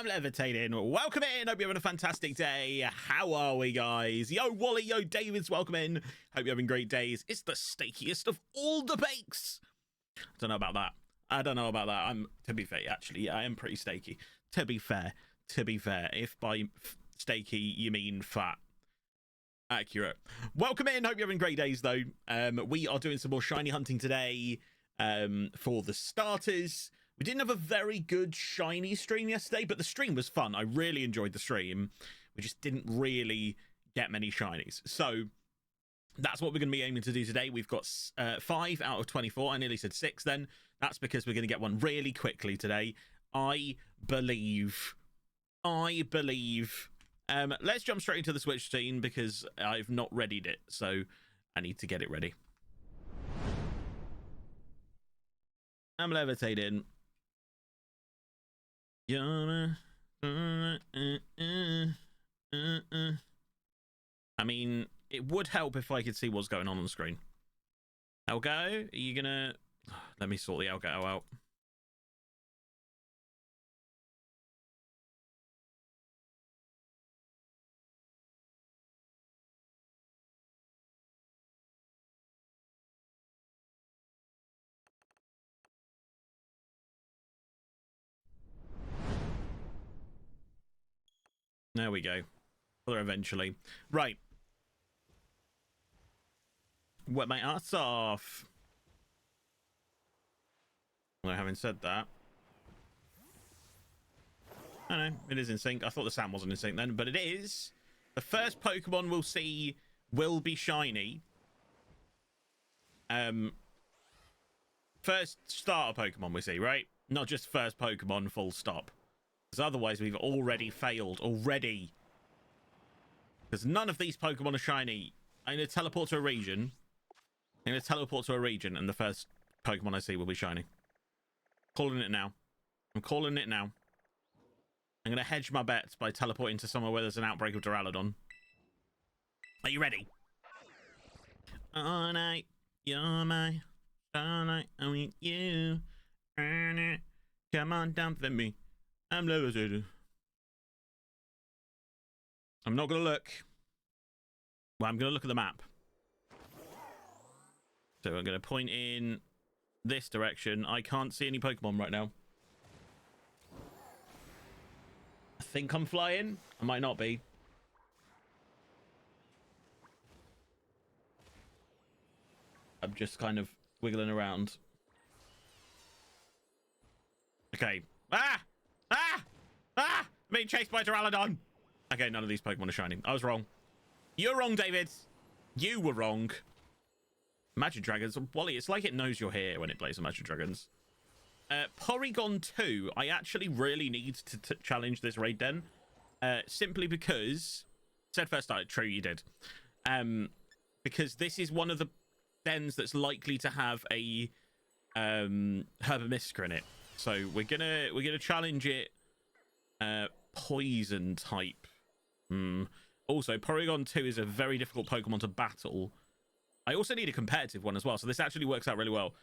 I'm levitating. Welcome in. Hope you're having a fantastic day. How are we, guys? Yo, Wally. Yo, David's welcome in. Hope you're having great days. It's the steakiest of all the bakes. I don't know about that. To be fair, actually, I am pretty steaky. To be fair, if by steaky you mean fat. Accurate. Welcome in. Hope you're having great days, though. We are doing some more shiny hunting today. For the starters, we didn't have a very good shiny stream yesterday, but the stream was fun. I really enjoyed the stream. We just didn't really get many shinies. So that's what we're going to be aiming to do today. We've got 5 out of 24. I nearly said 6 then. That's because we're going to get one really quickly today. I believe. Let's jump straight into the Switch scene because I've not readied it. So I need to get it ready. I'm levitating. I mean, it would help if I could see what's going on the screen. Elgato, are you gonna... Let me sort the Elgato out. There we go. Or eventually. Right. Wet my ass off. Well, having said that, I know, it is in sync. I thought the sound wasn't in sync then, but it is. The first Pokemon we'll see will be shiny. First starter Pokemon we see, right? Not just first Pokemon, full stop. Because otherwise we've already failed. Because none of these Pokemon are shiny. I'm going to teleport to a region. And the first Pokemon I see will be shiny. Calling it now. I'm calling it now. I'm going to hedge my bets by teleporting to somewhere where there's an outbreak of Duraludon. Are you ready? All night, you're my starlight. I want you. Come on down for me. I'm levitating. I'm not going to look. Well, I'm going to look at the map. So I'm going to point in this direction. I can't see any Pokemon right now. I think I'm flying. I might not be. I'm just kind of wiggling around. Okay. Ah! I'm being chased by Duraludon. Okay, none of these Pokemon are shining. I was wrong. You're wrong, David. You were wrong. Imagine Dragons. Wally, it's like it knows you're here when it plays Imagine Dragons. Porygon 2. I actually really need to challenge this raid den. Simply because... Said first started. True, you did. Because this is one of the dens that's likely to have a Herbamystica in it. So we're gonna challenge it. Poison type. Also, Porygon 2 is a very difficult Pokemon to battle. I also need a competitive one as well, so this actually works out really well.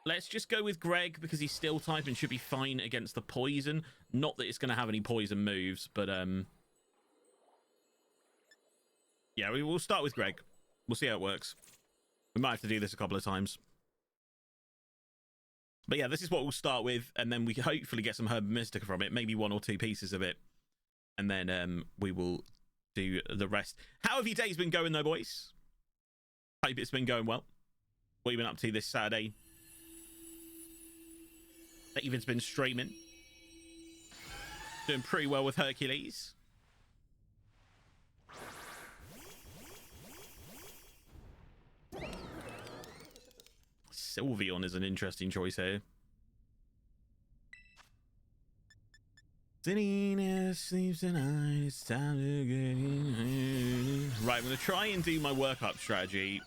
Let's just go with Greg because he's steel type and should be fine against the poison. Not that it's going to have any poison moves, but yeah, we will start with Greg. We'll see how it works. We might have to do this a couple of times. But yeah, this is what we'll start with, and then we can hopefully get some Herbamystica from it, maybe 1 or 2 pieces of it, and then we will do the rest. How have your days been going, though, boys? Hope it's been going well. What have you been up to this Saturday? David's been streaming. Doing pretty well with Hercules. Sylveon is an interesting choice here. Selena sleeps tonight. It's time to get in. Right, I'm going to try and do my workup strategy.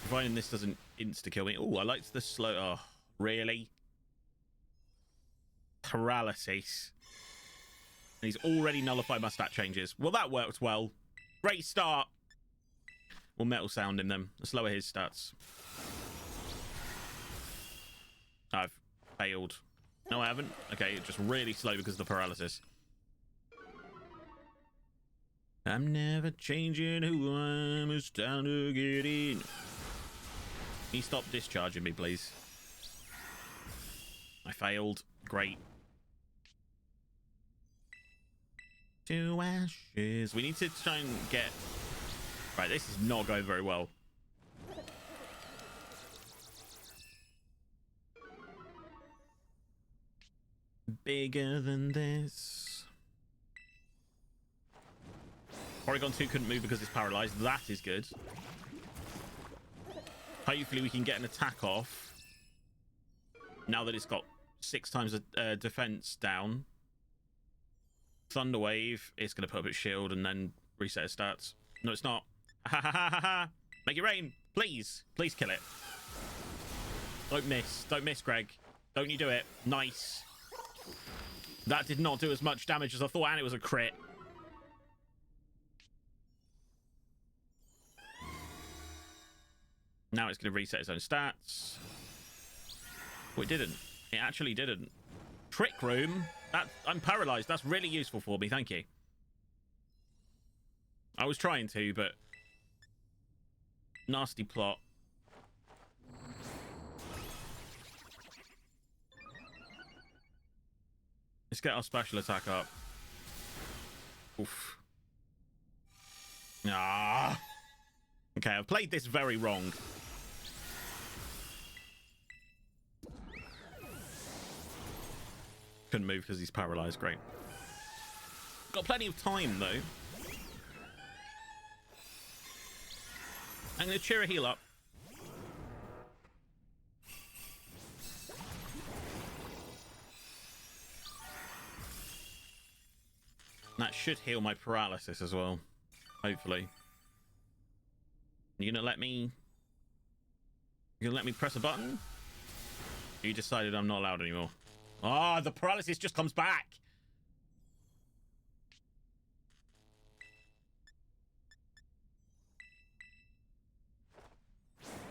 Providing this doesn't insta-kill me. Oh, I liked the slow... Oh, really? Paralysis. And he's already nullified my stat changes. Well, that worked well. Great start. We'll metal sound in them. Let's lower his stats. I've Failed. No, I haven't. Okay, just really slow because of the paralysis. I'm never changing who I am. It's time to get in. Can you stop discharging me, please? I failed. Great. To ashes. We need to try and get... Right, this is not going very well. Bigger than this. Porygon 2 couldn't move because it's paralyzed. That is good. Hopefully we can get an attack off now that it's got 6 times defense down. Thunder Wave, it's going to put up its shield and then reset its stats. No, it's not. Ha ha ha ha ha. Make it rain. Please. Please kill it. Don't miss. Don't miss, Greg. Don't you do it. Nice. That did not do as much damage as I thought, and it was a crit. Now it's going to reset its own stats. Oh, it didn't. It actually didn't. Trick Room. I'm paralyzed. That's really useful for me. Thank you. I was trying to, but... Nasty plot. Let's get our special attack up. Oof. Ah. Okay, I've played this very wrong. Couldn't move because he's paralyzed. Great. Got plenty of time, though. I'm going to cheer a heal up. That should heal my paralysis as well. Hopefully. You gonna let me... You gonna let me press a button? You decided I'm not allowed anymore. Ah, the paralysis just comes back!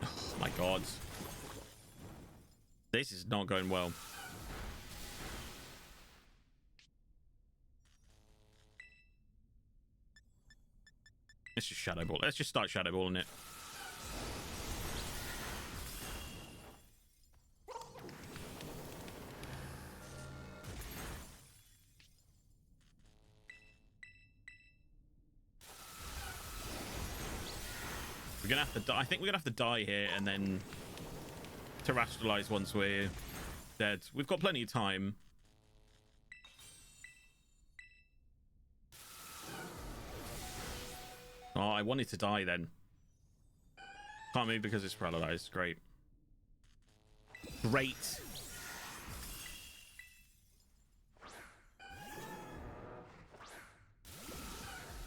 Oh my god. This is not going well. Let's just Shadow Ball. Let's just start Shadow Balling it. We're gonna have to die. I think we're gonna have to die here and then terrestrialize once we're dead. We've got plenty of time. Oh, I wanted to die then. Can't move because it's paralyzed. Great. Great.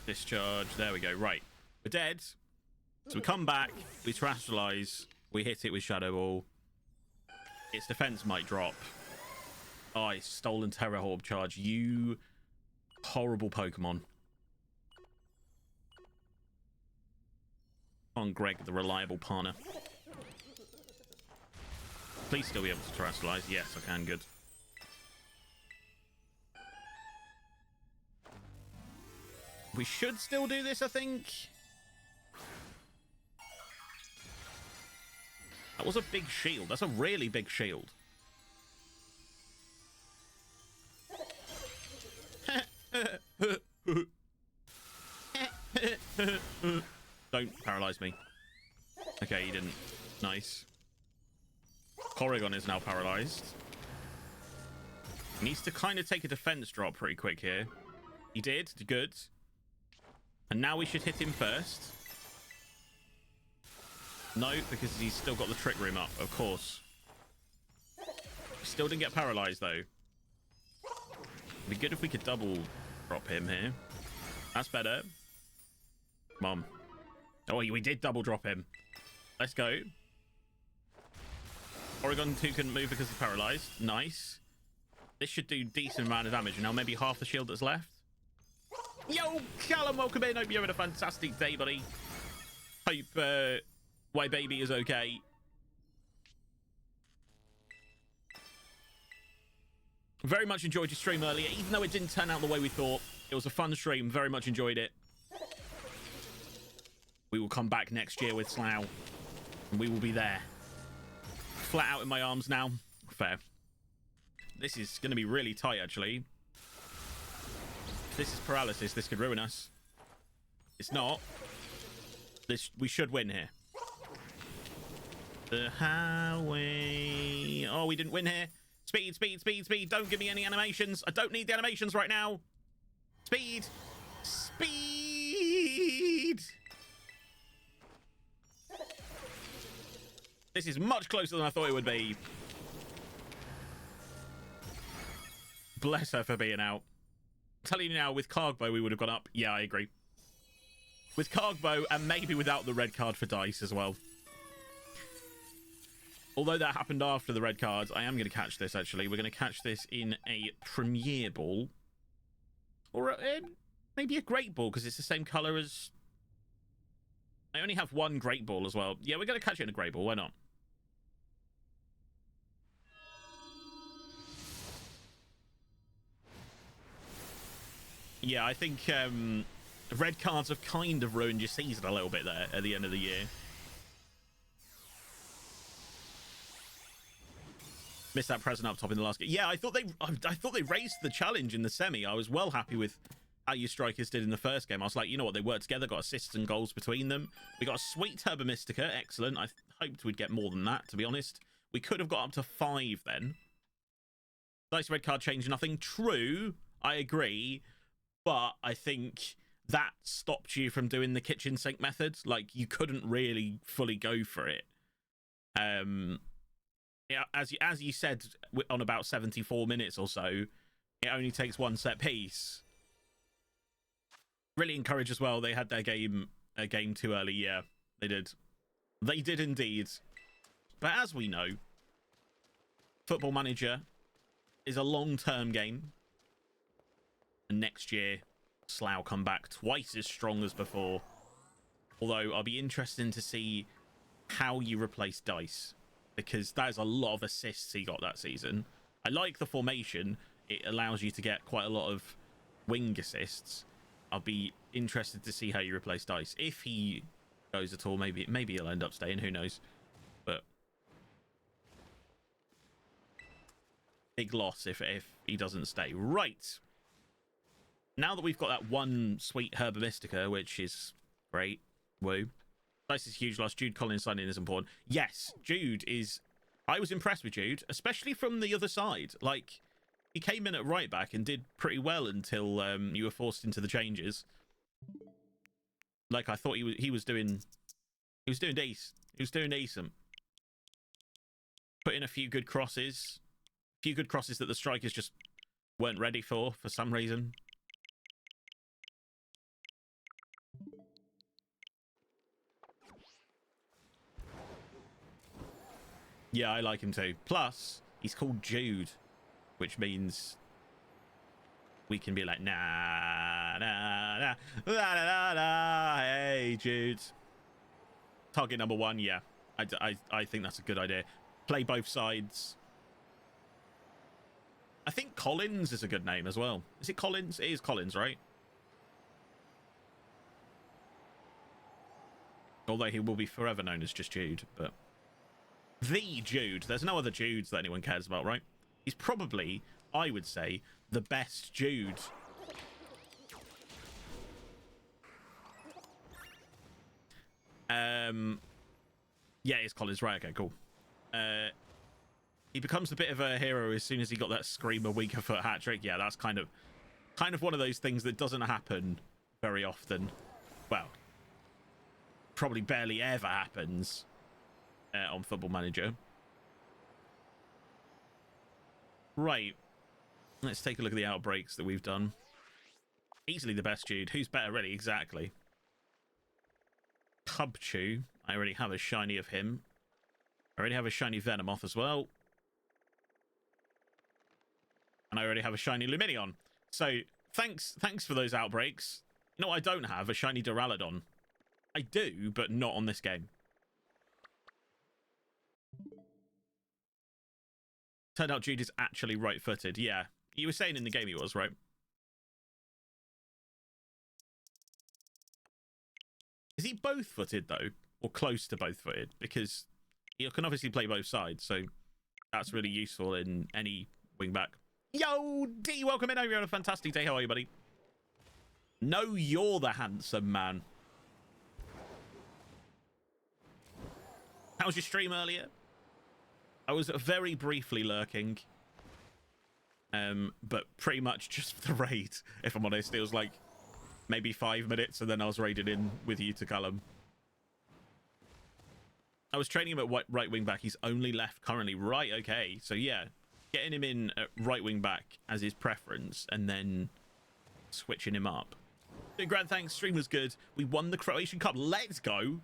Discharge. There we go. Right. We're dead. So we come back. We terrestrialize. We hit it with Shadow Ball. Its defense might drop. Oh, it's stolen Terror Orb charge. You horrible Pokemon. On Greg, the reliable partner. Please still be able to terrestrialize. Yes, I can. Good. We should still do this, I think. That was a big shield. That's a really big shield. Don't paralyze me. Okay, he didn't. Nice. Porygon is now paralyzed. Needs to kind of take a defense drop pretty quick here. He did. Good. And now we should hit him first. No, because he's still got the Trick Room up, of course. Still didn't get paralyzed, though. It'd be good if we could double drop him here. That's better. Come on. Oh, we did double drop him. Let's go. Porygon 2 couldn't move because he's paralyzed. Nice. This should do decent amount of damage. Now maybe half the shield that's left. Yo, Callum, welcome in. Hope you're having a fantastic day, buddy. Hope Why Baby is okay. Very much enjoyed your stream earlier, even though it didn't turn out the way we thought. It was a fun stream. Very much enjoyed it. We will come back next year with Slough, and we will be there. Flat out in my arms now. Fair. This is going to be really tight, actually. If this is paralysis, this could ruin us. It's not. We should win here. The highway. Oh, we didn't win here. Speed, speed, speed, speed. Don't give me any animations. I don't need the animations right now. Speed. Speed. This is much closer than I thought it would be. Bless her for being out. I'm telling you now, with Cargbo, we would have gone up. Yeah, I agree. With Cargbo, and maybe without the red card for Dice as well. Although that happened after the red cards, I am going to catch this, actually. We're going to catch this in a Premier Ball. Or maybe a Great Ball, because it's the same colour as... I only have one Great Ball as well. Yeah, we're going to catch it in a Great Ball. Why not? Yeah, I think red cards have kind of ruined your season a little bit there at the end of the year. Missed that present up top in the last game. Yeah, I thought they raised the challenge in the semi. I was well happy with how your strikers did in the first game. I was like, you know what, they worked together, got assists and goals between them. We got a sweet Turbo Mystica, excellent. I hoped we'd get more than that, to be honest. We could have got up to 5 then. Nice red card change, nothing. True, I agree. But I think that stopped you from doing the kitchen sink method. Like, you couldn't really fully go for it. Yeah, as you said, on about 74 minutes or so, it only takes 1 set piece. Really encouraged as well. They had their game too early. Yeah, they did. They did indeed. But as we know, Football Manager is a long-term game. And next year, Slough come back twice as strong as before. Although, I'll be interested to see how you replace Dice. Because that is a lot of assists he got that season. I like the formation. It allows you to get quite a lot of wing assists. I'll be interested to see how you replace Dice. If he goes at all, maybe he'll end up staying. Who knows? But big loss if he doesn't stay. Right. Now that we've got that one sweet Herba Mystica, which is great. Woo. Dice is huge loss. Jude Collins signing is important. Yes, Jude is... I was impressed with Jude, especially from the other side. Like, he came in at right back and did pretty well until you were forced into the changes. Like, I thought he was doing decent. He was doing decent. Put in a few good crosses. A few good crosses that the strikers just weren't ready for some reason. Yeah, I like him too. Plus, he's called Jude, which means we can be like, nah, nah, nah, nah, nah, nah, hey, Jude. Target number 1, yeah. I think that's a good idea. Play both sides. I think Collins is a good name as well. Is it Collins? It is Collins, right? Although he will be forever known as just Jude, but... The Jude. There's no other Judes that anyone cares about, right? He's probably, I would say, the best Jude. Yeah, it's Collins, right? Okay, cool. He becomes a bit of a hero as soon as he got that Screamer weaker foot hat trick. Yeah, that's kind of one of those things that doesn't happen very often. Well, probably barely ever happens. On Football Manager. Right. Let's take a look at the outbreaks that we've done. Easily the best Jude. Who's better, really? Exactly. Cubchew. I already have a shiny of him. I already have a shiny Venomoth as well. And I already have a shiny Luminion. So, thanks for those outbreaks. No, I don't have a shiny Duraludon. I do, but not on this game. Turned out Jude is actually right-footed. Yeah, You were saying in the game he was, right? Is he both-footed, though? Or close to both-footed? Because you can obviously play both sides, so that's really useful in any wingback. Yo, D, welcome in. Hope you're having a fantastic day. How are you, buddy? No, you're the handsome man. How was your stream earlier? I was very briefly lurking. But pretty much just for the raid, if I'm honest. It was like maybe 5 minutes, and then I was raided in with you to Callum. I was training him at right wing back. He's only left currently. Right, okay. So yeah, getting him in at right wing back as his preference, and then switching him up. Big grand thanks. Stream was good. We won the Croatian Cup. Let's go.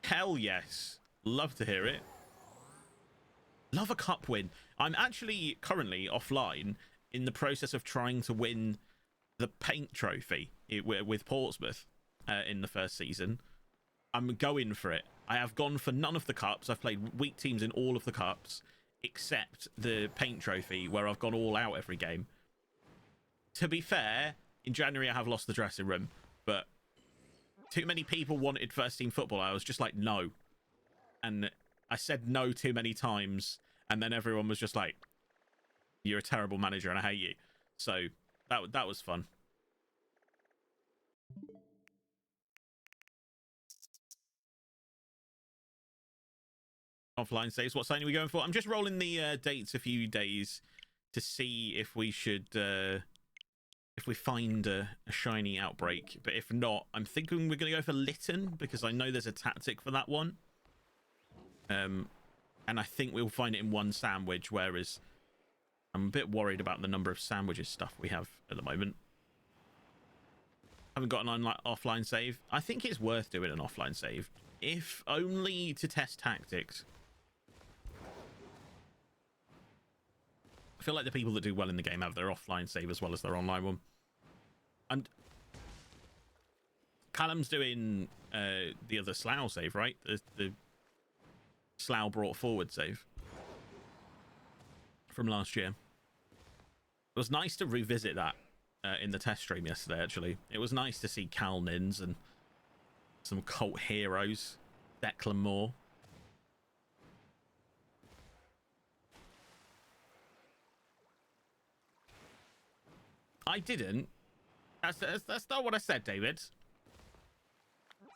Hell yes. Love to hear it. Love a cup win. I'm actually currently offline in the process of trying to win the paint trophy with Portsmouth in the first season. I'm going for it. I have gone for none of the cups. I've played weak teams in all of the cups except the paint trophy, where I've gone all out every game. To be fair, in January I have lost the dressing room, but too many people wanted first team football. I was just like, no. And I said no too many times, and then everyone was just like, you're a terrible manager and I hate you. So that was fun. Offline saves. What sign are we going for? I'm just rolling the dates a few days to see if we should if we find a shiny outbreak. But if not, I'm thinking we're going to go for Lytton, because I know there's a tactic for that one. And I think we'll find it in one sandwich, whereas I'm a bit worried about the number of sandwiches stuff we have at the moment. Haven't got an offline save. I think it's worth doing an offline save, if only to test tactics. I feel like the people that do well in the game have their offline save as well as their online one. And Callum's doing the other Slough save, right? The Slough brought forward save from last year. It was nice to revisit that in the test stream yesterday, actually. It was nice to see Cal Nins and some cult heroes. Declan Moore. I didn't. That's not what I said, David.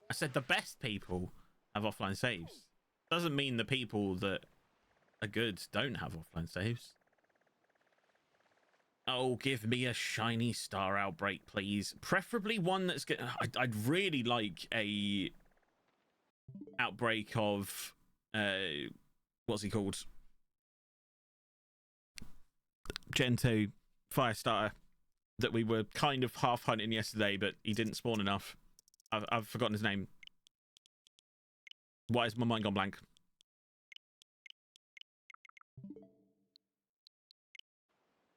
I said the best people have offline saves. Doesn't mean the people that are good don't have offline saves. Oh, give me a shiny star outbreak, please. Preferably one that's good. I'd really like a outbreak of what's he called? Gen 2 Firestarter that we were kind of half hunting yesterday, but he didn't spawn enough. I've forgotten his name. Why has my mind gone blank?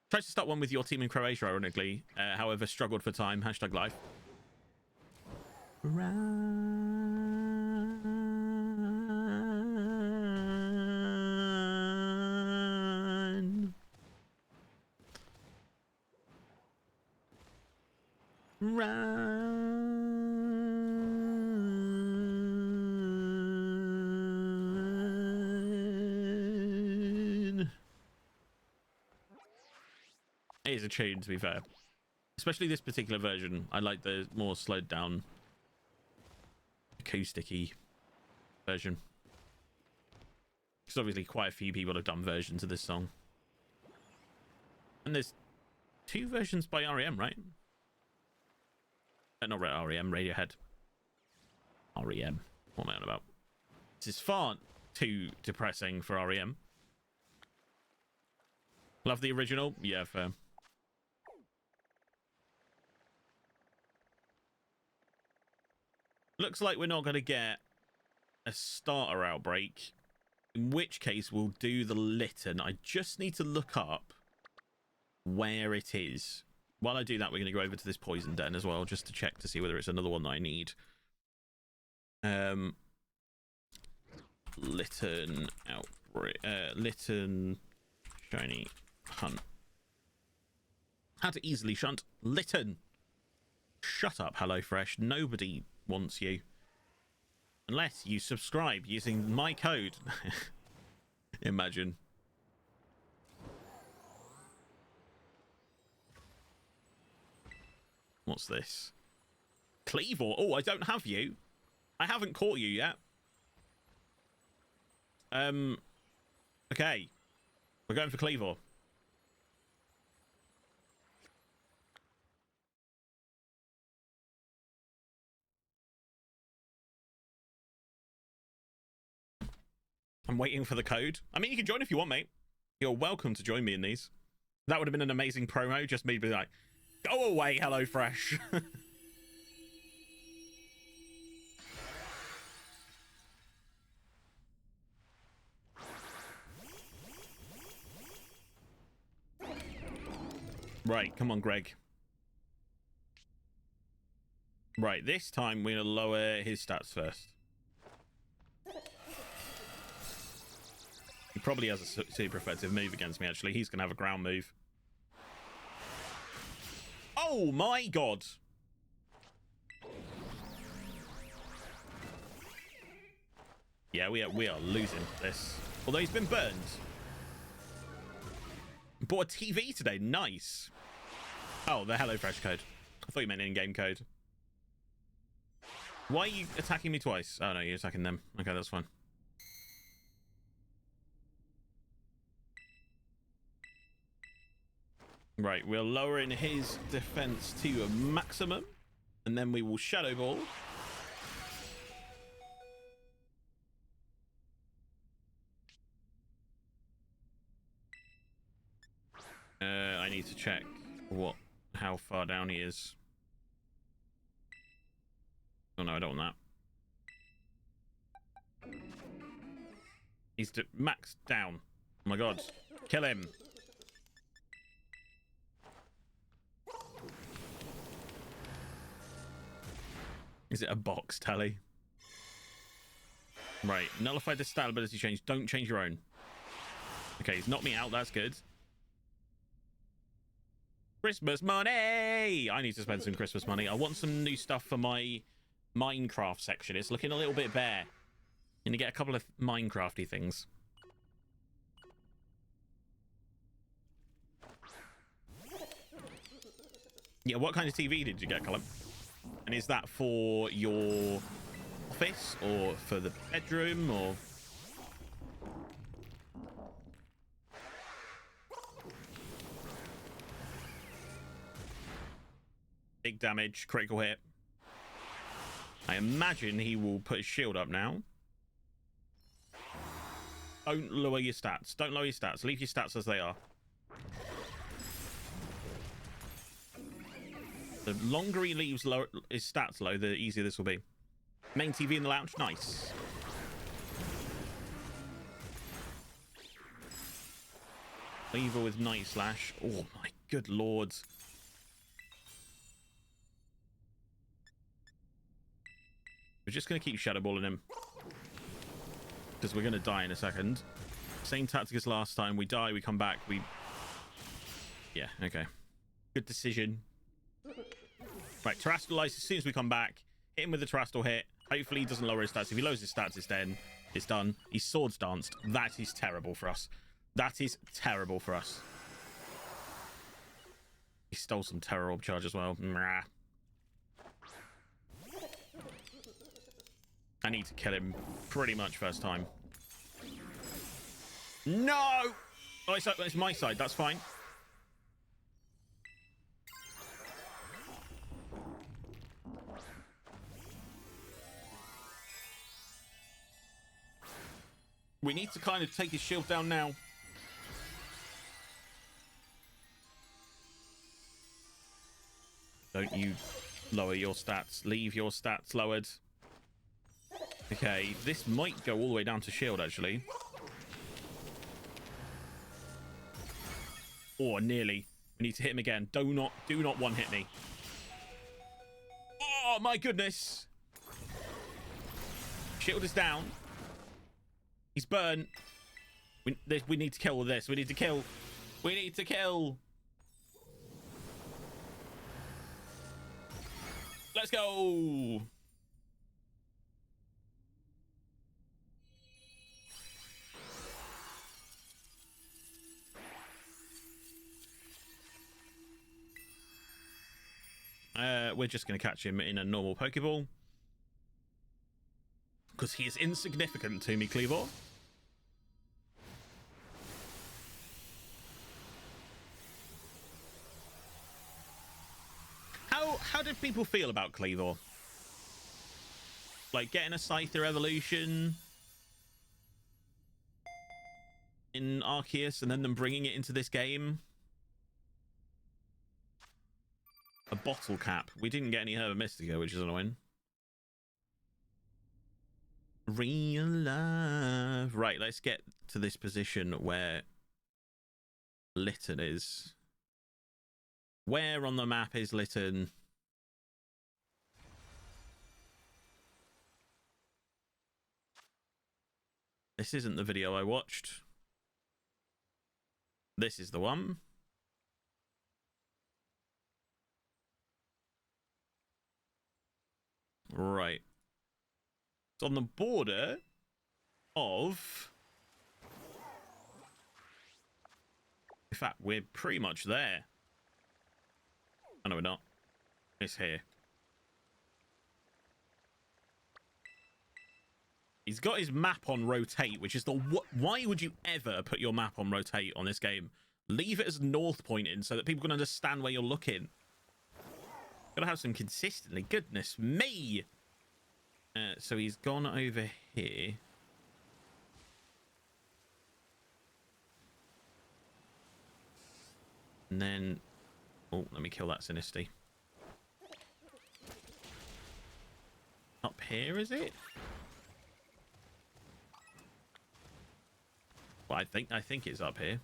Tried to start one with your team in Croatia, ironically. However, struggled for time. Hashtag life. Run. Run. It is a tune, to be fair. Especially this particular version. I like the more slowed down acoustic-y version. Because obviously quite a few people have done versions of this song. And there's 2 versions by REM, right? Not REM, Radiohead. REM. What am I on about? This is far too depressing for REM. Love the original? Yeah, fair. Looks like we're not going to get a starter outbreak, in which case we'll do the Lytton. I just need to look up where it is. While I do that, we're going to go over to this poison den as well, just to check to see whether it's another one that I need. Lytton outbreak. Lytton shiny Hunt. How to easily shunt Litten. Shut up, HelloFresh. Nobody wants you. Unless you subscribe using my code. Imagine. What's this? Cleavor. Oh, I don't have you. I haven't caught you yet. Okay. We're going for Cleavor. I'm waiting for the code. I mean, you can join if you want, mate. You're welcome to join me in these. That would have been an amazing promo. Just me being like, go away, HelloFresh. Right, come on, Greg. Right, this time we're going to lower his stats first. He probably has a super effective move against me, actually. He's going to have a ground move. Oh, my God. Yeah, we are losing this. Although he's been burned. Bought a TV today. Nice. Oh, the HelloFresh code. I thought you meant in-game code. Why are you attacking me twice? Oh, no, you're attacking them. Okay, that's fine. Right, we're lowering his defense to a maximum. And then we will Shadow Ball. I need to check how far down he is. Oh no, I don't want that. He's maxed down. Oh my God. Kill him. Is it a box tally? Right. Nullify the stat ability change. Don't change your own. Okay, he's knocked me out. That's good. Christmas money! I need to spend some Christmas money. I want some new stuff for my Minecraft section. It's looking a little bit bare. Going to get a couple of Minecrafty things. Yeah, what kind of TV did you get, Colin? And is that for your office or for the bedroom or... Big damage, critical hit. I imagine he will put his shield up now. Don't lower your stats. Don't lower your stats. Leave your stats as they are. The longer he leaves his stats low, the easier this will be. Main TV in the lounge. Nice. Evil with Night Slash. Oh my good lord. We're just going to keep Shadow Balling him. Because we're going to die in a second. Same tactic as last time. We die, we come back, we... Yeah, okay. Good decision. Right, Terrestrialize as soon as we come back. Hit him with the Terrestrial hit. Hopefully he doesn't lower his stats. If he lowers his stats, it's done. He's Swords Danced. That is terrible for us. That is terrible for us. He stole some Terror Orb charge as well. Mwah. I need to kill him pretty much first time. No! Oh, it's my side. That's fine. We need to kind of take his shield down now. Don't you lower your stats. Leave your stats lowered. Okay, this might go all the way down to shield, actually. Oh, nearly. We need to hit him again. Do not one-hit me. Oh, my goodness. Shield is down. He's burned. We need to kill all this. We need to kill. We need to kill. Let's go. We're just going to catch him in a normal Pokeball. Because he is insignificant to me, Cleavor. How did people feel about Cleavor? Like getting a Scyther evolution in Arceus and then them bringing it into this game? A bottle cap. We didn't get any Herba Mystica, which is annoying. Real love. Right, let's get to this position where Litten is. Where on the map is Litten? This isn't the video I watched. This is the one. Right. It's on the border of... In fact, we're pretty much there. Oh, no, we're not. It's here. He's got his map on rotate, which is the... Why would you ever put your map on rotate on this game? Leave it as north pointing so that people can understand where you're looking. Gotta have some consistency. Goodness me! So he's gone over here. And then... Oh, let me kill that Sinisty. Up here, is it? Well, I think it's up here.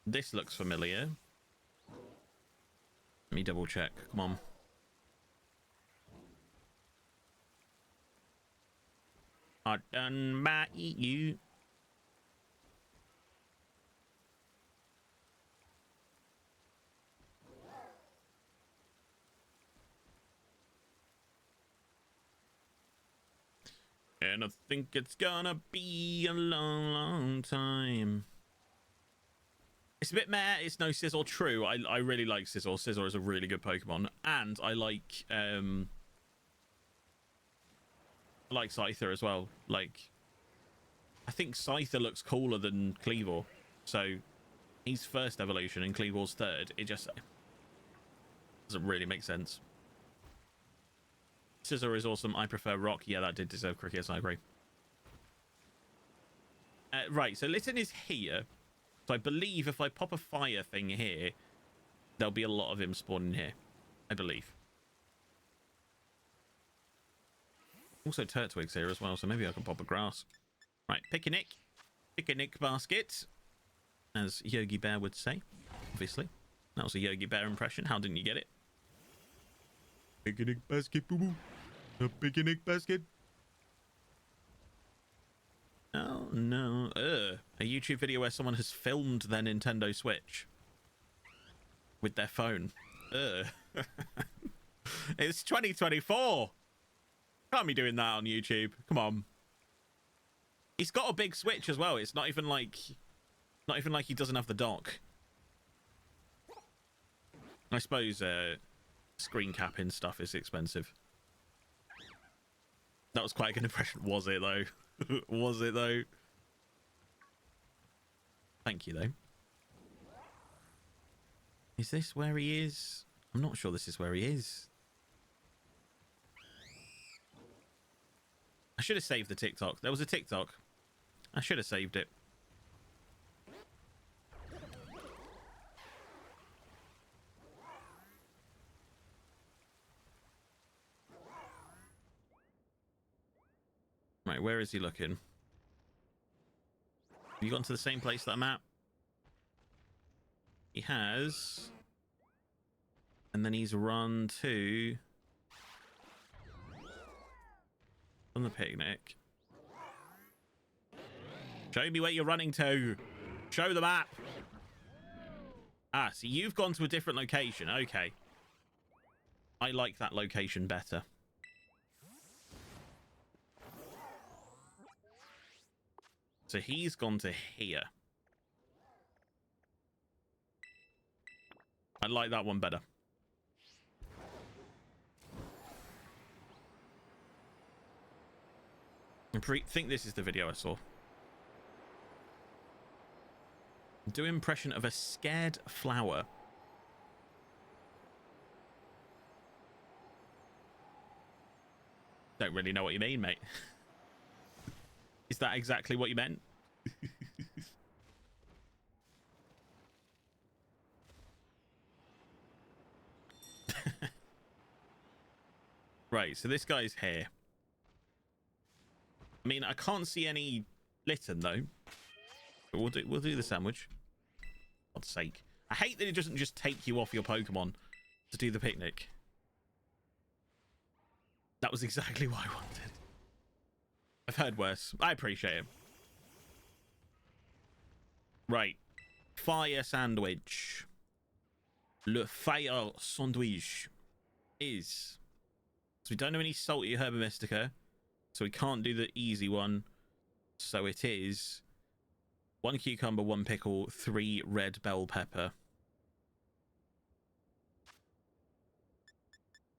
This looks familiar. Let me double check. Come on. I done might eat you. And I think it's gonna be a long, long time. It's a bit meh. It's no Sizzle. True. I really like Sizzle. Sizzle is a really good Pokemon. And I like Scyther as well. Like, I think Scyther looks cooler than Cleavor. So he's first evolution and Cleavor's third. It just doesn't really make sense. Scizor is awesome. I prefer Rock. Yeah, that did deserve Cricket. I agree. Right, so Litten is here. So I believe if I pop a fire thing here, there'll be a lot of him spawning here. I believe. Also Turtwig's here as well, so maybe I can pop a grass. Right, picnic. Picnic basket. As Yogi Bear would say, obviously. That was a Yogi Bear impression. How didn't you get it? Picnic basket, boo-boo. A picnic basket. Oh, no. A YouTube video where someone has filmed their Nintendo Switch with their phone. It's 2024. Can't be doing that on YouTube. Come on. He's got a big Switch as well. It's not even like he doesn't have the dock. I suppose screen capping stuff is expensive. That was quite a good impression. Was it though? Was it though? Thank you though. Is this where he is? I'm not sure this is where he is. I should have saved the TikTok. There was a TikTok. I should have saved it. Right, where is he looking? Have you gotten to the same place that I'm at? He has. And then he's run to... on the picnic. Show me where you're running to. Show the map. Ah, so you've gone to a different location. Okay. I like that location better. So he's gone to here. I like that one better. I think this is the video I saw. Do impression of a scared flower. Don't really know what you mean, mate. Is that exactly what you meant? Right, so this guy's here. I mean, I can't see any Litten though. But we'll do the sandwich. For God's sake. I hate that it doesn't just take you off your Pokemon to do the picnic. That was exactly what I wanted. I've heard worse. I appreciate it. Right. Fire sandwich. Le fire sandwich is... So we don't have any salty Herba Mystica. So we can't do the easy one. So it is 1 cucumber, 1 pickle, 3 red bell pepper.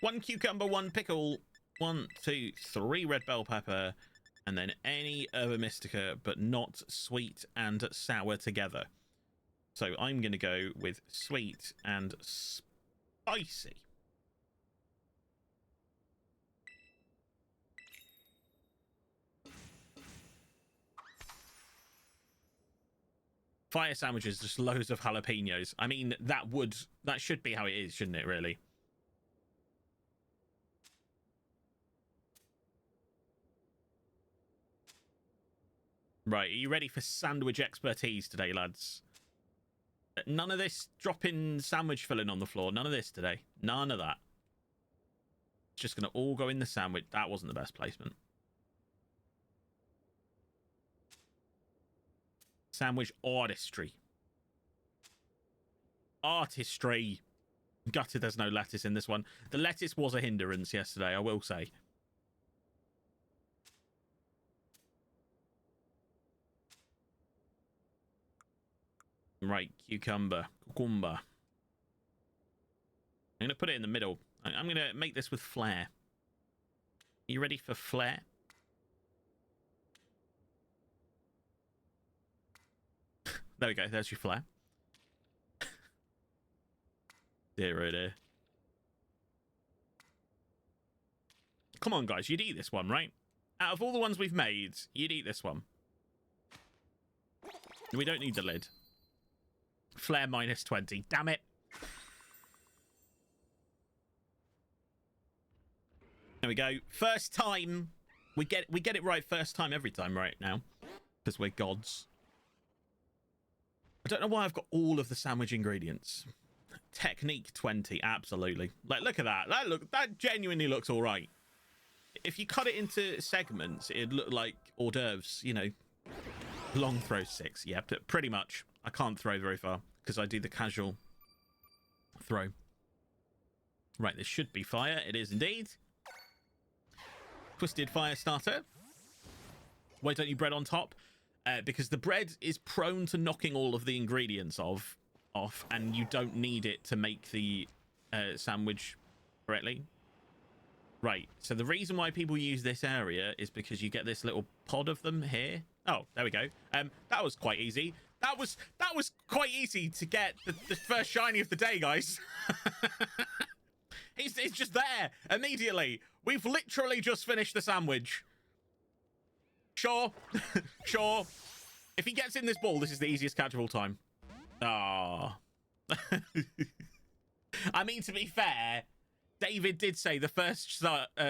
1 cucumber, 1 pickle, 1, 2, 3 red bell pepper, and then any Herba Mystica, but not sweet and sour together. So I'm going to go with sweet and spicy. Fire sandwiches, just loads of jalapenos. I mean, that should be how it is, shouldn't it, really? Right, are you ready for sandwich expertise today, lads? None of this dropping sandwich filling on the floor. None of this today. None of that. It's just going to all go in the sandwich. That wasn't the best placement. Sandwich artistry. Artistry. Gutted there's no lettuce in this one. The lettuce was a hindrance yesterday, I will say. Right, cucumber. I'm going to put it in the middle. I'm going to make this with flair. Are you ready for flair? There we go. There's your flair. Dear, oh dear. Come on, guys. You'd eat this one, right? Out of all the ones we've made, you'd eat this one. We don't need the lid. Flair minus 20. Damn it. There we go. First time. We get it right first time every time right now. Because we're gods. I don't know why I've got all of the sandwich ingredients. Technique 20. Absolutely. Like, look at that. That genuinely looks all right. If you cut it into segments, it'd look like hors d'oeuvres, you know. Long throw 6. Yeah, pretty much. I can't throw very far because I do the casual throw. Right, this should be fire. It is indeed. Twisted fire starter. Why don't you bread on top? Because the bread is prone to knocking all of the ingredients off, and you don't need it to make the sandwich correctly. Right, so the reason why people use this area is because you get this little pod of them here. Oh, there we go. That was quite easy. That was quite easy to get the first shiny of the day, guys. It's just there immediately. We've literally just finished the sandwich. Sure. Sure. If he gets in this ball, this is the easiest catch of all time. Ah. I mean, to be fair, David did say the first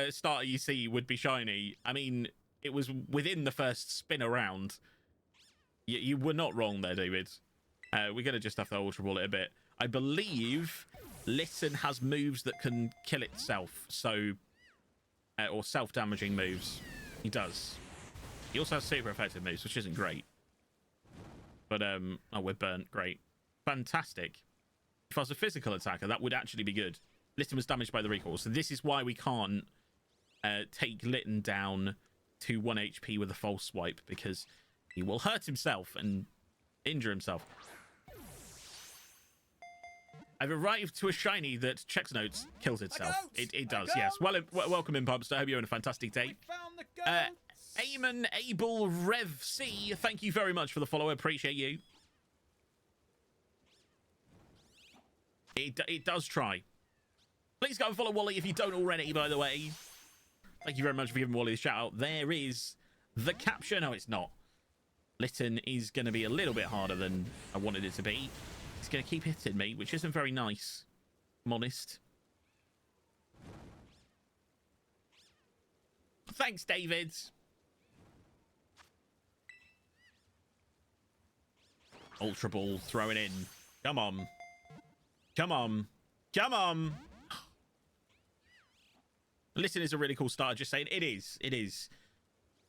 starter you see would be shiny. I mean, it was within the first spin around. You were not wrong there, David. We're going to just have to Ultra Ball it a bit. I believe Litten has moves that can kill itself. So, or self-damaging moves. He does. He also has super effective moves, which isn't great. But, oh, we're burnt. Great. Fantastic. If I was a physical attacker, that would actually be good. Litten was damaged by the recoil, so this is why we can't take Litten down to 1 HP with a false swipe, because he will hurt himself and injure himself. I've arrived to a shiny that checks notes, kills itself. It does, yes. Well, welcome in, Pubster. I hope you're having a fantastic day. Eamon Abel Rev C, thank you very much for the follow. I appreciate you. It does try. Please go and follow Wally if you don't already, by the way. Thank you very much for giving Wally a shout out. There is the capture. No, it's not. Litten is going to be a little bit harder than I wanted it to be. It's going to keep hitting me, which isn't very nice. I'm honest. Thanks, David. Ultra Ball, throw it in. Come on. Come on. Come on. Listen is a really cool starter, just saying. It is. It is.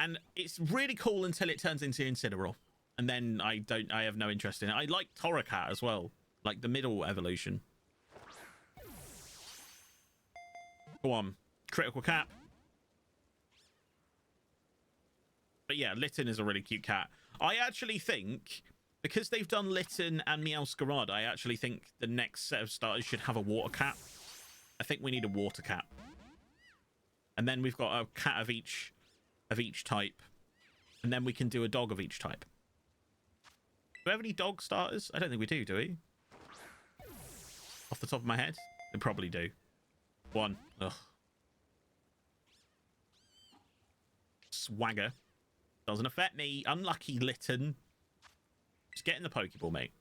And it's really cool until it turns into Incineroar. And then I have no interest in it. I like Torracat as well. Like the middle evolution. Go on. Critical cap. But yeah, Litten is a really cute cat. I actually think, because they've done Litten and Meowscarada, I actually think the next set of starters should have a water cat. I think we need a water cat. And then we've got a cat of each type. And then we can do a dog of each type. Do we have any dog starters? I don't think we do we? Off the top of my head? We probably do. One. Ugh. Swagger. Doesn't affect me. Unlucky Litten. Just get in the Pokeball, mate.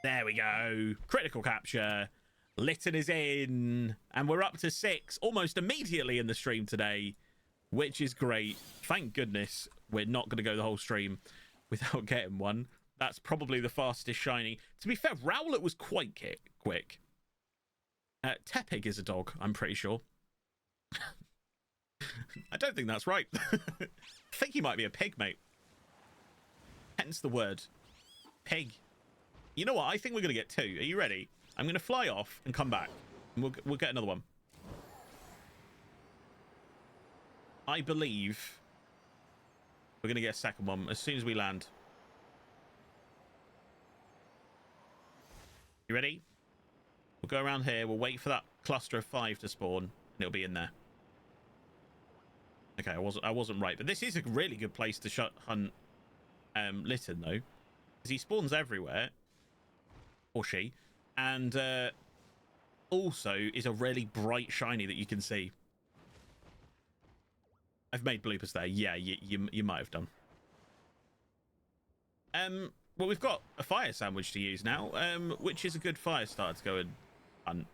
There we go. Critical capture. Litten is in. And we're up to 6 almost immediately in the stream today, which is great. Thank goodness we're not going to go the whole stream without getting one. That's probably the fastest shiny. To be fair, Rowlet was quite quick. Tepig is a dog, I'm pretty sure. I don't think that's right. I think he might be a pig, mate. Hence the word. Pig. You know what? I think we're going to get 2. Are you ready? I'm going to fly off and come back. And we'll get another one. I believe we're going to get a second one as soon as we land. You ready? We'll go around here. We'll wait for that cluster of 5 to spawn, and it'll be in there. Okay, I wasn't right, but this is a really good place to hunt Litten, though, because he spawns everywhere, or she, and also is a really bright shiny that you can see. I've made bloopers there. Yeah, you might have done. Well, we've got a fire sandwich to use now, which is a good fire starter to go and hunt.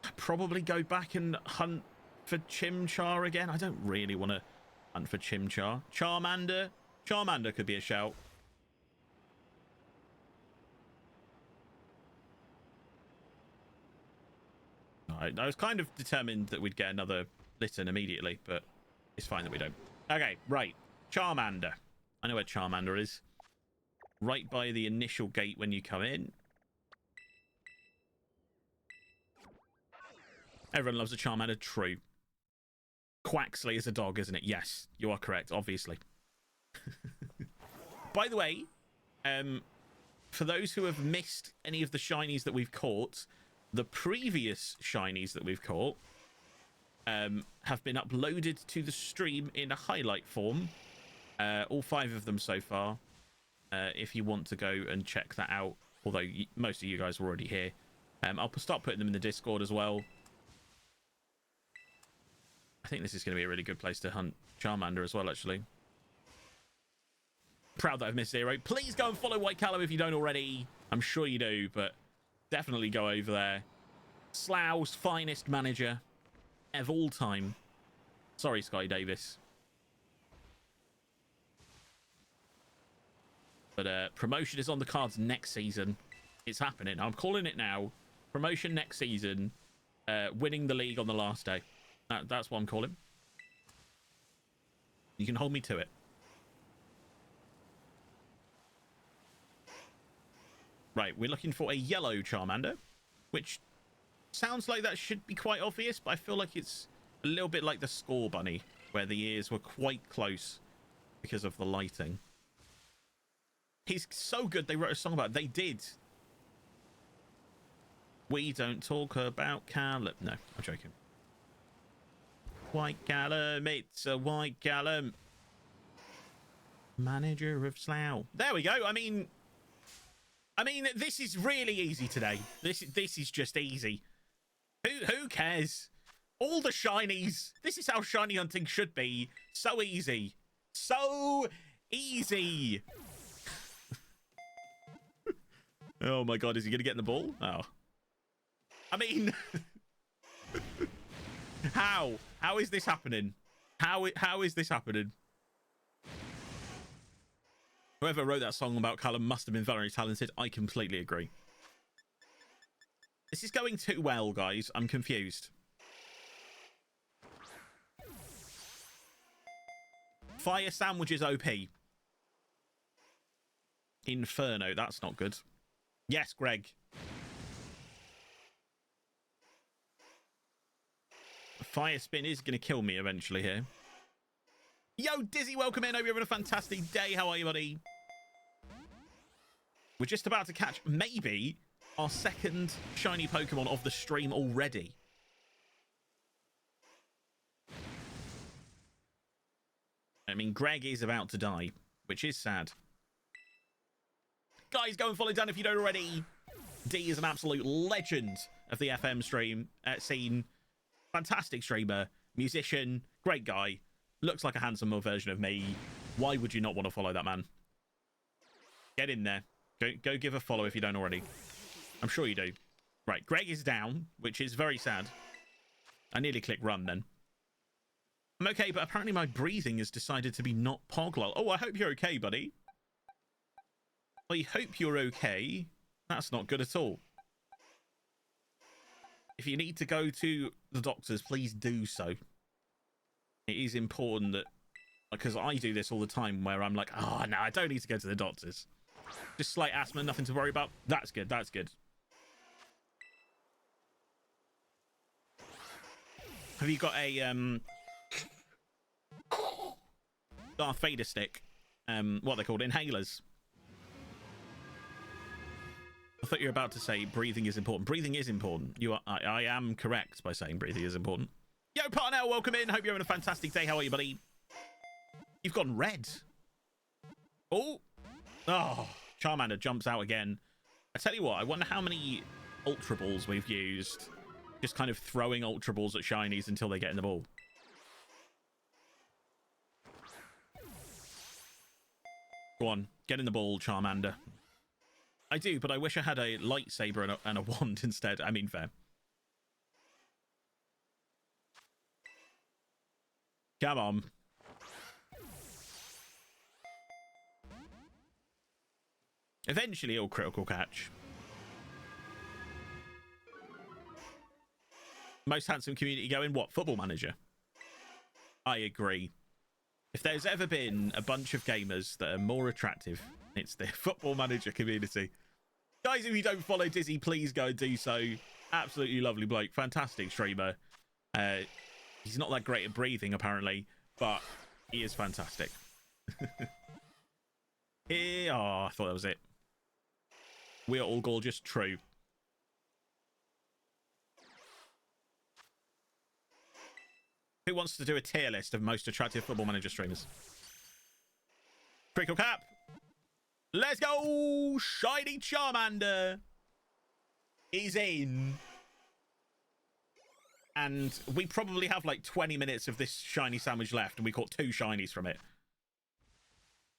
I'd probably go back and hunt for Chimchar again. I don't really want to hunt for Chimchar. Charmander could be a shout. I was kind of determined that we'd get another Litten immediately, but it's fine that we don't. Okay, right. Charmander. I know where Charmander is. Right by the initial gate when you come in. Everyone loves a Charmander. True. Quaxley is a dog, isn't it? Yes, you are correct, obviously. By the way, for those who have missed any of the shinies that we've caught, the previous shinies that we've caught have been uploaded to the stream in a highlight form. All 5 of them so far. If you want to go and check that out, although most of you guys are already here. I'll start putting them in the Discord as well. I think this is going to be a really good place to hunt Charmander as well, actually. Proud that I've missed 0. Please go and follow White Callum if you don't already. I'm sure you do, but definitely go over there. Slough's finest manager of all time. Sorry, Sky Davis. But promotion is on the cards next season. It's happening. I'm calling it now. Promotion next season. Winning the league on the last day. That's what I'm calling. You can hold me to it. Right, we're looking for a yellow Charmander, which sounds like that should be quite obvious, but I feel like it's a little bit like the Score Bunny, where the ears were quite close because of the lighting. He's so good, they wrote a song about it. They did. We don't talk about Callum. No, I'm joking. White Callum, it's a white Callum. Manager of Slough. There we go. I mean, this is really easy today. This is just easy. Who cares? All the shinies. This is how shiny hunting should be. So easy. So easy. Oh my god, is he gonna get in the ball? Oh. I mean, how is this happening? How is this happening? Whoever wrote that song about Callum must have been very talented. I completely agree. This is going too well, guys. I'm confused. Fire sandwich is OP. Inferno, that's not good. Yes, Greg. Fire spin is going to kill me eventually here. Yo, Dizzy, welcome in. Hope you're having a fantastic day. How are you, buddy? We're just about to catch maybe our second shiny Pokemon of the stream already. I mean, Greg is about to die, which is sad. Guys, go and follow Dan if you don't already. D is an absolute legend of the FM stream scene. Fantastic streamer, musician, great guy. Looks like a handsomer version of me. Why would you not want to follow that man? Get in there. Go give a follow if you don't already. I'm sure you do. Right, Greg is down, which is very sad. I nearly clicked run then. I'm okay, but apparently my breathing has decided to be not Poglol. Oh, I hope you're okay, buddy. I hope you're okay. That's not good at all. If you need to go to the doctors, please do so. It is important that, because I do this all the time where I'm like, oh, no, I don't need to go to the doctors. Just slight asthma, nothing to worry about. That's good. That's good. Have you got a Darth Vader stick? What are they called? Inhalers. I thought you were about to say breathing is important. Breathing is important. You are. I am correct by saying breathing is important. Yo, Parnell, welcome in. Hope you're having a fantastic day. How are you, buddy? You've gone red. Oh, Charmander jumps out again. I tell you what, I wonder how many Ultra Balls we've used. Just kind of throwing Ultra Balls at shinies until they get in the ball. Go on, get in the ball, Charmander. I do, but I wish I had a lightsaber and a wand instead. I mean, fair. Come on. Eventually, it'll critical catch. Most handsome community going, what? Football Manager? I agree. If there's ever been a bunch of gamers that are more attractive, it's the Football Manager community. Guys, if you don't follow Dizzy, please go and do so. Absolutely lovely bloke. Fantastic streamer. He's not that great at breathing, apparently, but he is fantastic. Here, oh, I thought that was it. We are all gorgeous. True. Who wants to do a tier list of most attractive Football Manager streamers? Critical cap. Let's go! Shiny Charmander is in. And we probably have like 20 minutes of this shiny sandwich left, and we caught 2 shinies from it.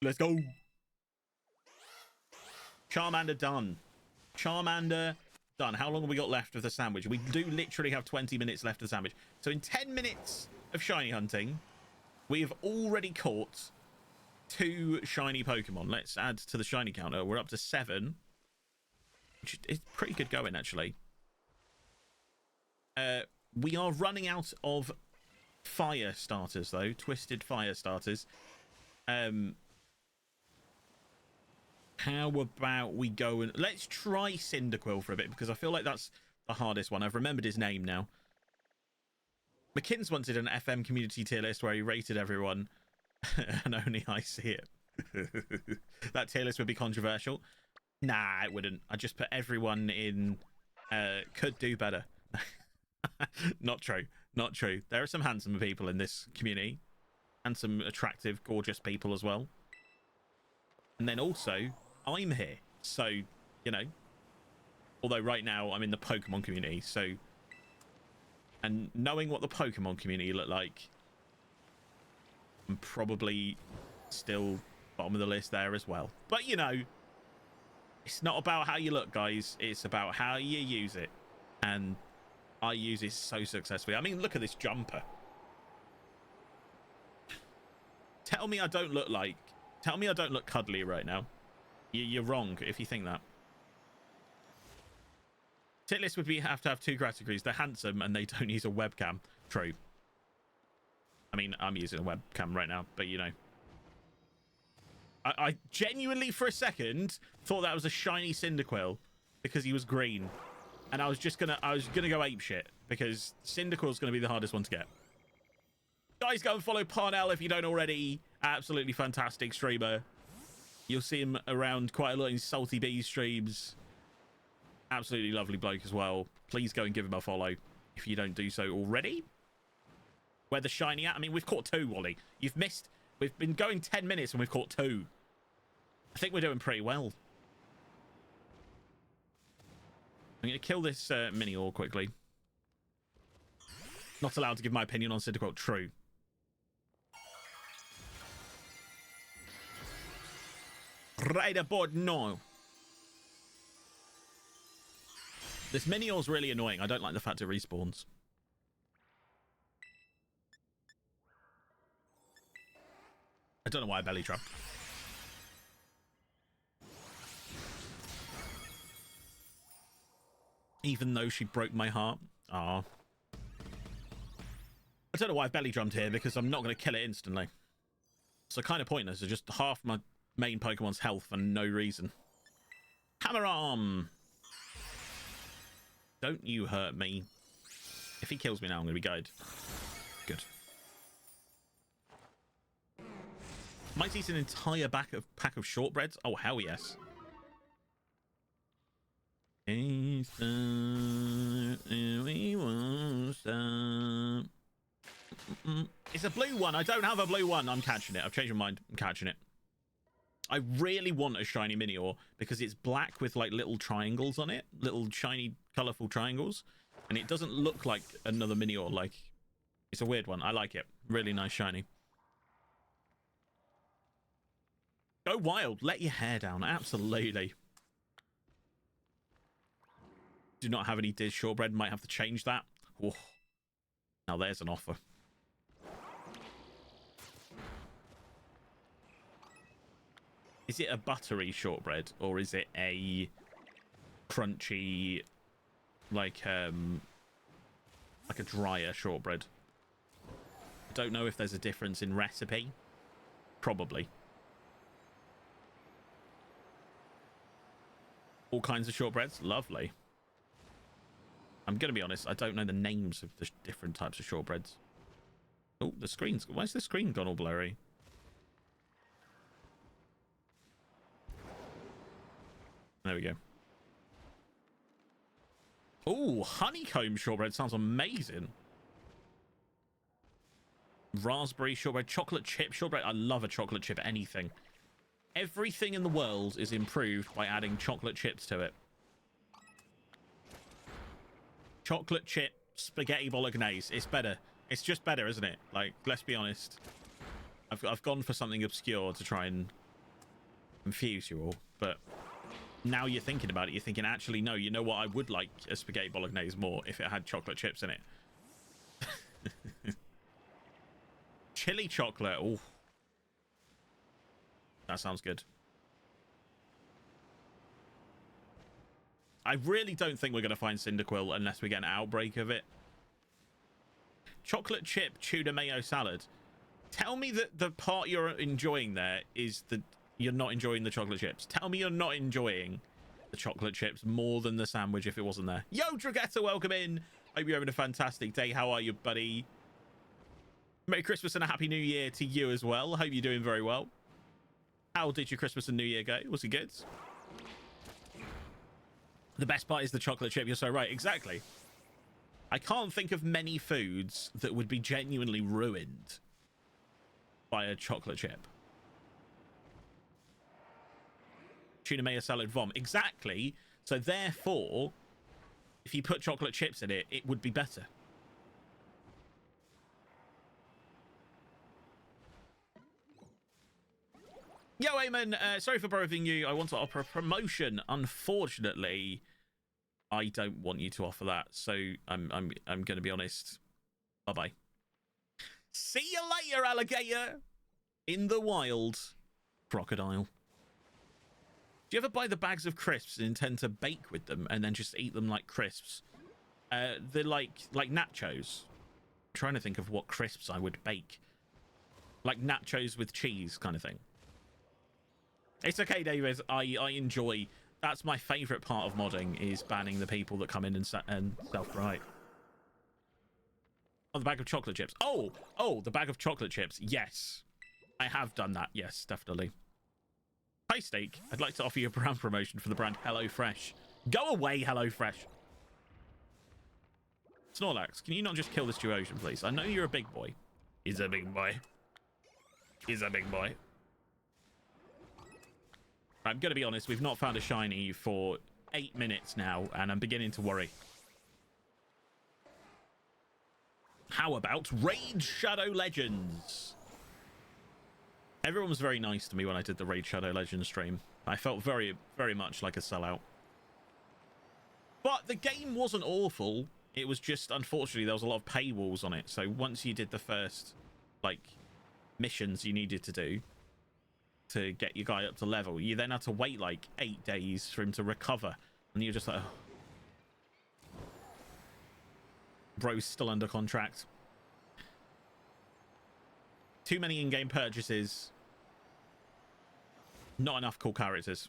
Let's go. Charmander done. Charmander done. How long have we got left of the sandwich? We do literally have 20 minutes left of the sandwich. So in 10 minutes of shiny hunting, we have already caught 2 shiny Pokemon. Let's add to the shiny counter. We're up to 7, which is pretty good going, actually. We are running out of fire starters, though. Twisted fire starters. How about we go and... Let's try Cyndaquil for a bit, because I feel like that's the hardest one. I've remembered his name now. McKinn's once did an FM community tier list where he rated everyone, and only I see it. That tier list would be controversial. Nah, it wouldn't. I just put everyone in could do better. Not true. Not true. There are some handsome people in this community, and some attractive, gorgeous people as well. And then also, I'm here. So, you know, although right now I'm in the Pokemon community, so... And knowing what the Pokemon community look like, I'm probably still bottom of the list there as well. But, you know, it's not about how you look, guys. It's about how you use it. And I use it so successfully. I mean, look at this jumper. Tell me I don't look like... Tell me I don't look cuddly right now. You're wrong if you think that. Tit list would be have to have 2 categories. They're handsome and they don't use a webcam. True. I mean, I'm using a webcam right now, but you know. I genuinely, for a second, thought that was a shiny Cyndaquil because he was green. And I was gonna go apeshit because Cyndaquil's gonna be the hardest one to get. Guys, go and follow Parnell if you don't already. Absolutely fantastic streamer. You'll see him around quite a lot in Salty Bees streams. Absolutely lovely bloke as well. Please go and give him a follow if you don't do so already. Where the shiny at? I mean, we've caught 2, Wally. You've missed... We've been going 10 minutes and we've caught 2. I think we're doing pretty well. I'm going to kill this Minior quickly. Not allowed to give my opinion on Cyndaquil. True. Right aboard, no. This Minior's really annoying. I don't like the fact it respawns. I don't know why I belly dropped. Even though she broke my heart. Ah. I don't know why I've belly jumped here because I'm not going to kill it instantly. So kind of pointless. It's just half my main Pokemon's health for no reason. Hammer Arm! Don't you hurt me. If he kills me now, I'm going to be gutted. Good. Might eat an entire pack of shortbreads. Oh, hell yes. It's a blue one. I don't have a blue one. I'm catching it. I've changed my mind. I'm catching it. I really want a shiny Minior because it's black with like little triangles on it. Little shiny, colourful triangles. And it doesn't look like another Minior. Like, it's a weird one. I like it. Really nice shiny. Go wild. Let your hair down. Absolutely. Do not have any Diz shortbread. Might have to change that. Oh. Now there's an offer. Is it a buttery shortbread or is it a crunchy, like a drier shortbread? I don't know if there's a difference in recipe. Probably. All kinds of shortbreads. Lovely. I'm going to be honest. I don't know the names of the different types of shortbreads. Oh, the screen's... Why is the screen gone all blurry? There we go. Oh, honeycomb shortbread sounds amazing. Raspberry shortbread, chocolate chip shortbread. I love a chocolate chip anything. Everything in the world is improved by adding chocolate chips to it. Chocolate chip spaghetti bolognese. It's better. It's just better, isn't it? Like, let's be honest. I've gone for something obscure to try and confuse you all, but now you're thinking about it. You're thinking, actually, no, you know what? I would like a spaghetti bolognese more if it had chocolate chips in it. Chili chocolate. Oh, that sounds good. I really don't think we're going to find Cyndaquil unless we get an outbreak of it. chocolate chip tuna mayo salad. Tell me that the part you're enjoying there is that you're not enjoying the chocolate chips. Tell me you're not enjoying the chocolate chips more than the sandwich if it wasn't there. Yo, Dragetta, welcome in. Hope you're having a fantastic day. How are you, buddy? Merry Christmas and a Happy New Year to you as well. Hope you're doing very well. How did your Christmas and New Year go? Was it good? The best part is the chocolate chip. You're so right. Exactly. I can't think of many foods that would be genuinely ruined by a chocolate chip. Tuna mayo salad vom. Exactly. So therefore, if you put chocolate chips in it, it would be better. Yo, Eamon, sorry for bothering you. I want to offer a promotion. Unfortunately, I don't want you to offer that. So I'm going to be honest. Bye-bye. See you later, alligator. In the wild, crocodile. Do you ever buy the bags of crisps and intend to bake with them and then just eat them like crisps? They're like nachos. I'm trying to think of what crisps I would bake. Like nachos with cheese kind of thing. It's okay, David. I enjoy. That's my favorite part of modding, is banning the people that come in and self-right. Oh, the bag of chocolate chips. Oh, the bag of chocolate chips. Yes, I have done that. Yes, definitely. Hi, Steak. I'd like to offer you a brand promotion for the brand HelloFresh. Go away, HelloFresh. Snorlax, can you not just kill this Duosion, please? I know you're a big boy. He's a big boy. He's a big boy. I'm going to be honest, we've not found a shiny for 8 minutes now, and I'm beginning to worry. How about Raid Shadow Legends? Everyone was very nice to me when I did the Raid Shadow Legends stream. I felt very, very much like a sellout. But the game wasn't awful. It was just, unfortunately, there was a lot of paywalls on it. So once you did the first, like, missions you needed to do to get your guy up to level, you then had to wait like 8 days for him to recover, and you're just like, oh. Bro's still under contract. Too many in-game purchases, not enough cool characters.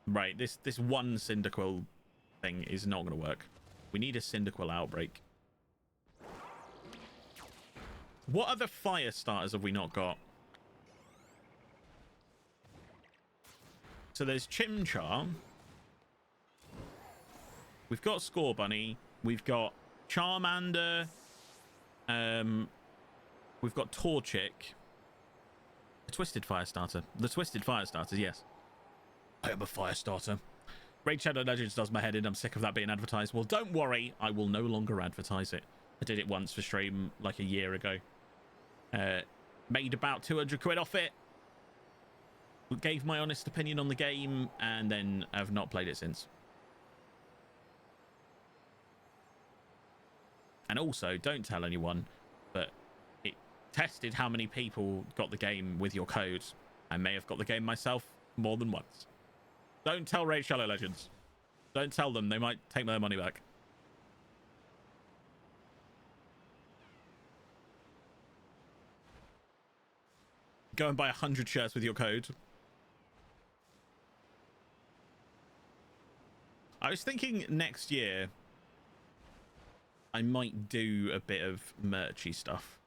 Right, this one Cyndaquil thing is not going to work. We need a Cyndaquil outbreak. What other fire starters have we not got? So there's Chimchar. We've got Scorbunny. We've got Charmander. We've got Torchic. A Twisted Fire Starter. The Twisted Fire Starters, yes. I am a fire starter. Raid Shadow Legends does my head in. I'm sick of that being advertised. Well, don't worry. I will no longer advertise it. I did it once for stream like a year ago. Made about 200 quid off it. Gave my honest opinion on the game, and then have not played it since. And also, don't tell anyone, but it tested how many people got the game with your code. I may have got the game myself more than once. Don't tell Raid Shadow Legends. Don't tell them. They might take their money back. Go and buy 100 shirts with your code. I was thinking next year I might do a bit of merchy stuff.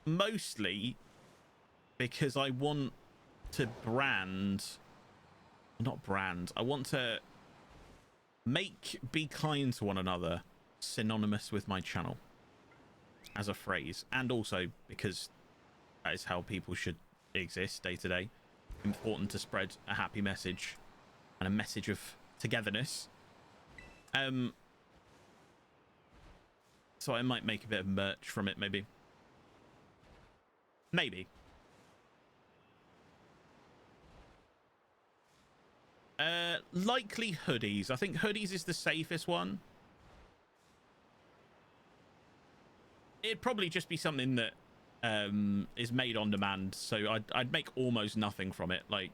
Mostly because I want to I want to make Be Kind to One Another synonymous with my channel as a phrase, and also because that is how people should exist day to day. Important to spread a happy message and a message of togetherness. So I might make a bit of merch from it, maybe. Likely hoodies. I think hoodies is the safest one. It'd probably just be something that is made on demand, so I'd make almost nothing from it. Like,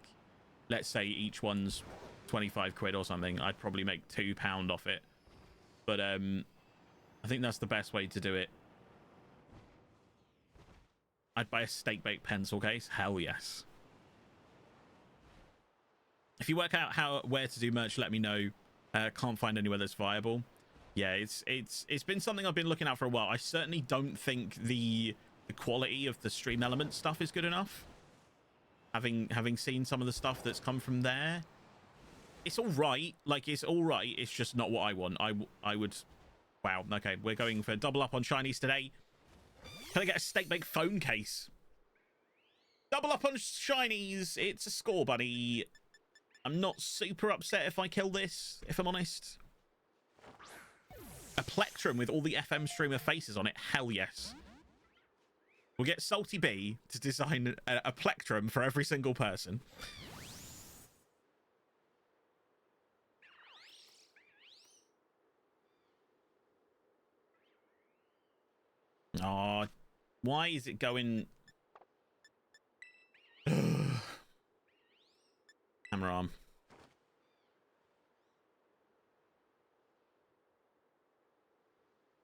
let's say each one's 25 quid or something, I'd probably make £2 off it. But I think that's the best way to do it. I'd buy a steak bake pencil case. Hell yes. If you work out where to do merch, let me know. Can't find anywhere that's viable. Yeah, it's been something I've been looking at for a while. I certainly don't think the quality of the stream element stuff is good enough. Having seen some of the stuff that's come from there, it's all right. Like, it's all right. It's just not what I want. I would. Wow. Okay, we're going for double up on shinies today. Can I get a steak bake phone case? Double up on shinies. It's a score, buddy. I'm not super upset if I kill this, if I'm honest. A plectrum with all the FM streamer faces on it. Hell yes. We'll get Salty B to design a plectrum for every single person. Oh, why is it going... Hammer arm.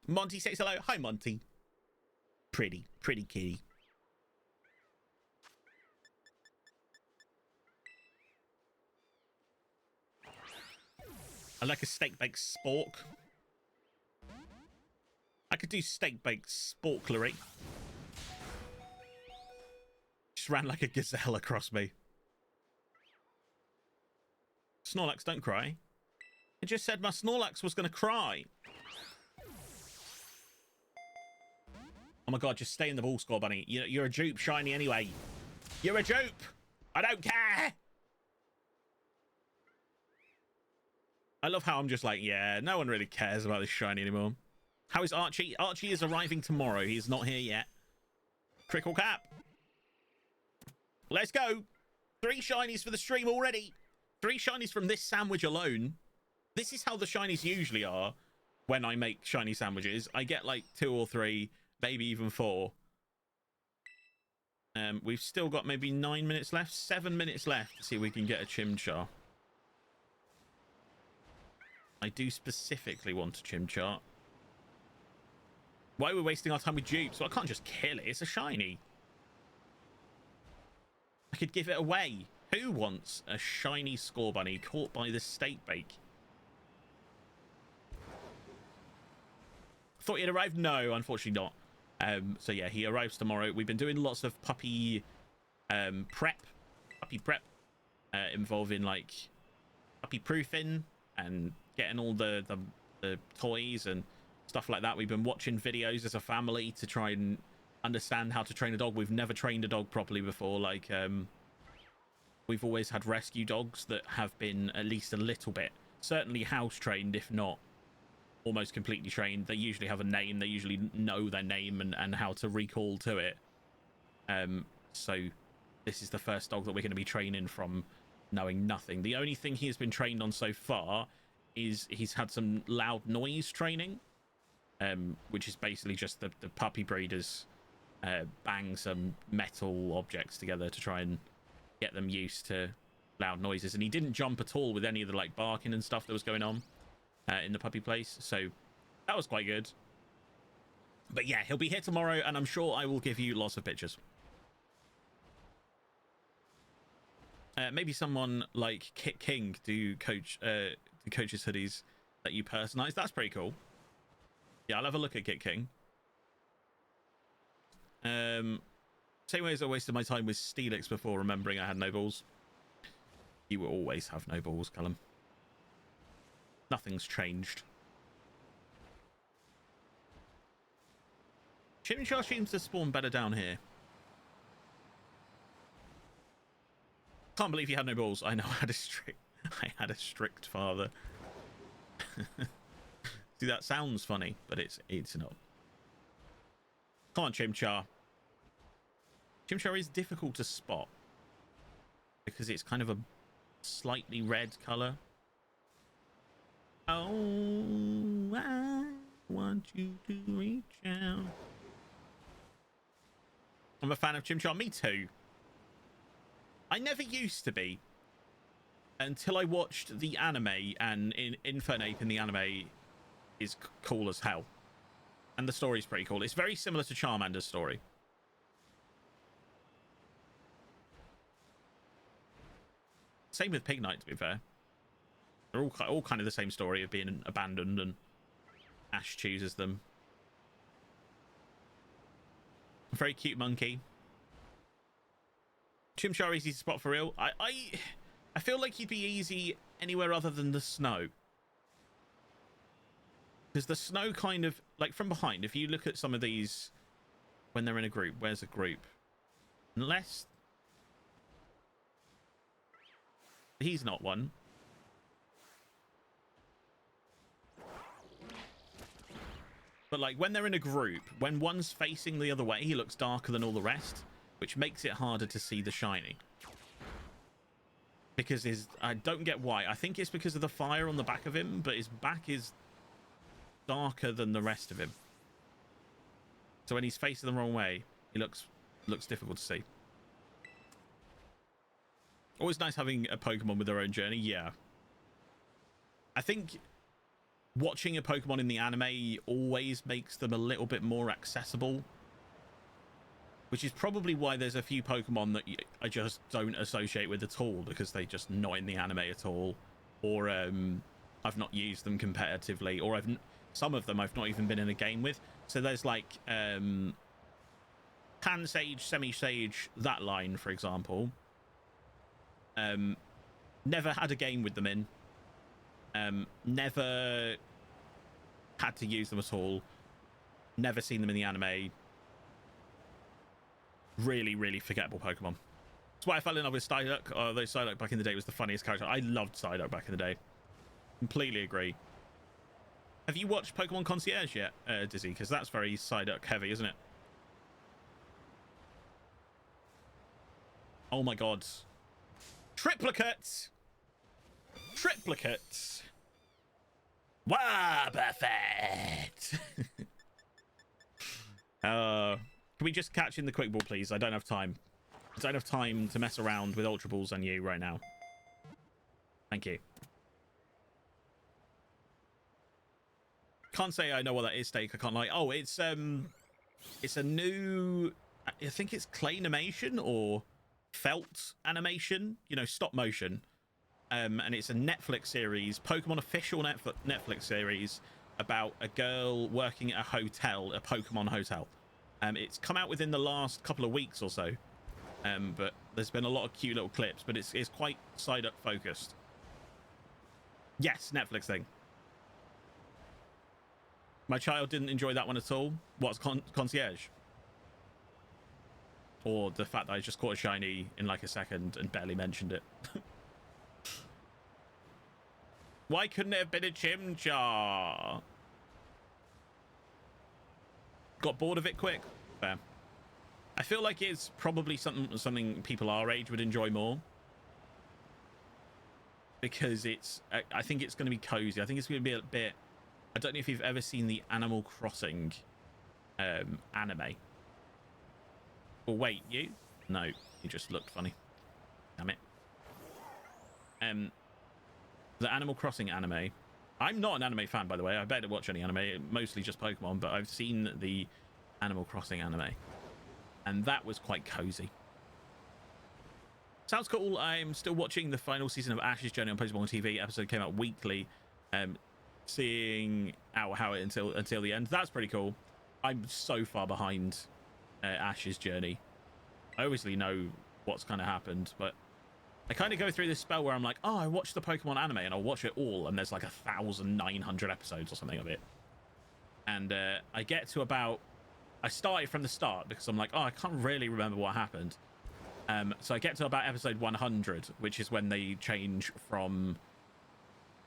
Monty says hello. Hi, Monty. Pretty kitty. I like a steak baked spork. I could do steak baked sporklery. Just ran like a gazelle across me. Snorlax, don't cry. I just said my Snorlax was going to cry. Oh my god, just stay in the ball score, bunny. You're a dupe, shiny anyway. You're a dupe. I don't care. I love how I'm just like, yeah, no one really cares about this shiny anymore. How is Archie? Archie is arriving tomorrow. He's not here yet. Crickle cap. Let's go. 3 shinies for the stream already. 3 shinies from this sandwich alone. This is how the shinies usually are when I make shiny sandwiches. I get like 2 or 3, maybe even 4. We've still got maybe 9 minutes left, 7 minutes left to see if we can get a Chimchar. I do specifically want a Chimchar. Why are we wasting our time with dupes? Well, I can't just kill it. It's a shiny. I could give it away. Who wants a shiny score bunny caught by the steak bake? Thought he'd arrived? No, unfortunately not. So yeah, he arrives tomorrow. We've been doing lots of puppy prep, involving like puppy proofing and getting all the toys and stuff like that. We've been watching videos as a family to try and understand how to train a dog. We've never trained a dog properly before. Like we've always had rescue dogs that have been at least a little bit, certainly house trained, if not almost completely trained. They usually have a name. They usually know their name and how to recall to it. So this is the first dog that we're going to be training from knowing nothing. The only thing he has been trained on so far is he's had some loud noise training, which is basically just the puppy breeders bang some metal objects together to try and get them used to loud noises. And he didn't jump at all with any of the like barking and stuff that was going on in the puppy place, so that was quite good. But yeah, he'll be here tomorrow, and I'm sure I will give you lots of pictures. Maybe someone like Kit King do coaches hoodies that you personalize. That's pretty cool. Yeah, I'll have a look at Kit King. Same way as I wasted my time with Steelix before remembering I had no balls. You will always have no balls, Callum. Nothing's changed. Chimchar seems to spawn better down here. Can't believe you had no balls. I know I had a strict father. See, that sounds funny, but it's not. Come on, Chimchar. Chimchar is difficult to spot because it's kind of a slightly red color. Oh, I want you to reach out. I'm a fan of Chimchar. Me too. I never used to be. until I watched the anime, and Infernape in the anime is cool as hell. And the story's pretty cool. It's very similar to Charmander's story. Same with Pig Knight, to be fair. They're all kind of the same story of being abandoned, and Ash chooses them. Very cute monkey. Chimchar easy to spot for real. I feel like he'd be easy anywhere other than the snow. Because the snow kind of, like from behind, if you look at some of these when they're in a group, where's a group? Unless he's not one. But like when they're in a group, when one's facing the other way, he looks darker than all the rest, which makes it harder to see the shiny. Because I don't get why. I think it's because of the fire on the back of him, but his back is darker than the rest of him. So when he's facing the wrong way, he looks difficult to see. Always nice having a Pokemon with their own journey. Yeah. I think watching a Pokemon in the anime always makes them a little bit more accessible, which is probably why there's a few Pokemon that I just don't associate with at all, because they're just not in the anime at all, or I've not used them competitively, or some of them I've not even been in a game with. So there's like Pansage, Semi-Sage, that line, for example. Never had a game with them in. Never had to use them at all. Never seen them in the anime. Really, really forgettable Pokemon. That's why I fell in love with Psyduck. Although Psyduck back in the day was the funniest character. I loved Psyduck back in the day. Completely agree. Have you watched Pokemon Concierge yet, Dizzy? Because that's very Psyduck heavy, isn't it? Oh my god. Triplicates! Triplicates! Wow, perfect! Can we just catch in the quick ball, please? I don't have time. I don't have time to mess around with Ultra Balls on you right now. Thank you. Can't say I know what that is, Steak. I can't lie. Oh, it's a new, I think it's claymation or felt animation, you know, stop motion. And it's a Netflix series, Pokemon official Netflix series about a girl working at a hotel, a Pokemon hotel. It's come out within the last couple of weeks or so. But there's been a lot of cute little clips, but it's quite Psyduck focused. Yes, Netflix thing. My child didn't enjoy that one at all. What's Concierge? Or the fact that I just caught a shiny in like a second and barely mentioned it. Why couldn't it have been a Chimchar? Got bored of it quick. Fair. I feel like it's probably something people our age would enjoy more. Because I think it's going to be cozy. I think it's going to be a bit... I don't know if you've ever seen the Animal Crossing anime. Well, wait, you? No, you just looked funny. Damn it. The Animal Crossing anime. I'm not an anime fan, by the way. I barely watch any anime, mostly just Pokemon, but I've seen the Animal Crossing anime. And that was quite cozy. Sounds cool. I'm still watching the final season of Ash's Journey on Pokemon TV. Episode came out weekly. Seeing how it until the end. That's pretty cool. I'm so far behind Ash's Journey. I obviously know what's kind of happened, but I kind of go through this spell where I'm like, oh, I watched the Pokemon anime and I'll watch it all, and there's like 1,900 episodes or something of it. And I get to about... I started from the start because I'm like, oh, I can't really remember what happened. So I get to about episode 100, which is when they change from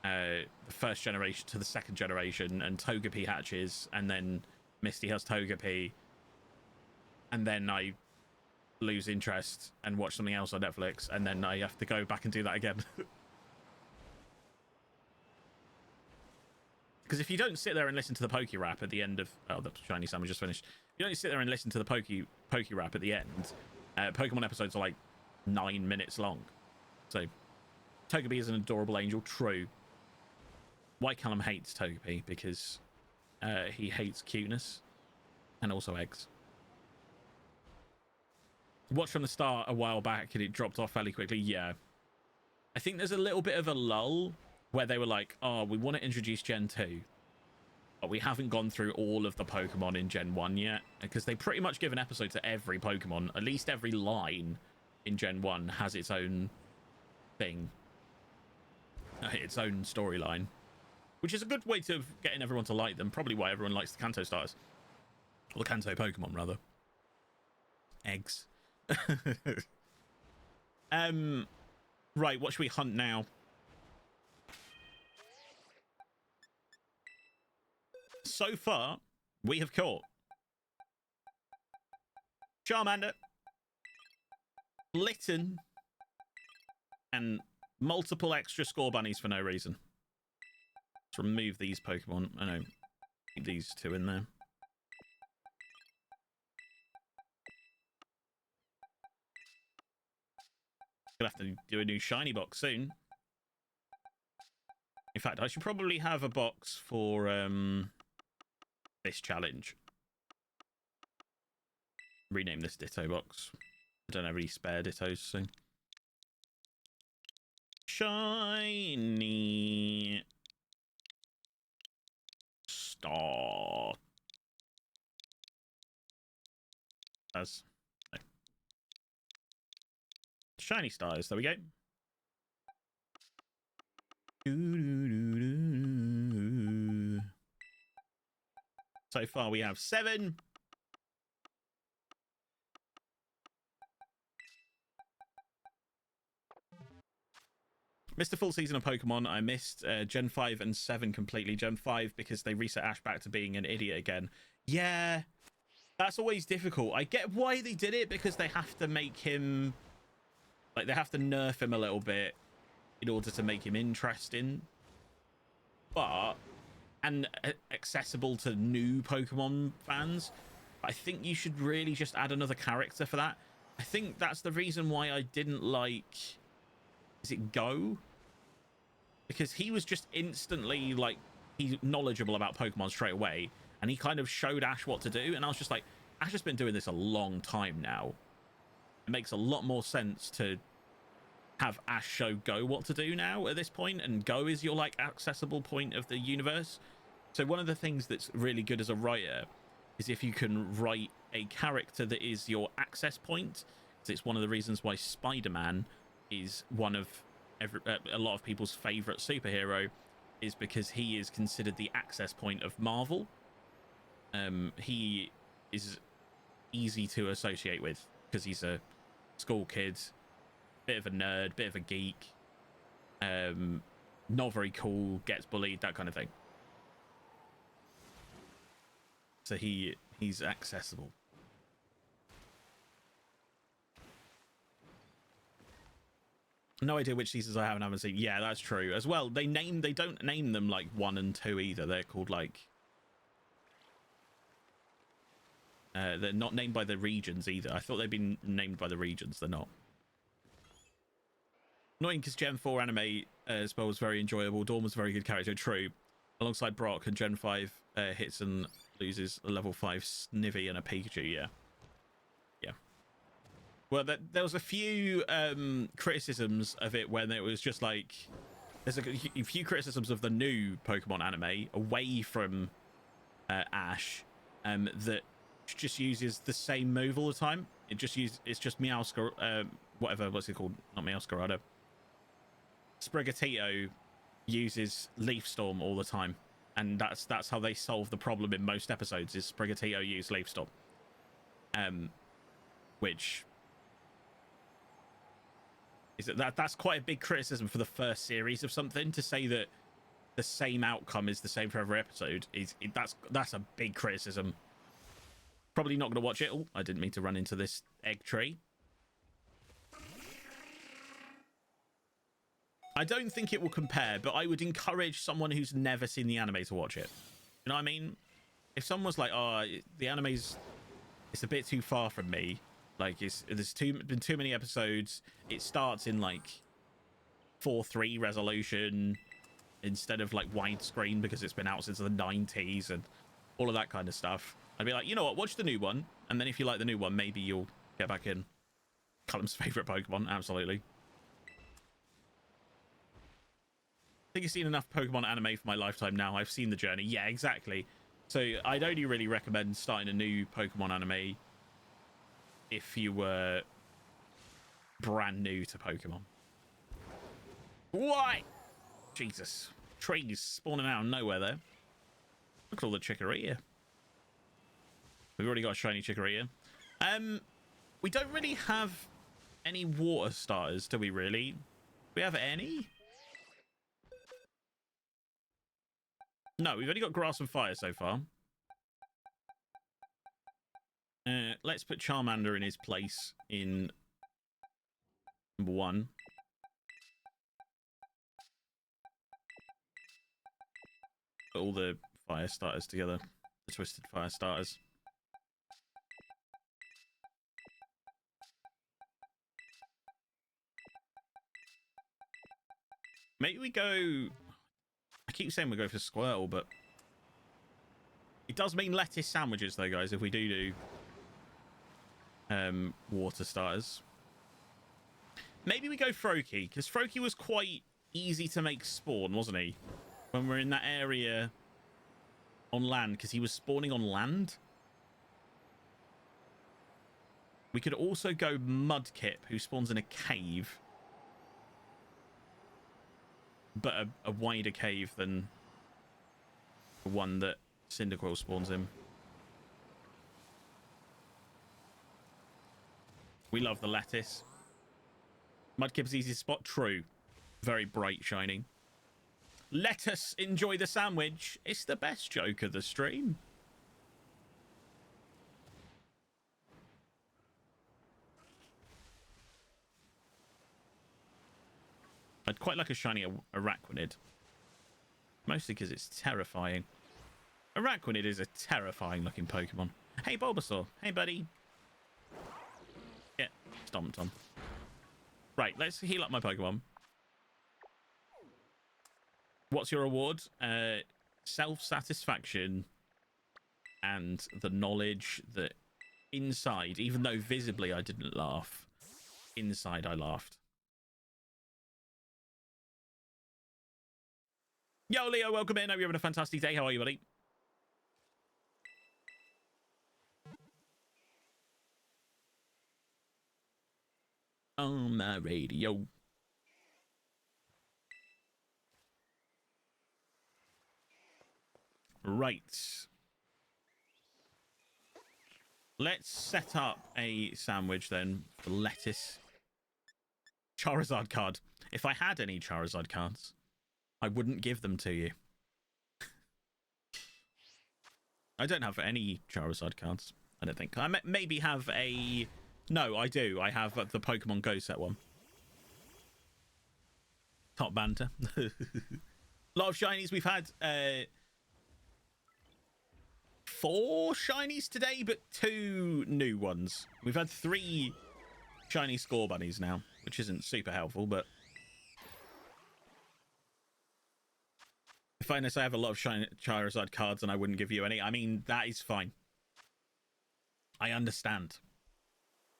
the first generation to the second generation, and Togepi hatches, and then Misty has Togepi, and then I lose interest and watch something else on Netflix, and then I have to go back and do that again. Because if you don't sit there and listen to the Poke Rap at the end of... Oh, the shiny salmon just finished. If you don't sit there and listen to the Poke Rap at the end, Pokemon episodes are like 9 minutes long. So Togepi is an adorable angel. True. Why Callum hates Togepi? Because he hates cuteness and also eggs. Watched from the start a while back and it dropped off fairly quickly. Yeah. I think there's a little bit of a lull where they were like, oh, we want to introduce Gen 2. But we haven't gone through all of the Pokemon in Gen 1 yet. Because they pretty much give an episode to every Pokemon. At least every line in Gen 1 has its own thing. Its own storyline. Which is a good way to getting everyone to like them. Probably why everyone likes the Kanto stars. Or the Kanto Pokemon, rather. Eggs. Right, what should we hunt now? So far, we have caught Charmander, Litten, and multiple extra score bunnies for no reason. Let's remove these Pokemon. I know, keep these two in there. Gonna have to do a new shiny box soon. In fact, I should probably have a box for this challenge. Rename this Ditto box. I don't have any spare Dittos, so. Shiny star. As no. Shiny stars. There we go. So far we have 7. Missed a full season of Pokemon. I missed Gen 5 and 7 completely. Gen 5 because they reset Ash back to being an idiot again. Yeah, that's always difficult. I get why they did it, because they have to make him... Like, they have to nerf him a little bit in order to make him interesting. But... And accessible to new Pokemon fans. I think you should really just add another character for that. I think that's the reason why I didn't like... Is it Go? Because he was just instantly, like, he's knowledgeable about Pokemon straight away. And he kind of showed Ash what to do. And I was just like, Ash has been doing this a long time now. It makes a lot more sense to have Ash show Go what to do now at this point. And Go is your, like, accessible point of the universe. So one of the things that's really good as a writer is if you can write a character that is your access point. It's one of the reasons why Spider-Man is one of a lot of people's favorite superhero, is because he is considered the access point of Marvel. He is easy to associate with because he's a school kid, bit of a nerd, bit of a geek, not very cool, gets bullied, that kind of thing. So he's accessible. No idea which seasons I haven't seen. Yeah, that's true as well. They don't name them like 1 and 2 either. They're called like they're not named by the regions either. I thought they'd been named by the regions. They're not. Annoying because Gen 4 anime as well was very enjoyable. Dawn was a very good character. True. Alongside Brock, and Gen 5 hits and loses a level 5 Snivy and a Pikachu. Yeah. Yeah. Well, there was a few criticisms of it when it was just like... There's a few criticisms of the new Pokemon anime away from Ash that just uses the same move all the time. It's just Meowscar... what's it called? Not Meowscarada. Sprigatito uses Leaf Storm all the time. And that's how they solve the problem in most episodes, is Sprigatito use Leaf Storm. Which... is that's quite a big criticism for the first series of something, to say that the same outcome is the same for every episode. That's a big criticism. Probably not going to watch it. Oh, I didn't mean to run into this egg tree. I don't think it will compare, but I would encourage someone who's never seen the anime to watch it. You know what I mean? If someone was like, oh, the anime's... it's a bit too far from me. Like, there's been too many episodes. It starts in, like, 4:3 resolution instead of like widescreen because it's been out since the 90s and all of that kind of stuff. I'd be like, you know what, watch the new one, and then if you like the new one, maybe you'll get back in. Callum's favorite Pokemon, absolutely. I think I've seen enough Pokemon anime for my lifetime now. I've seen the journey. Yeah, exactly. So I'd only really recommend starting a new Pokemon anime if you were brand new to Pokemon. Why? Jesus. Trees spawning out of nowhere there. Look at all the Chikorita. We've already got a shiny Chikorita. We don't really have any water starters, do we really? We have any? No, we've only got grass and fire so far. Let's put Charmander in his place in number 1. Put all the fire starters together. The twisted fire starters. Maybe we go... I keep saying we go for Squirtle, but... It does mean lettuce sandwiches, though, guys, if we do water starters. Maybe we go Froakie, because Froakie was quite easy to make spawn, wasn't he? When we're in that area on land, because he was spawning on land. We could also go Mudkip, who spawns in a cave. But a wider cave than the one that Cyndaquil spawns in. We love the lettuce. Mudkip's easy to spot. True. Very bright, shining. Let us enjoy the sandwich. It's the best joke of the stream. I'd quite like a shiny Araquanid. Mostly because it's terrifying. Araquanid is a terrifying looking Pokemon. Hey, Bulbasaur. Hey, buddy. Yeah, stomped on. Right, let's heal up my Pokemon. What's your reward? Self-satisfaction and the knowledge that inside, even though visibly I didn't laugh, inside I laughed. Yo, Leo, welcome in. Hope you're having a fantastic day. How are you, buddy? On my radio. Right. Let's set up a sandwich then for lettuce. Charizard card. If I had any Charizard cards, I wouldn't give them to you. I don't have any Charizard cards. I don't think. I maybe have a... No, I do. I have the Pokemon Go set one. Top banter. A lot of shinies. We've had 4 shinies today, but 2 new ones. We've had 3 shiny score bunnies now, which isn't super helpful, but... If I have a lot of Charizard cards and I wouldn't give you any, I mean, that is fine. I understand.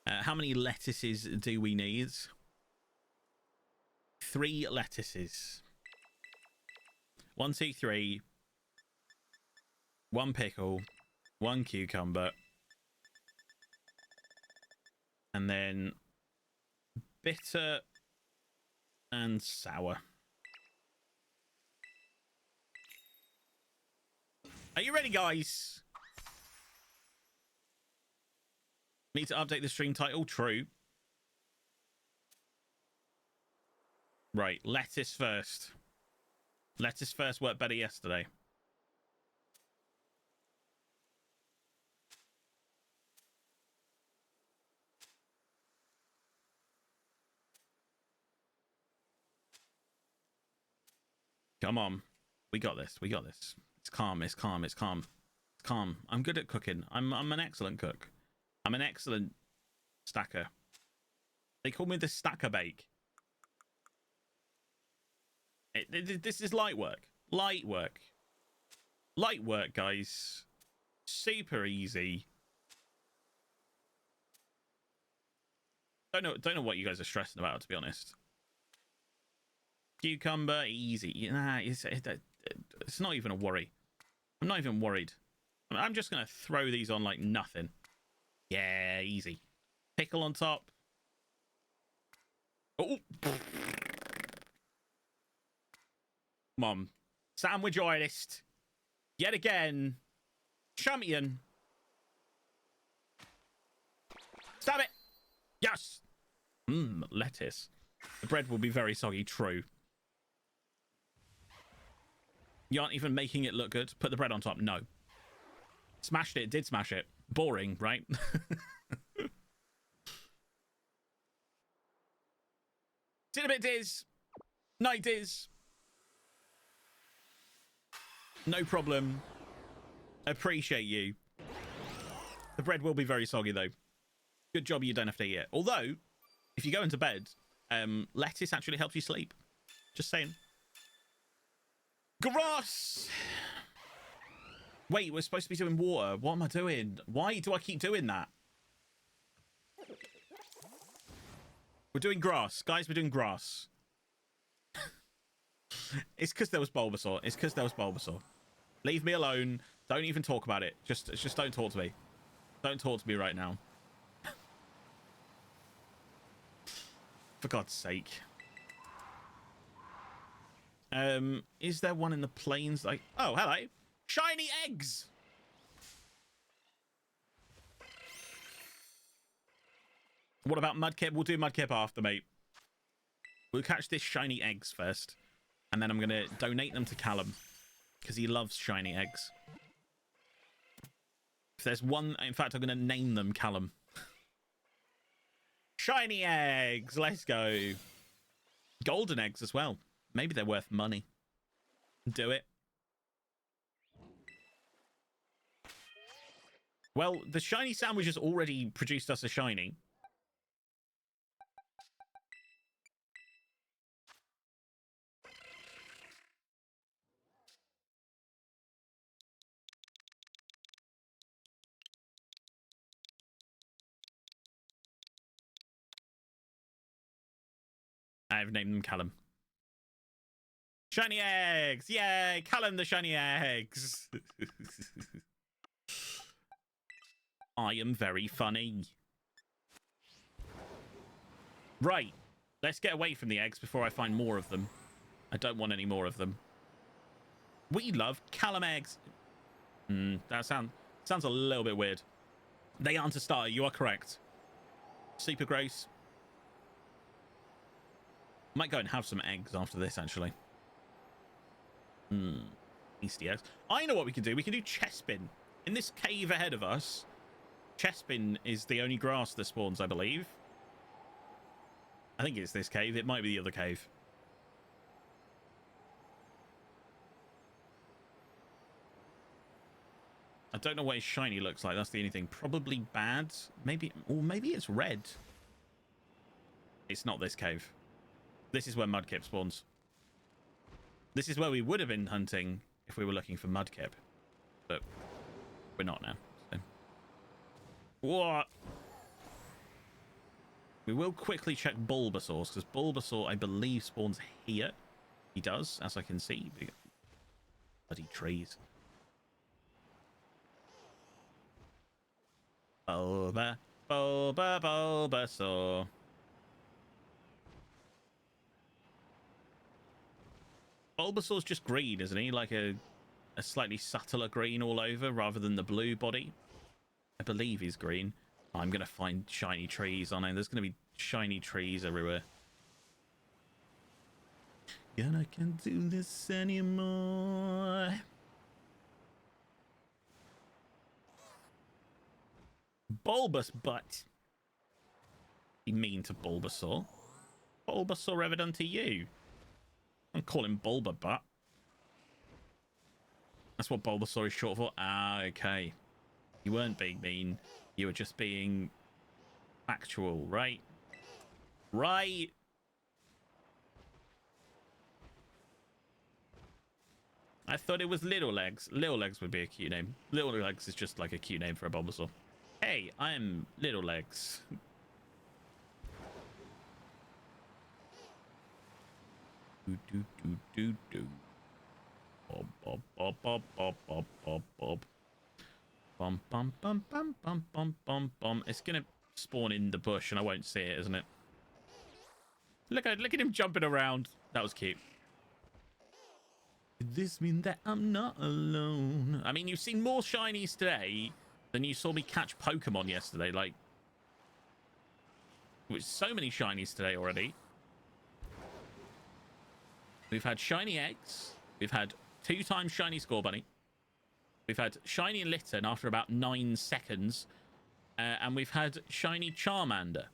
How many lettuces do we need? 3 lettuces. 1, 2, 3. 1 pickle. 1 cucumber. And then bitter and sour. Are you ready, guys? Need to update the stream title. True. Right, lettuce first. Lettuce first worked better yesterday. Come on. We got this. We got this. It's calm. It's calm. It's calm. It's calm. I'm good at cooking. I'm an excellent cook. I'm an excellent stacker. They call me the stacker bake. This is light work. Light work. Light work, guys. Super easy. Don't know what you guys are stressing about, to be honest. Cucumber, easy. Nah, it's not even a worry. I'm not even worried. I'm just going to throw these on like nothing. Yeah, easy. Pickle on top. Oh. Come on. Sandwich artist. Yet again. Champion. Stab it. Yes. Lettuce. The bread will be very soggy. True. You aren't even making it look good. Put the bread on top. No. Smashed it. Did smash it. Boring, right? Did a bit diz. Night diz. No problem. Appreciate you. The bread will be very soggy, though. Good job you don't have to eat it. Although, if you go into bed, lettuce actually helps you sleep. Just saying. Grass! Wait, we're supposed to be doing water. What am I doing? Why do I keep doing that? We're doing grass. Guys, we're doing grass. It's because there was Bulbasaur. It's because there was Bulbasaur. Leave me alone. Don't even talk about it. Just don't talk to me. Don't talk to me right now. For God's sake. Is there one in the plains? Like, oh, hello. Shiny eggs. What about Mudkip? We'll do Mudkip after, mate. We'll catch this shiny eggs first. And then I'm going to donate them to Callum. Because he loves shiny eggs. If there's one... In fact, I'm going to name them Callum. Shiny eggs. Let's go. Golden eggs as well. Maybe they're worth money. Do it. Well, the shiny sandwich has already produced us a shiny. I've named them Callum. Shiny eggs! Yay! Callum the shiny eggs! I am very funny. Right. Let's get away from the eggs before I find more of them. I don't want any more of them. We love Callum eggs. That sounds a little bit weird. They aren't a starter. You are correct. Super gross. Might go and have some eggs after this, actually. Tasty eggs. I know what we can do. We can do Chespin. In this cave ahead of us, Chespin is the only grass that spawns, I believe. I think it's this cave. It might be the other cave. I don't know what his shiny looks like. That's the only thing. Probably bad. Maybe, or maybe it's red. It's not this cave. This is where Mudkip spawns. This is where we would have been hunting if we were looking for Mudkip. But we're not now. So. What? We will quickly check Bulbasaur's, because Bulbasaur, I believe, spawns here. He does, as I can see. Bloody trees. Bulbasaur. Bulbasaur's just green, isn't he? Like a slightly subtler green all over rather than the blue body. I believe he's green. I'm going to find shiny trees on him. There's going to be shiny trees everywhere. And I can't do this anymore. Bulbous butt. Be mean to Bulbasaur. Bulbasaur ever done to you? I'm calling Bulba butt. That's what Bulbasaur is short for. Ah, okay. You weren't being mean. You were just being factual, right? Right. I thought it was Little Legs. Little Legs would be a cute name. Little Legs is just like a cute name for a Bulbasaur. Hey, I'm Little Legs. Do do do do do. Bob bob bob bob bob bob bob bob. Bum bum bum bum bum bum bum bum. It's gonna spawn in the bush and I won't see it, isn't it? Look at him jumping around. That was cute. Does this mean that I'm not alone? I mean, you've seen more shinies today than you saw me catch Pokemon yesterday. Like, with so many shinies today already. We've had shiny eggs. We've had 2 times shiny Scorbunny. We've had shiny Litten after about 9 seconds. And we've had shiny Charmander,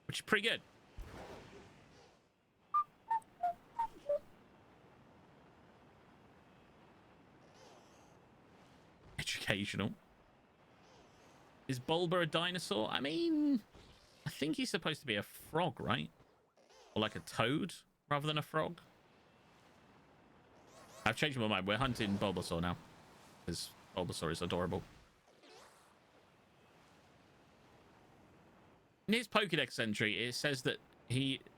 which is pretty good. Educational. Is Bulba a dinosaur? I mean, I think he's supposed to be a frog, right? Or like a toad rather than a frog. I've changed my mind. We're hunting Bulbasaur now. Because Bulbasaur is adorable. In his Pokédex entry, it says that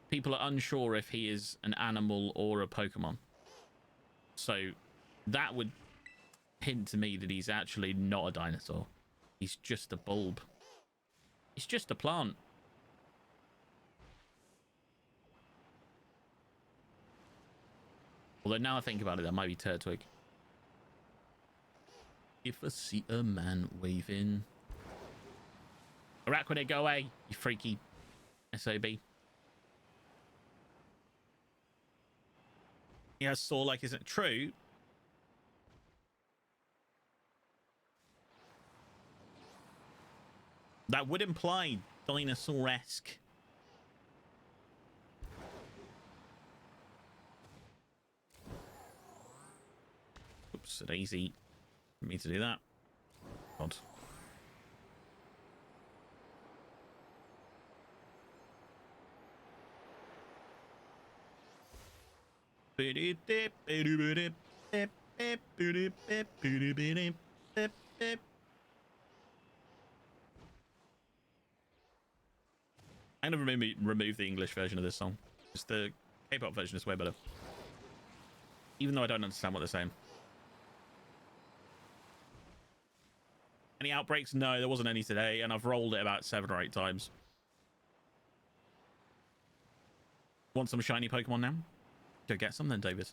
people are unsure if he is an animal or a Pokemon. So that would hint to me that he's actually not a dinosaur. He's just a bulb. He's just a plant. Although now I think about it, that might be Turtwig. If I see a man waving. Araquanid, go away, you freaky SOB. He has Saw like, isn't it true? That would imply dinosaur-esque. Oops, it's easy for me to do that. God. I'm gonna remove the English version of this song. Just the K-pop version is way better. Even though I don't understand what they're saying. Any outbreaks? No, there wasn't any today, and I've rolled it about 7 or 8 times. Want some shiny Pokemon now? Go get some then, David.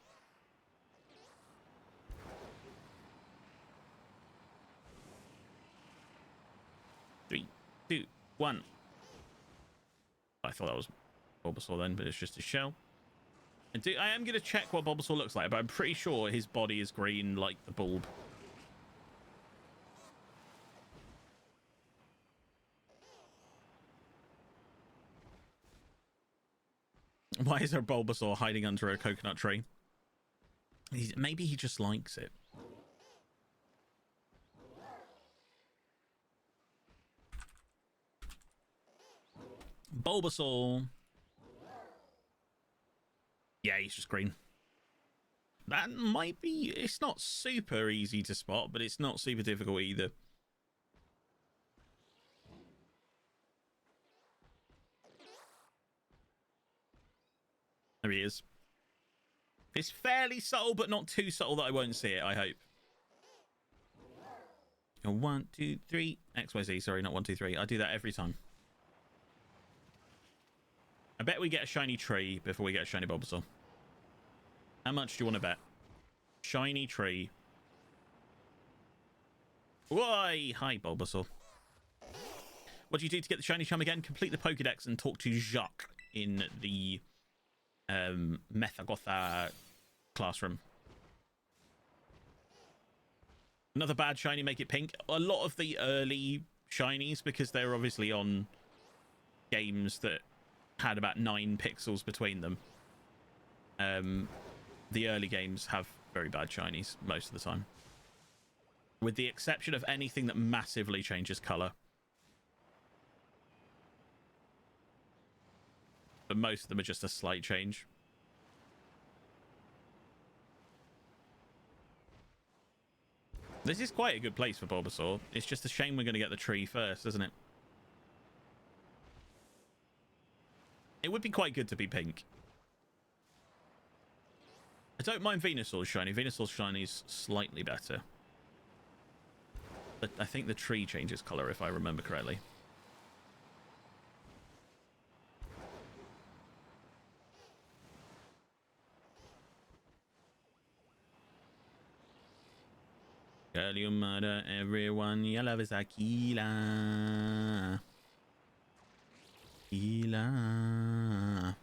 Three, 2, 1. I thought that was Bulbasaur then, but it's just a shell. And I am going to check what Bulbasaur looks like, but I'm pretty sure his body is green like the bulb. Why is there a Bulbasaur hiding under a coconut tree? Maybe he just likes it. Bulbasaur. Yeah, he's just green. That might be... It's not super easy to spot, but it's not super difficult either. There he is. It's fairly subtle, but not too subtle that I won't see it, I hope. 1, 2, 3. XYZ, sorry, not 1, 2, 3. I do that every time. I bet we get a shiny tree before we get a shiny Bulbasaur. How much do you want to bet? Shiny tree. Why? Hi, Bulbasaur. What do you do to get the shiny charm again? Complete the Pokédex and talk to Jacques in the Methagotha classroom. Another bad shiny, make it pink. A lot of the early shinies, because they're obviously on games that had about 9 pixels between them. The early games have very bad shinies most of the time. With the exception of anything that massively changes color. But most of them are just a slight change. This is quite a good place for Bulbasaur. It's just a shame we're going to get the tree first, isn't it? It would be quite good to be pink. I don't mind Venusaur's shiny. Venusaur's shiny is slightly better. But I think the tree changes color, if I remember correctly. Girl, you murder everyone. Your love is Aquila. Aquila.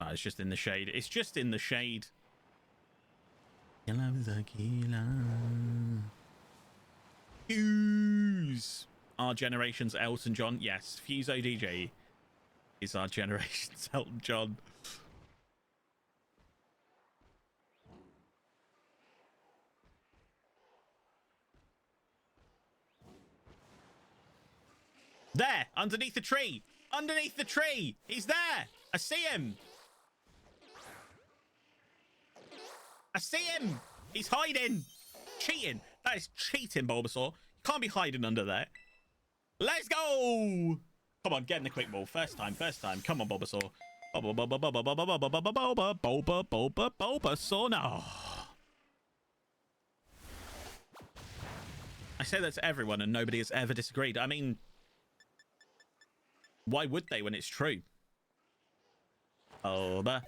Oh, it's just in the shade. It's just in the shade. Your love is Aquila. Fuse. Our generation's Elton John. Yes, Fuse ODJ is our generation's Elton John. There, underneath the tree. Underneath the tree. He's there. I see him. I see him. He's hiding. Cheating. That is cheating, Bulbasaur. You can't be hiding under there. Let's go. Come on, get in the quick ball. First time, first time. Come on, Bulbasaur. Bulbasaur. No. I say that to everyone and nobody has ever disagreed. I mean, why would they when it's true? Bulbasaur.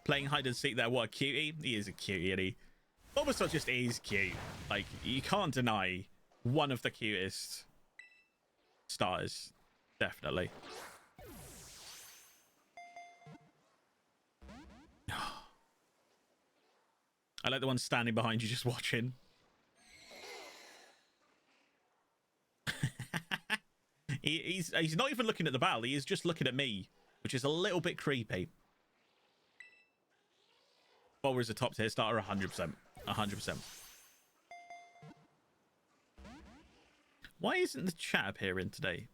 Playing hide and seek there. What a cutie. He is a cutie, isn't he? Bulbasaur just is cute. Like, you can't deny one of the cutest starters. Definitely. I like the one standing behind you just watching. He's not even looking at the battle. He is just looking at me, which is a little bit creepy. Bulba is a top tier starter, 100%. 100%. Why isn't the chat appearing today?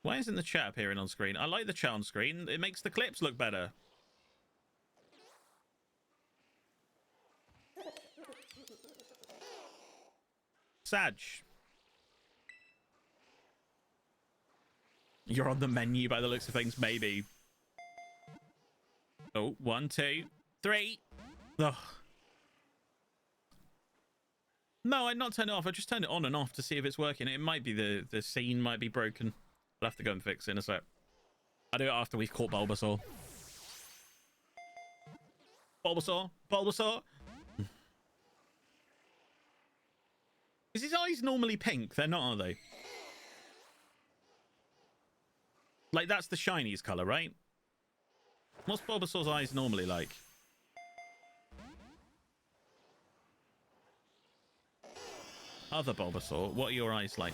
Why isn't the chat appearing on screen? I like the chat on screen. It makes the clips look better. Sag. You're on the menu by the looks of things, maybe. Oh, 1, 2, 3. Ugh. No, I'd not turned it off. I just turned it on and off to see if it's working. It might be the scene might be broken. I'll have to go and fix it in a sec. I'll do it after we've caught Bulbasaur. Bulbasaur? Bulbasaur? Is his eyes normally pink? They're not, are they? Like, that's the shiniest color, right? What's Bulbasaur's eyes normally like? Other Bulbasaur, what are your eyes like?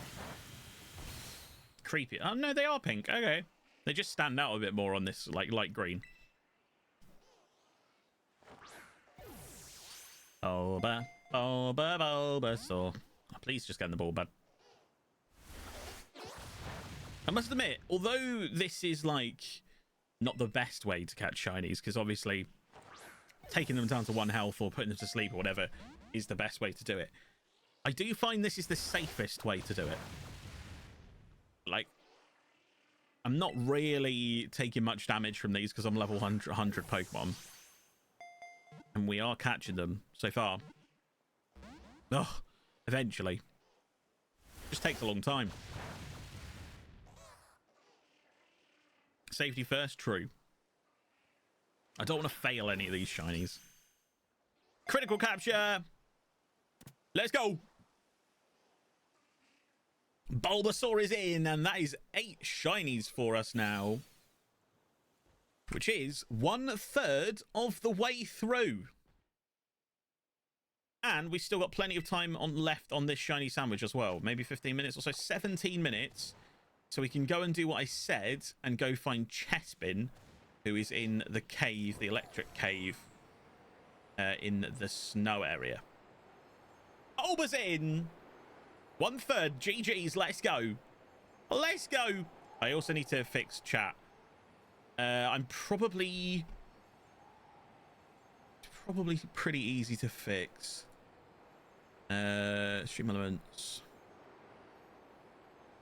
Creepy. Oh, no, they are pink. Okay. They just stand out a bit more on this, like, light green. Bulbasaur. Oh, please just get in the ball, bud. I must admit, although this is, like, not the best way to catch shinies, because obviously taking them down to 1 health or putting them to sleep or whatever is the best way to do it, I do find this is the safest way to do it. Like, I'm not really taking much damage from these because I'm level 100 Pokemon. And we are catching them so far. Ugh, eventually. Just takes a long time. Safety first, true. I don't want to fail any of these shinies. Critical capture! Let's go! Bulbasaur is in, and that is 8 shinies for us now. Which is 1/3 of the way through. And we still got plenty of time left on this shiny sandwich as well. Maybe 15 minutes or so. 17 minutes. So we can go and do what I said and go find Chespin, who is in the cave, the electric cave, in the snow area. Bulba's in. 1/3. GG's. Let's go. Let's go. I also need to fix chat. I'm probably pretty easy to fix. Stream elements.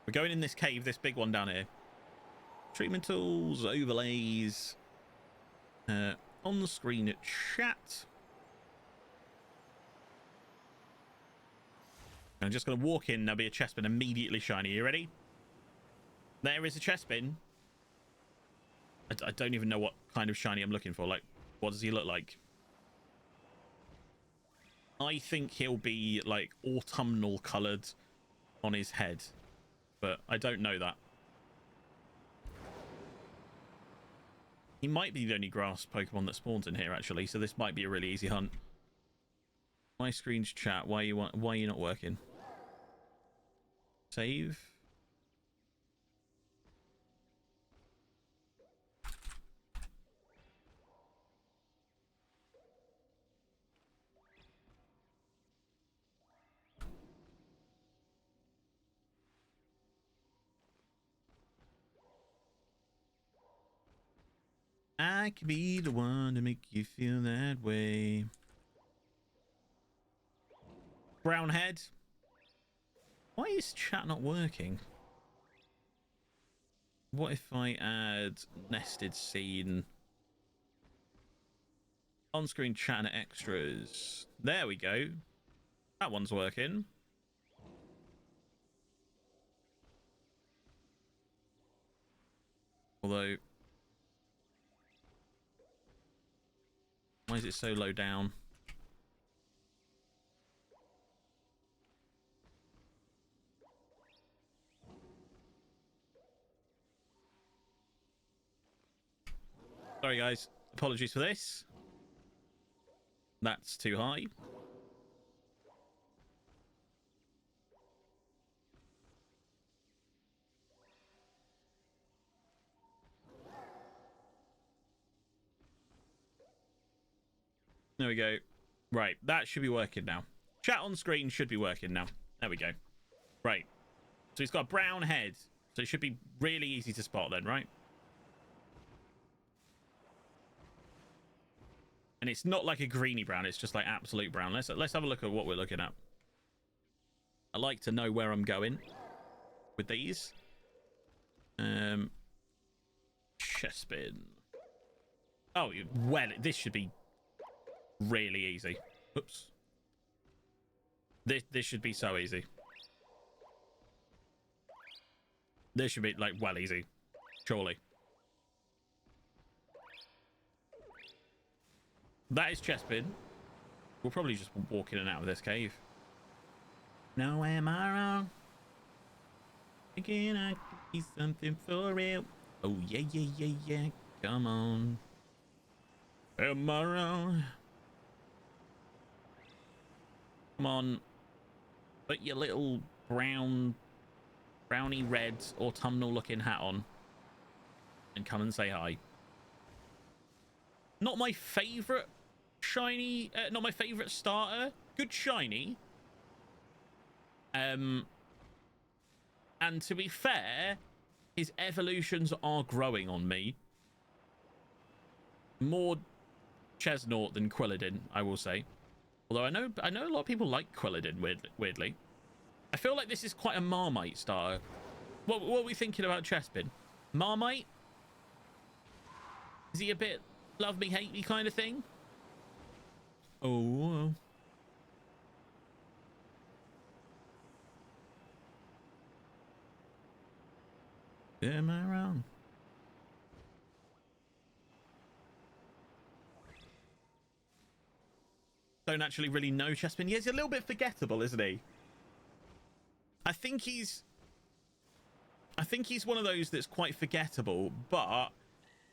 We're going in this cave, this big one down here. Treatment tools, overlays. On the screen chat. I'm just going to walk in. There'll be a chest bin immediately shiny. You ready? There is a chest bin. I don't even know what kind of shiny I'm looking for. Like, what does he look like? I think he'll be like autumnal colored on his head, but I don't know that. He might be the only grass Pokemon that spawns in here, actually, so this might be a really easy hunt. My screen's chat. Why are you not working? Save. I could be the one to make you feel that way. Brown head. Why is chat not working? What if I add nested scene? On-screen chat and extras. There we go. That one's working. Although... why is it so low down? Sorry guys, apologies for this. That's too high. There we go. Right, that should be working now. Chat on screen should be working now. There we go. Right. So he's got a brown head. So it should be really easy to spot then, right? And it's not like a greeny brown, it's just like absolute brown. Let's have a look at what we're looking at. I like to know where I'm going with these. Chest bin. Oh, well, this should be really easy. Oops. This should be so easy. This should be like well easy, surely. That is chest bin. We'll probably just walk in and out of this cave. No, am I wrong? Thinking I could be something for real. Oh yeah, yeah, yeah, yeah. Come on. Am I wrong? Come on. Put your little brownie red autumnal looking hat on and come and say hi. Not my favorite shiny, not my favorite starter. Good shiny. And to be fair, his evolutions are growing on me. More Chesnaught than Quilladin, I will say. Although I know a lot of people like Quilladin weirdly. I feel like this is quite a Marmite starter. What are we thinking about Chespin? Marmite? Is he a bit love me, hate me kind of thing? Oh. Am I wrong? Don't actually really know Chespin. He's a little bit forgettable, isn't he? I think he's one of those that's quite forgettable, but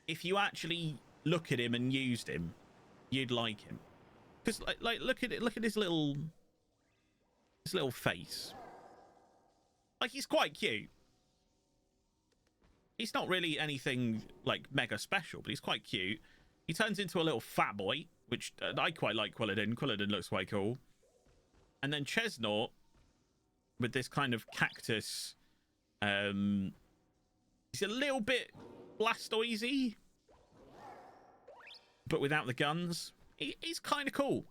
if you actually look at him and used him, you'd like him. Because like look at his little face. Like, he's quite cute. He's not really anything like mega special, but he's quite cute. He turns into a little fat boy, which I quite like Quilladin. Quilladin looks quite cool. And then Chesnaught with this kind of cactus. He's a little bit Blastoise, but without the guns. He's kind of cool.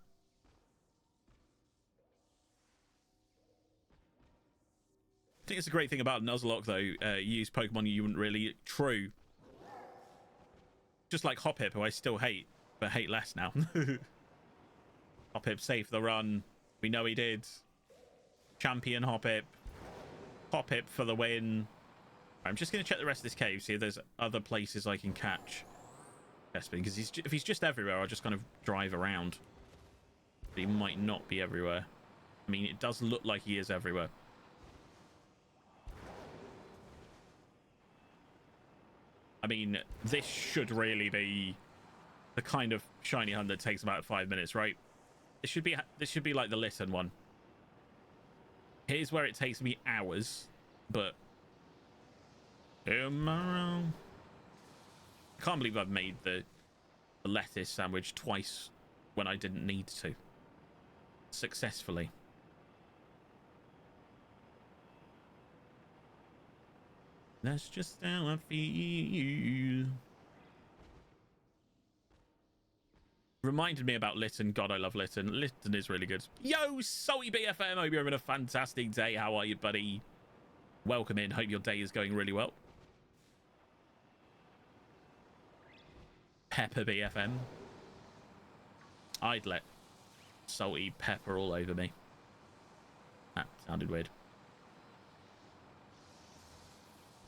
I think it's a great thing about Nuzlocke, though. You use Pokemon you wouldn't really... True. Just like Hoppip, who I still hate, but hate less now. Hoppip saved the run. We know he did. Champion Hoppip. Hoppip for the win. I'm just going to check the rest of this cave, see if there's other places I can catch Chespin, because if he's just everywhere, I'll just kind of drive around. But he might not be everywhere. I mean, it does look like he is everywhere. I mean, this should really be the kind of shiny hunt that takes about 5 minutes, right? This should be like the Litten one. Here's where it takes me hours, but tomorrow. I can't believe I've made the lettuce sandwich twice when I didn't need to. Successfully. That's just how I feel. Reminded me about Litten. God, I love Litten. Litten is really good. Yo, Salty BFM. Hope you're having a fantastic day. How are you, buddy? Welcome in. Hope your day is going really well. Pepper BFM. I'd let Salty pepper all over me. That sounded weird.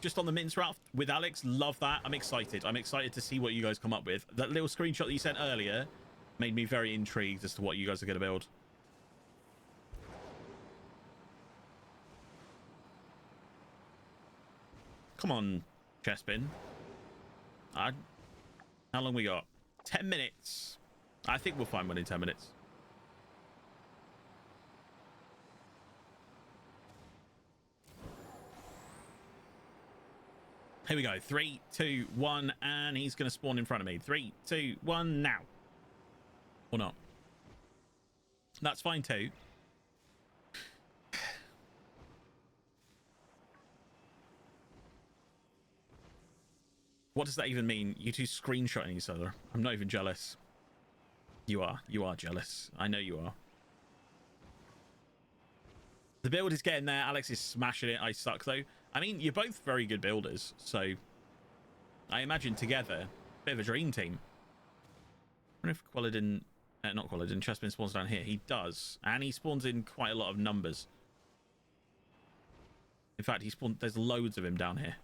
Just on the mince route with Alex. Love that. I'm excited. I'm excited to see what you guys come up with. That little screenshot that you sent earlier made me very intrigued as to what you guys are going to build. Come on, Chespin. How long we got? 10 minutes. I think we'll find one in 10 minutes. Here we go. 3, 2, 1, and he's going to spawn in front of me. 3, 2, 1, now. Or not. That's fine too. What does that even mean? You two screenshotting each other. I'm not even jealous. You are. You are jealous. I know you are. The build is getting there. Alex is smashing it. I suck though. I mean, you're both very good builders, so I imagine together, bit of a dream team. I wonder if Qualidin, not Qualidin, Chespin spawns down here. He does, and he spawns in quite a lot of numbers. In fact, there's loads of him down here.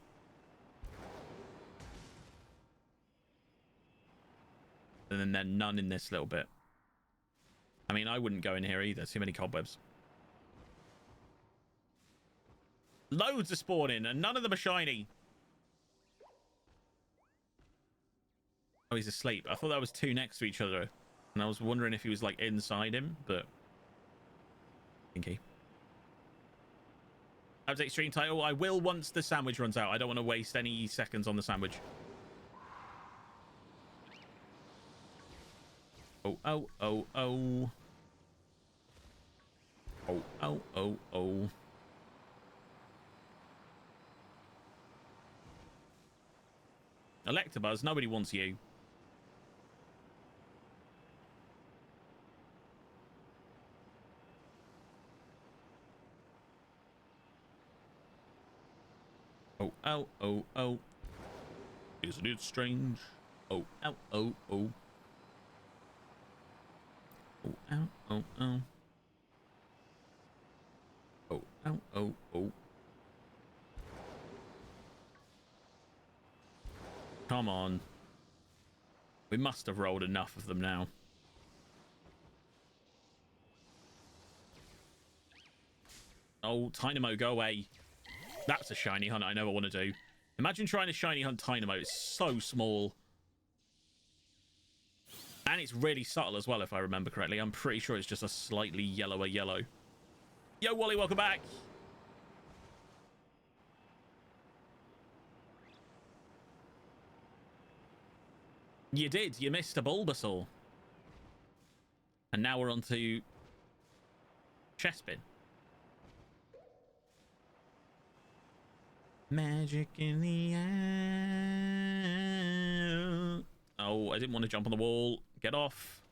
And then there are none in this little bit. I mean, I wouldn't go in here either. Too many cobwebs. Loads are spawning, and none of them are shiny. Oh, he's asleep. I thought that was two next to each other. And I was wondering if he was, like, inside him, but... Thinky. Update stream title. I will once the sandwich runs out. I don't want to waste any seconds on the sandwich. Oh, oh, oh, oh. Oh, oh, oh, oh. Electabuzz, nobody wants you. Oh, oh, oh, oh. Isn't it strange? Oh, oh, oh, oh. Oh, oh, oh, oh. Oh, oh, oh, oh. Come on. We must have rolled enough of them now. Oh, Tynamo, go away. That's a shiny hunt I never want to do. Imagine trying to shiny hunt Tynamo. It's so small. And it's really subtle as well, if I remember correctly. I'm pretty sure it's just a slightly yellower yellow. Yo, Wally, welcome back. You did. You missed a Bulbasaur. And now we're on to Chespin. Magic in the air. Oh, I didn't want to jump on the wall. Get off.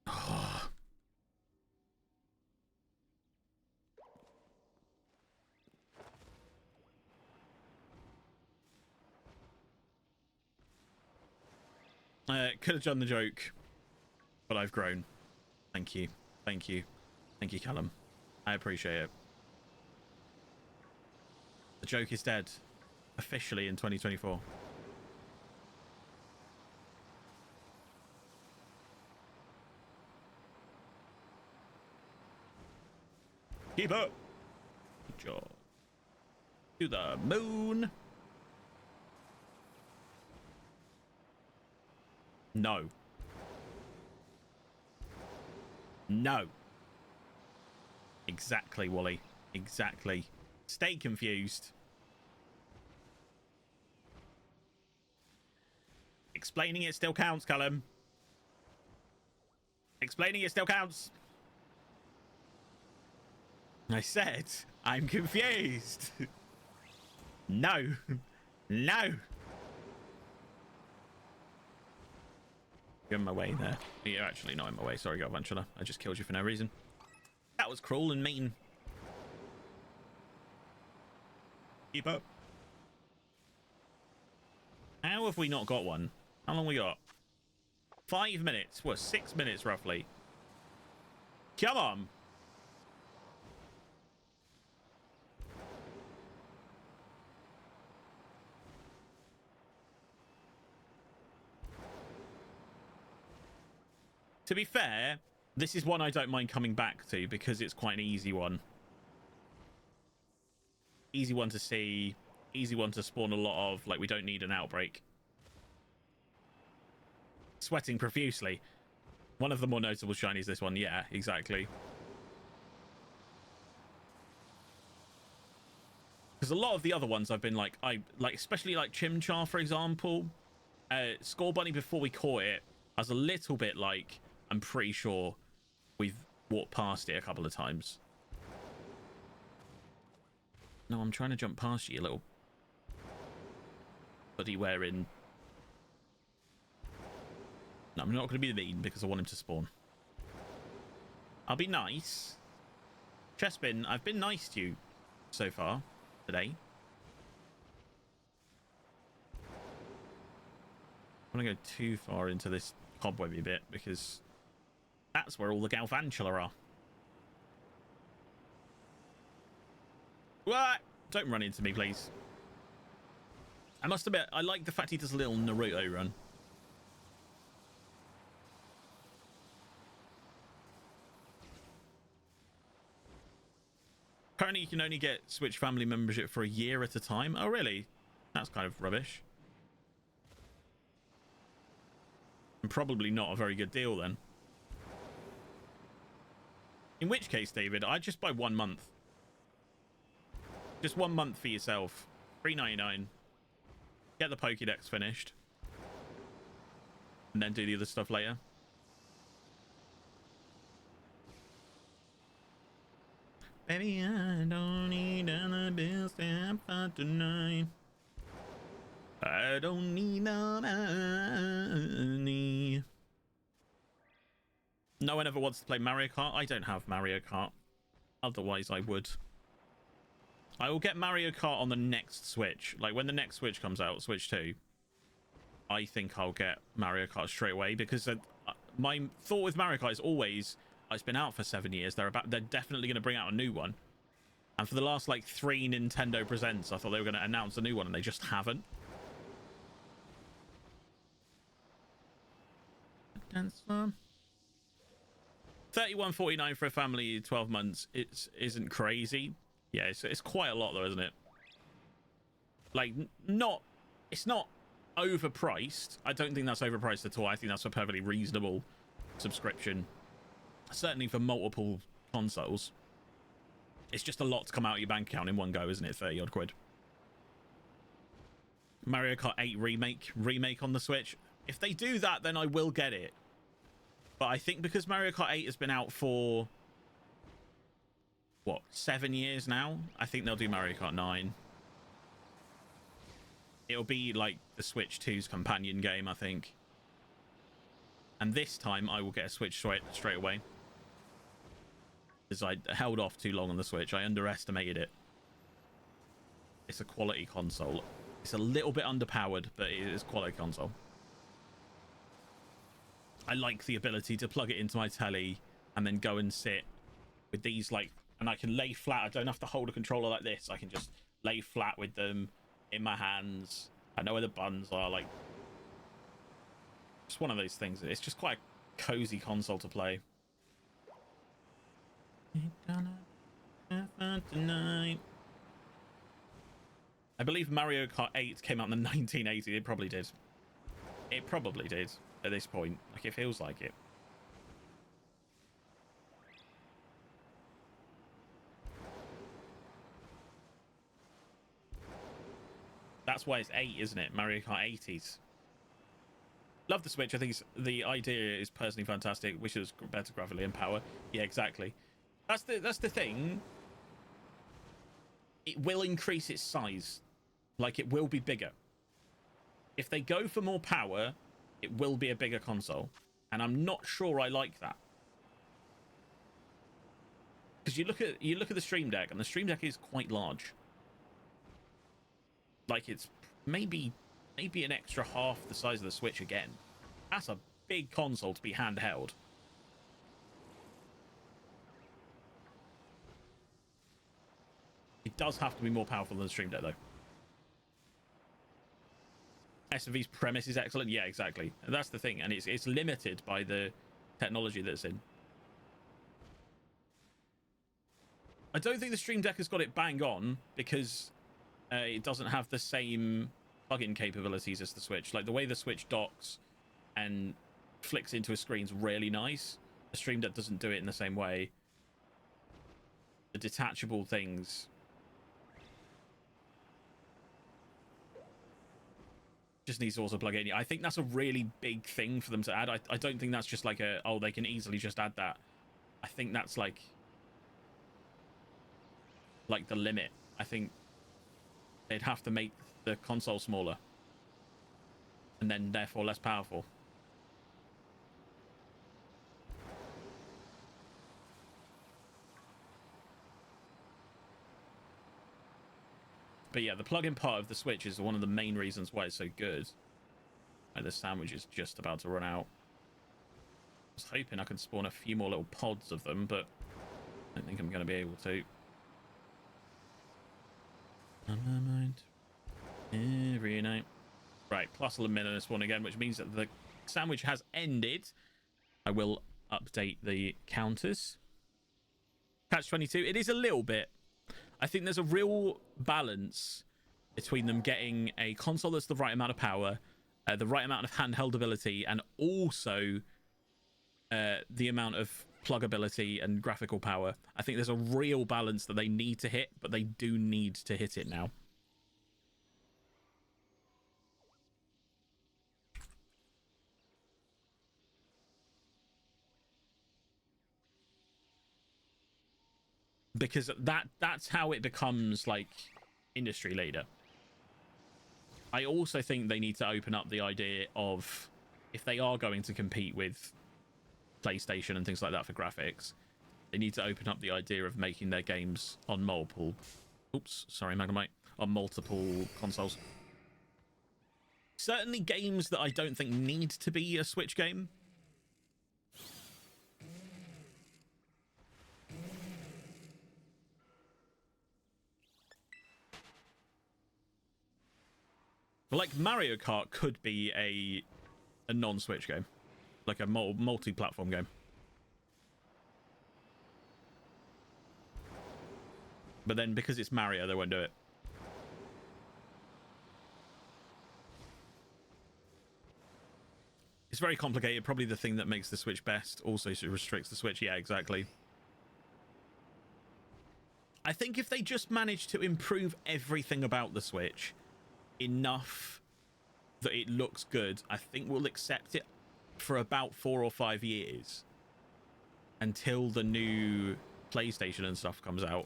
Oh. Could have done the joke, but I've grown. Thank you. Thank you. Thank you, Callum. I appreciate it. The joke is dead. Officially in 2024. Keep up. Good job. To the moon. No. No. Exactly, Wally. Exactly. Stay confused. Explaining it still counts, Callum. Explaining it still counts. I said, I'm confused. No. No. You're in my way there. You're actually not in my way. Sorry, Garvantula. I just killed you for no reason. That was cruel and mean. Keep up. How have we not got one? How long we got? 5 minutes. Well, 6 minutes roughly. Come on. To be fair, this is one I don't mind coming back to because it's quite an easy one. Easy one to see. Easy one to spawn a lot of. Like, we don't need an outbreak. Sweating profusely. One of the more notable shinies, this one. Yeah, exactly. Because a lot of the other ones I've been like, especially like Chimchar, for example. Score Bunny, before we caught it, I was a little bit like, I'm pretty sure we've walked past it a couple of times. No, I'm trying to jump past you, little buddy wearing... No, I'm not going to be mean because I want him to spawn. I'll be nice. Chespin, I've been nice to you so far today. I don't want to go too far into this cobwebby bit because that's where all the Galvantula are. What? Don't run into me, please. I must admit, I like the fact he does a little Naruto run. Currently, you can only get Switch family membership for a year at a time. Oh, really? That's kind of rubbish. And probably not a very good deal, then. In which case, David, I'd just buy 1 month. Just 1 month for yourself. $3.99. Get the Pokédex finished. And then do the other stuff later. Baby, I don't need another bill stamp for tonight. I don't need no money. No one ever wants to play Mario Kart. I don't have Mario Kart. Otherwise, I would. I will get Mario Kart on the next Switch. Like, when the next Switch comes out, Switch 2, I think I'll get Mario Kart straight away. Because my thought with Mario Kart is always... It's been out for 7 years. They're definitely going to bring out a new one. And for the last, like, 3 Nintendo Presents, I thought they were going to announce a new one, and they just haven't. $31.49 for a family, 12 months. It isn't crazy. Yeah, it's quite a lot, though, isn't it? Like, it's not overpriced. I don't think that's overpriced at all. I think that's a perfectly reasonable subscription. Certainly for multiple consoles. It's just a lot to come out of your bank account in one go, isn't it? 30 odd quid. Mario Kart 8 remake on the Switch. If they do that, then I will get it. But I think because Mario Kart 8 has been out for what, 7 years now. I think they'll do Mario Kart 9. It'll be like the Switch 2's companion game, I think. And this time I will get a Switch straight away. Because I held off too long on the Switch. I underestimated it. It's a quality console. It's a little bit underpowered, but it is a quality console. I like the ability to plug it into my telly and then go and sit with these, like, and I can lay flat. I don't have to hold a controller like this. I can just lay flat with them in my hands. I know where the buttons are. Like, it's one of those things. It's just quite a cozy console to play. Tonight. I believe Mario Kart 8 came out in the 1980s. It probably did. It probably did at this point. Like, it feels like it. That's why it's 8, isn't it? Mario Kart 80s. Love the Switch. I think the idea is personally fantastic. Wish it was better graphically and power. Yeah, exactly. That's the thing. It will increase its size. Like, it will be bigger. If they go for more power, it will be a bigger console. And I'm not sure I like that. Because you look at the Stream Deck, and the Stream Deck is quite large. Like, it's maybe an extra half the size of the Switch again. That's a big console to be handheld. It does have to be more powerful than the Stream Deck, though. SMV's premise is excellent. Yeah, exactly. And that's the thing. And it's limited by the technology that it's in. I don't think the Stream Deck has got it bang on because it doesn't have the same plug-in capabilities as the Switch. Like, the way the Switch docks and flicks into a screen's really nice. The Stream Deck doesn't do it in the same way. The detachable things just needs to also plug in. I think that's a really big thing for them to add. I don't think that's just like a, oh, they can easily just add that. I think that's like the limit. I think they'd have to make the console smaller and then therefore less powerful. But yeah, the plug-in part of the Switch is one of the main reasons why it's so good. Like, the sandwich is just about to run out. I was hoping I could spawn a few more little pods of them, but I don't think I'm going to be able to. On my mind every night. Right, plus a minute this one again, which means that the sandwich has ended. I will update the counters. Catch 22. It is a little bit. I think there's a real balance between them getting a console that's the right amount of power, the right amount of handheld ability, and also the amount of pluggability and graphical power. I think there's a real balance that they need to hit, but they do need to hit it now. Because that's how it becomes, like, industry leader. I also think they need to open up the idea of, if they are going to compete with PlayStation and things like that for graphics, they need to open up the idea of making their games on multiple... Oops, sorry, Magnemite. On multiple consoles. Certainly games that I don't think need to be a Switch game. Like, Mario Kart could be a non-Switch game. Like a multi-platform game. But then, because it's Mario, they won't do it. It's very complicated. Probably the thing that makes the Switch best also restricts the Switch. Yeah, exactly. I think if they just manage to improve everything about the Switch enough that it looks good, I think we'll accept it for about 4 or 5 years until the new PlayStation and stuff comes out,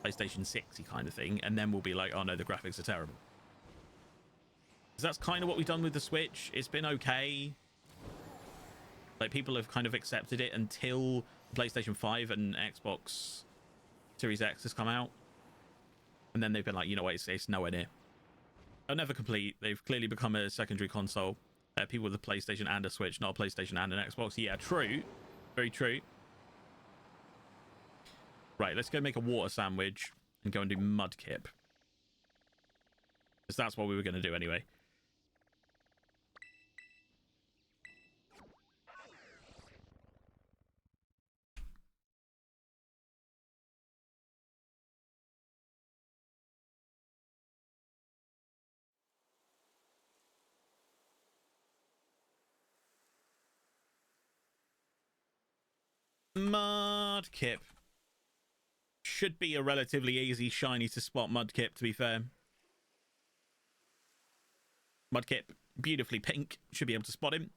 PlayStation 6 kind of thing, and then we'll be like, oh no, the graphics are terrible. Because that's kind of what we've done with the Switch. It's been okay. Like, people have kind of accepted it until PlayStation 5 and Xbox Series X has come out. And then they've been like, you know what, it's nowhere near. They're never complete. They've clearly become a secondary console. People with a PlayStation and a Switch, not a PlayStation and an Xbox. Yeah, true. Very true. Right, let's go make a water sandwich and go and do Mudkip. Because that's what we were going to do anyway. Mudkip. Should be a relatively easy shiny to spot Mudkip, to be fair. Mudkip, beautifully pink. Should be able to spot him.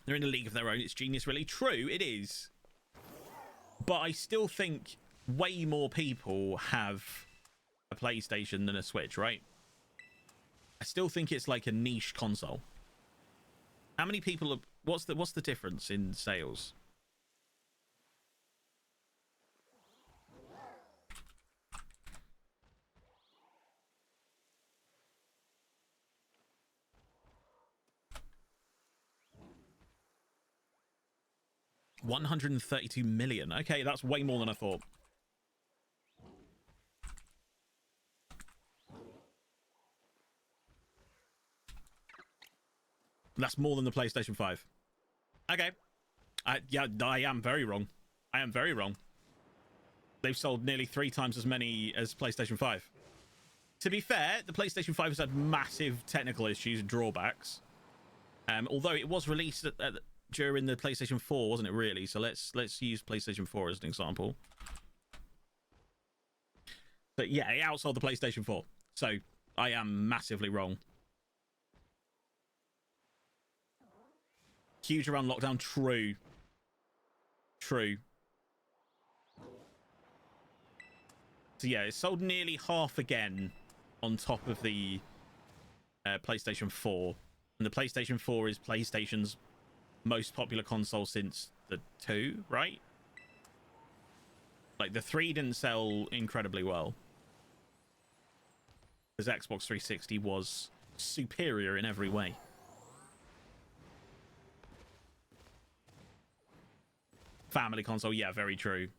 They're in a league of their own. It's genius, really. True, it is. But I still think way more people have a PlayStation than a Switch, right? I still think it's like a niche console. How many people are... What's the difference in sales? $132 million. Okay, that's way more than I thought. That's more than the PlayStation 5. Okay. Yeah, I am very wrong. I am very wrong. They've sold nearly 3 times as many as PlayStation 5. To be fair, the PlayStation 5 has had massive technical issues and drawbacks. Although it was released during the PlayStation 4, wasn't it, really? So let's use PlayStation 4 as an example. But yeah, it outsold the PlayStation 4. So I am massively wrong. Huge around lockdown. True. True. So yeah, it sold nearly half again on top of the PlayStation 4. And the PlayStation 4 is PlayStation's most popular console since the 2, right? Like, the 3 didn't sell incredibly well. Because Xbox 360 was superior in every way. Family console, yeah, very true.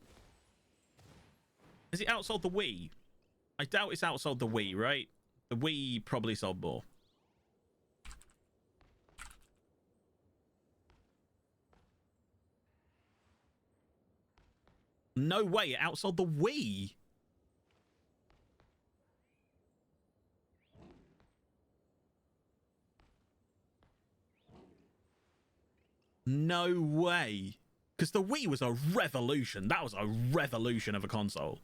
Has it outsold the Wii? I doubt it's outsold the Wii, right? The Wii probably sold more. No way, it outsold the Wii. No way. Because the Wii was a revolution. That was a revolution of a console.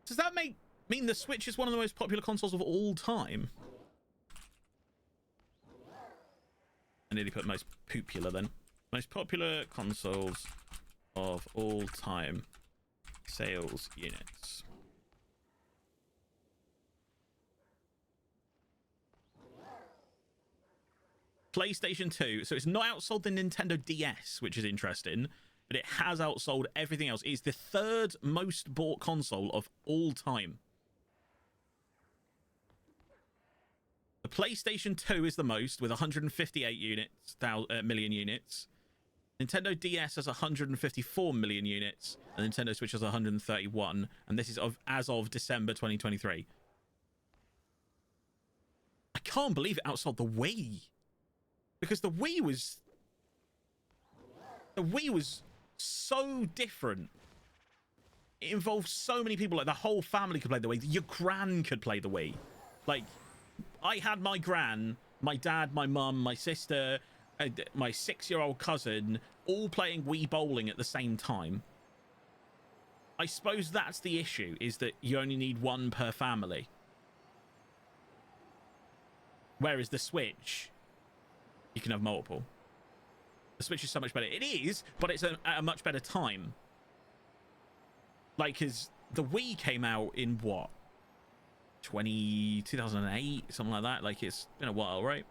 Does that mean the Switch is one of the most popular consoles of all time? I nearly put most popular then. Most popular consoles of all time. Sales units. PlayStation 2. So it's not outsold the Nintendo DS, which is interesting, but it has outsold everything else. It's the 3rd most bought console of all time. The PlayStation 2 is the most, with 158 million units. Nintendo DS has 154 million units, and Nintendo Switch has 131, and this is as of December 2023. I can't believe it outsold the Wii. Because the Wii was so different. It involved so many people. Like, the whole family could play the Wii. Your gran could play the Wii. Like, I had my gran, my dad, my mum, my sister, my 6-year-old cousin all playing Wii bowling at the same time. I suppose that's the issue, is that you only need one per family. Whereas the Switch, you can have multiple. The Switch is so much better. It is, but it's at a much better time. Like, because the Wii came out in what? 2008? Something like that. Like, it's been a while, right?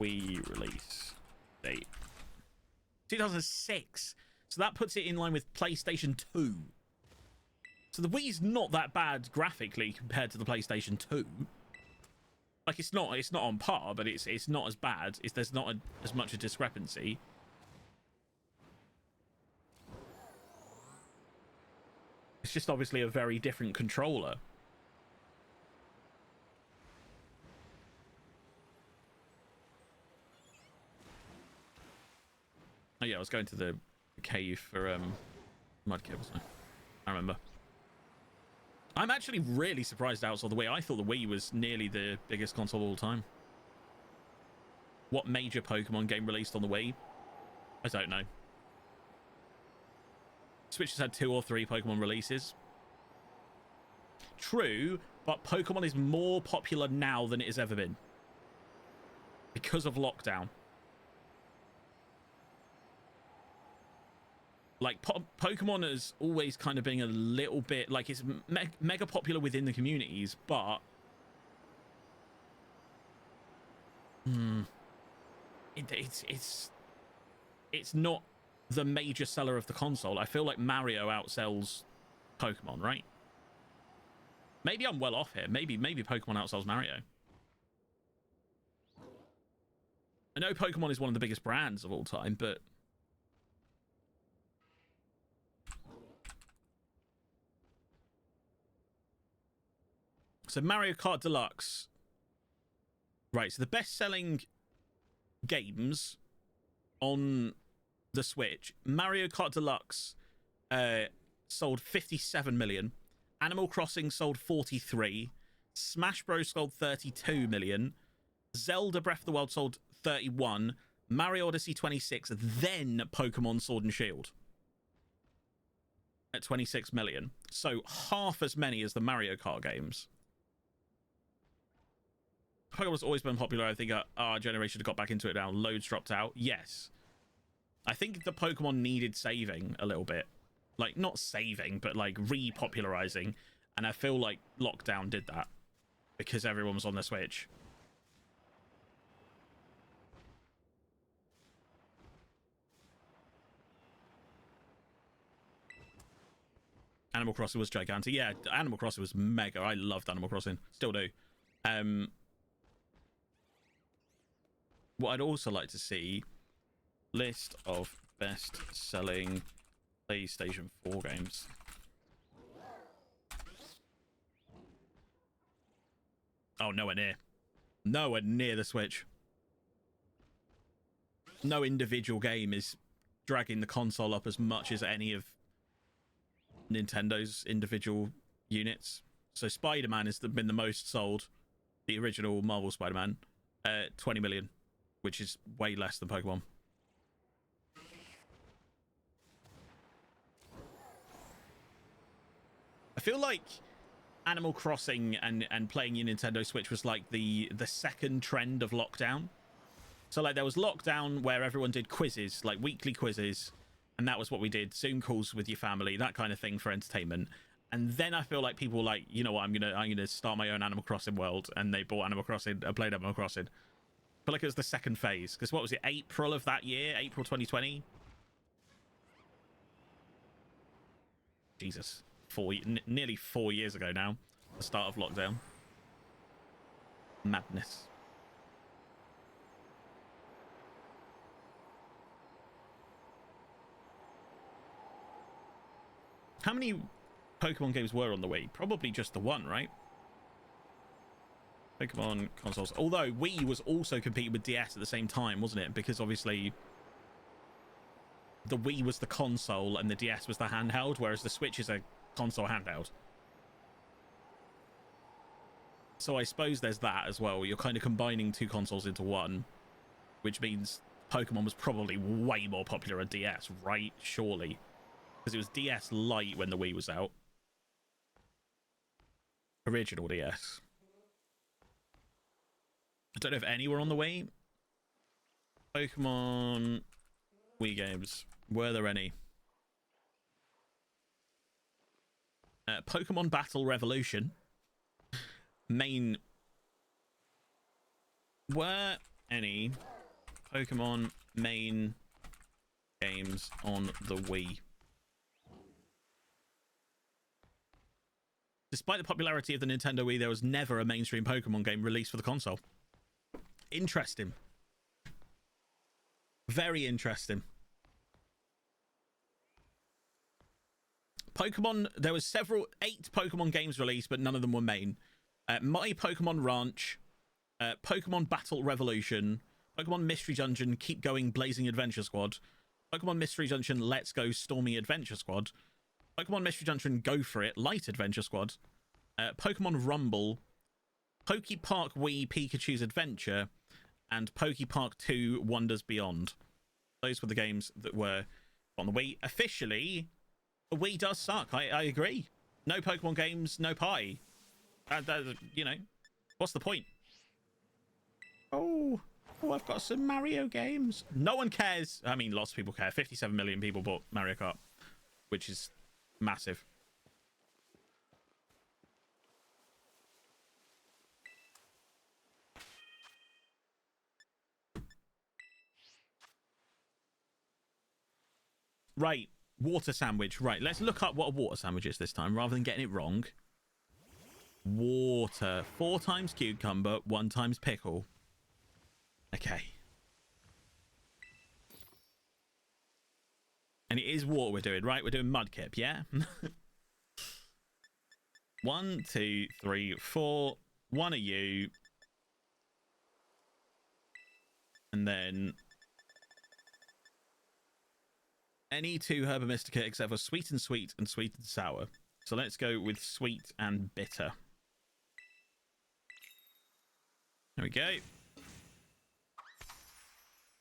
Wii release date. 2006. So that puts it in line with PlayStation 2. So the Wii's not that bad graphically compared to the PlayStation 2. Like, it's not on par, but it's not as bad. There's not as much a discrepancy. It's just obviously a very different controller. Oh yeah, I was going to the cave for Mudkip, wasn't I remember. I'm actually really surprised outside the Wii. I thought the Wii was nearly the biggest console of all time. What major Pokemon game released on the Wii? I don't know. Switch has had 2 or 3 Pokemon releases. True, but Pokemon is more popular now than it has ever been. Because of lockdown. Like, Pokemon has always kind of been a little bit... Like, it's mega popular within the communities, but... It's not the major seller of the console. I feel like Mario outsells Pokemon, right? Maybe I'm well off here. Maybe Pokemon outsells Mario. I know Pokemon is one of the biggest brands of all time, but... So Mario Kart Deluxe. Right, so the best-selling games on the Switch, Mario Kart Deluxe sold 57 million. Animal Crossing sold 43. Smash Bros sold 32 million. Zelda Breath of the Wild sold 31. Mario Odyssey 26. Then Pokemon Sword and Shield at 26 million. So half as many as the Mario Kart games. Pokemon's always been popular. I think our generation got back into it now. Loads dropped out. Yes. I think the Pokemon needed saving a little bit. Like, not saving, but like repopularizing. And I feel like lockdown did that because everyone was on the Switch. Animal Crossing was gigantic. Yeah, Animal Crossing was mega. I loved Animal Crossing. Still do. What I'd also like to see, list of best-selling PlayStation 4 games. Oh, nowhere near. Nowhere near the Switch. No individual game is dragging the console up as much as any of Nintendo's individual units. So Spider-Man has been the most sold. The original Marvel Spider-Man. 20 million. Which is way less than Pokemon. I feel like Animal Crossing and playing your Nintendo Switch was like the second trend of lockdown. So like there was lockdown where everyone did quizzes, like weekly quizzes, and that was what we did. Zoom calls with your family, that kind of thing for entertainment. And then I feel like people were like, you know what, I'm gonna start my own Animal Crossing world, and they bought Animal Crossing, played Animal Crossing. I feel like it was the second phase, because what was it, April of that year? April 2020? Jesus. Nearly 4 years ago now. The start of lockdown. Madness. How many Pokemon games were on the Wii? Probably just the one, right? Pokemon consoles. Although Wii was also competing with DS at the same time, wasn't it? Because obviously the Wii was the console and the DS was the handheld, whereas the Switch is a console handheld. So I suppose there's that as well. You're kind of combining two consoles into one, which means Pokemon was probably way more popular on DS, right? Surely. Because it was DS Lite when the Wii was out. Original DS. I don't know if any were on the Wii. Pokemon Wii games. Were there any? Pokemon Battle Revolution. Main. Were any Pokemon main games on the Wii? Despite the popularity of the Nintendo Wii, there was never a mainstream Pokemon game released for the console. Interesting. Very interesting. Pokemon, there was 8 Pokemon games released, but none of them were main. My Pokemon Ranch, Pokemon Battle Revolution, Pokemon Mystery Dungeon, Keep Going Blazing Adventure Squad, Pokemon Mystery Dungeon, Let's Go Stormy Adventure Squad, Pokemon Mystery Dungeon, Go For It Light Adventure Squad, Pokemon Rumble, Pokepark Wii Pikachu's Adventure, and Pokepark 2 Wonders Beyond. Those were the games that were on the Wii. Officially, the Wii does suck. I agree. No Pokemon games, no pie. You know, what's the point? Oh, I've got some Mario games. No one cares. I mean, lots of people care. 57 million people bought Mario Kart, which is massive. Right, water sandwich. Right, let's look up what a water sandwich is this time, rather than getting it wrong. Water. 4 times cucumber, 1 times pickle. Okay. And it is water we're doing, right? We're doing Mudkip, yeah? 1, 2, 3, 4. 1 of you. And then any 2 Herba Mystica except for sweet and sweet and sweet and sour. So let's go with sweet and bitter. There we go. Let's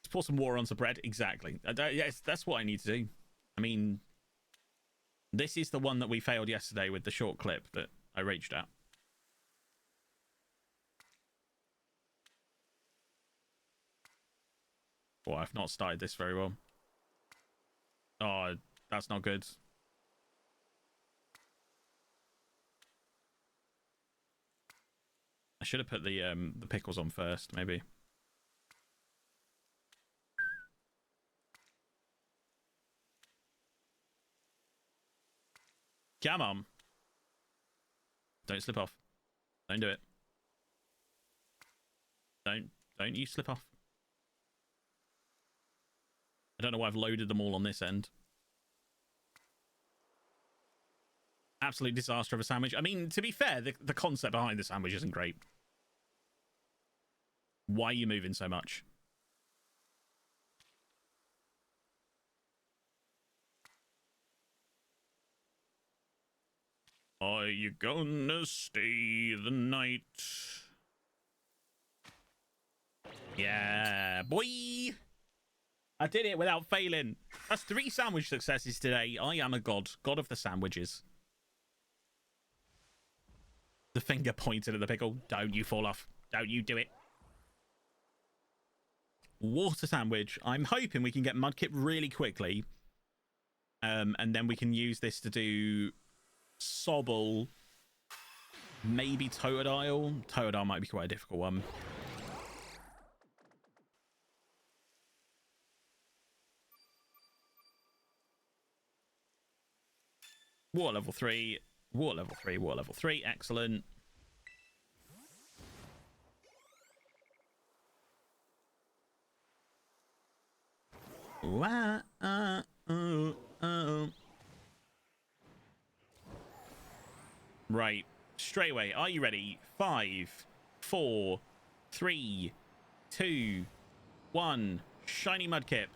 pour some water on some bread. Exactly. Yes, that's what I need to do. I mean, this is the one that we failed yesterday with the short clip that I raged at. Oh, I've not started this very well. Oh, that's not good. I should have put the pickles on first, maybe. Come on. Don't slip off. Don't do it. Don't you slip off. I don't know why I've loaded them all on this end. Absolute disaster of a sandwich. I mean, to be fair, the concept behind the sandwich isn't great. Why are you moving so much? Are you gonna stay the night? Yeah, boy! I did it without failing. That's 3 sandwich successes today. I am a god. God of the sandwiches. The finger pointed at the pickle. Don't you fall off. Don't you do it. Water sandwich. I'm hoping we can get Mudkip really quickly. And then we can use this to do Sobble. Maybe Totodile. Totodile might be quite a difficult one. Water level 3. Water level 3. Water level 3. Excellent. Right. Straight away. Are you ready? 5, 4, 3, 2, 1. Shiny Mudkip.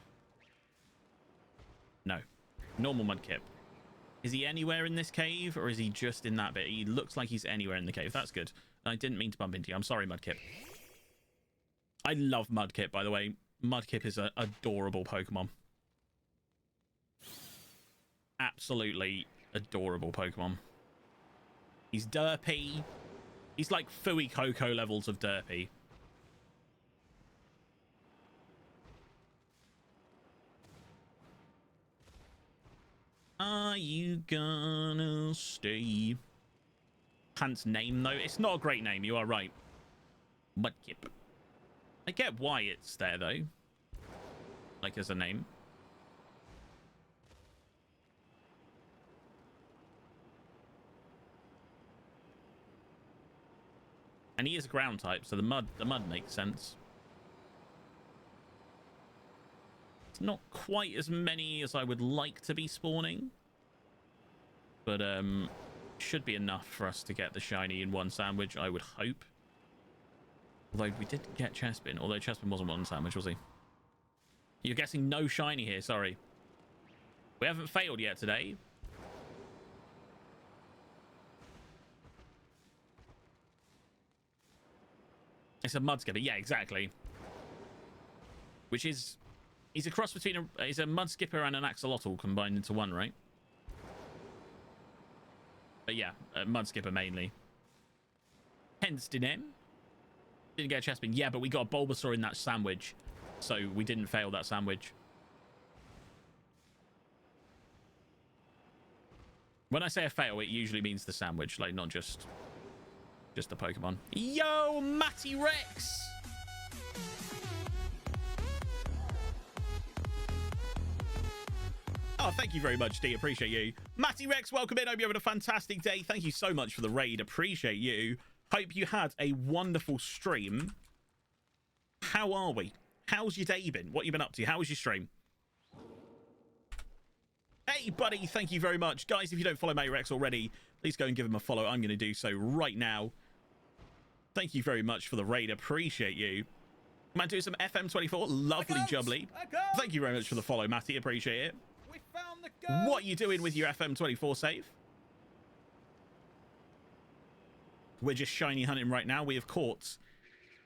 No. Normal Mudkip. Is he anywhere in this cave, or is he just in that bit? He looks like he's anywhere in the cave. That's good. I didn't mean to bump into you. I'm sorry, Mudkip. I love Mudkip, by the way. Mudkip is an adorable Pokemon. Absolutely adorable Pokemon. He's derpy. He's like Fui Coco levels of derpy. Are you gonna stay? Pant's name, though. It's not a great name. You are right. Mudkip. I get why it's there, though. Like, as a name. And he is a ground type, so the mud makes sense. It's not quite as many as I would like to be spawning. But, should be enough for us to get the shiny in one sandwich, I would hope. Although we did get Chespin, although Chespin wasn't one sandwich, was he? You're guessing no shiny here, sorry. We haven't failed yet today. It's a Mudskipper, yeah, exactly. Which is... He's a cross between he's a Mudskipper and an Axolotl combined into one, right? But yeah, Mudskipper mainly. Hence the name. Didn't get a Chespin. Yeah, but we got a Bulbasaur in that sandwich. So we didn't fail that sandwich. When I say a fail, it usually means the sandwich, like not just the Pokemon. Yo, Matty Rex! Oh, thank you very much, D. Appreciate you. Matty Rex, welcome in. Hope you're having a fantastic day. Thank you so much for the raid. Appreciate you. Hope you had a wonderful stream. How are we? How's your day been? What you been up to? How was your stream? Hey, buddy. Thank you very much. Guys, if you don't follow Matty Rex already, please go and give him a follow. I'm going to do so right now. Thank you very much for the raid. Appreciate you. Man, do some FM24. Lovely jubbly. Thank you very much for the follow, Matty. Appreciate it. We found the goat. What are you doing with your FM24 save? We're just shiny hunting right now. We have caught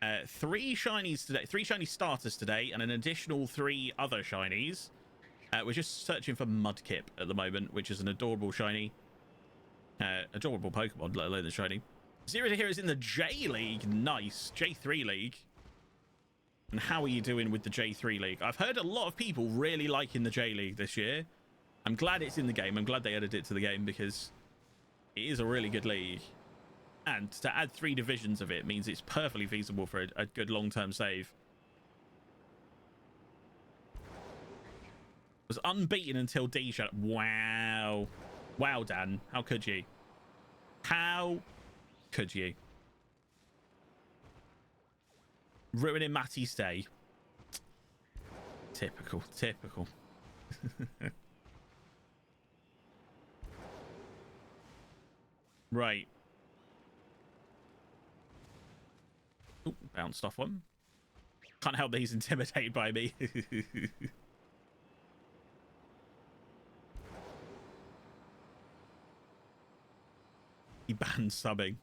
3 shinies today, 3 shiny starters today, and an additional 3 other shinies. We're just searching for Mudkip at the moment, which is an adorable shiny. Adorable Pokemon, let alone the shiny. Zero to Heroes in the J League. Nice. J3 League. And how are you doing with the J3 League? I've heard a lot of people really liking the J League this year. I'm glad it's in the game. I'm glad they added it to the game because it is a really good league. And to add 3 divisions of it means it's perfectly feasible for a good long-term save. Was unbeaten until D shut up. Wow. Wow, Dan. How could you? How could you? Ruining Matty's day. Typical. Typical. Right. Ooh, bounced off one. Can't help that he's intimidated by me. He banned subbing.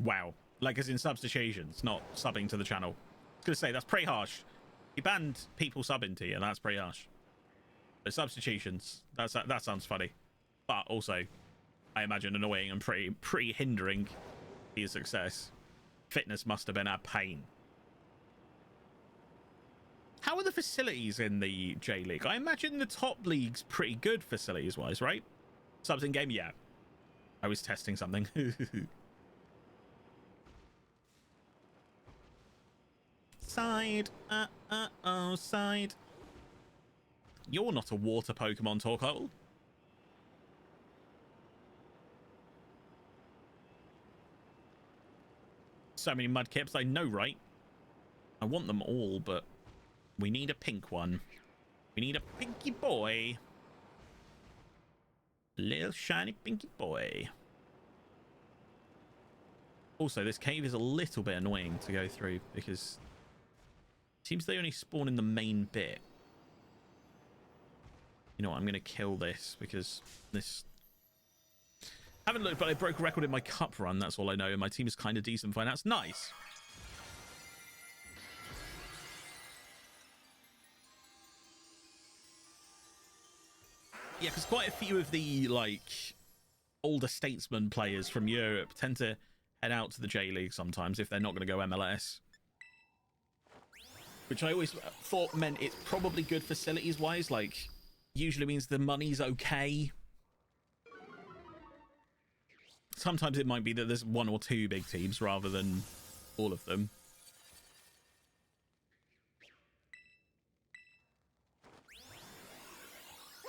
Wow. Like as in substitutions, not subbing to the channel. I was going to say, that's pretty harsh. He banned people subbing to you, and that's pretty harsh. But substitutions, that sounds funny. But also, I imagine annoying and pretty hindering his success. Fitness must have been a pain. How are the facilities in the J League? I imagine the top league's pretty good facilities-wise, right? Subs in game? Yeah. I was testing something. Side. Oh, side. You're not a water Pokemon, Torkoal. So many Mudkips, I know, right? I want them all, but we need a pink one. We need a pinky boy. Little shiny pinky boy. Also, this cave is a little bit annoying to go through because it seems they only spawn in the main bit. You know what? I'm going to kill this because this... I haven't looked, but I broke a record in my cup run. That's all I know. And my team is kind of decent finance. Nice. Yeah, because quite a few of the, like, older statesman players from Europe tend to head out to the J League sometimes if they're not going to go MLS. which I always thought meant it's probably good facilities wise. Like, usually means the money's okay. Sometimes it might be that there's one or two big teams rather than all of them.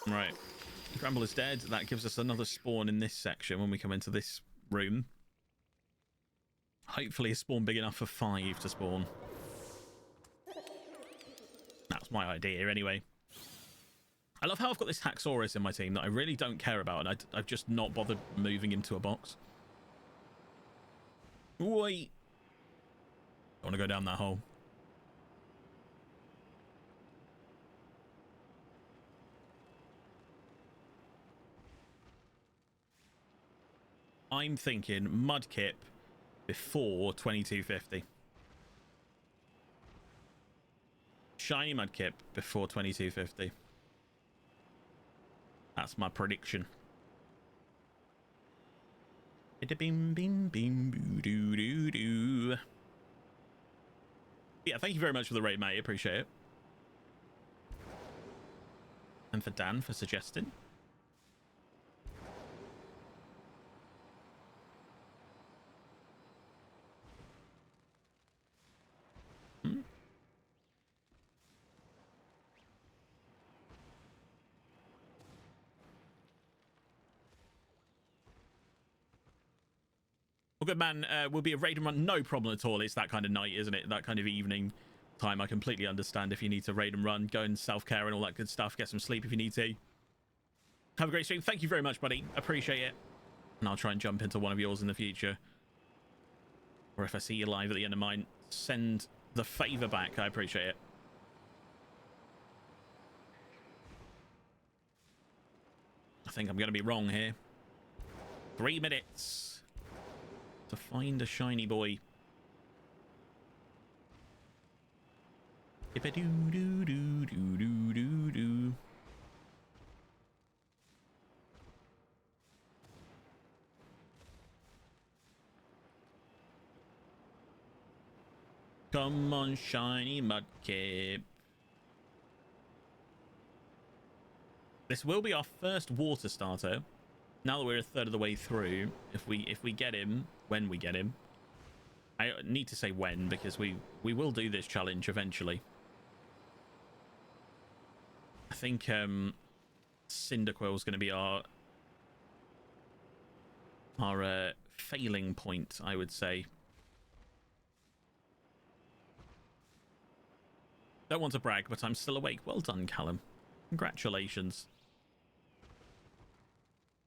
Right. Gramble is dead. That gives us another spawn in this section when we come into this room. Hopefully a spawn big enough for 5 to spawn. That's my idea anyway. I love how I've got this Haxorus in my team that I really don't care about, and I've just not bothered moving into a box. Wait. I want to go down that hole. I'm thinking Mudkip before 2250. Shiny Mudkip before 2250. That's my prediction. Bim bim bim boo doo doo doo. Yeah, thank you very much for the raid, mate. Appreciate it. And for Dan for suggesting. Well, good man. Will be a raid and run. No problem at all. It's that kind of night, isn't it? That kind of evening time. I completely understand if you need to raid and run, go and self-care and all that good stuff. Get some sleep if you need to. Have a great stream. Thank you very much, buddy. Appreciate it. And I'll try and jump into one of yours in the future. Or if I see you live at the end of mine, send the favor back. I appreciate it. I think I'm going to be wrong here. 3 minutes to find a shiny boy. Doo doo doo doo doo doo doo. Come on, shiny Mudkip. This will be our first water starter. Now that we're a third of the way through, if we get him, when we get him, I need to say when, because we will do this challenge eventually. I think Cyndaquil is going to be our failing point, I would say. Don't want to brag, but I'm still awake. Well done, Callum. Congratulations.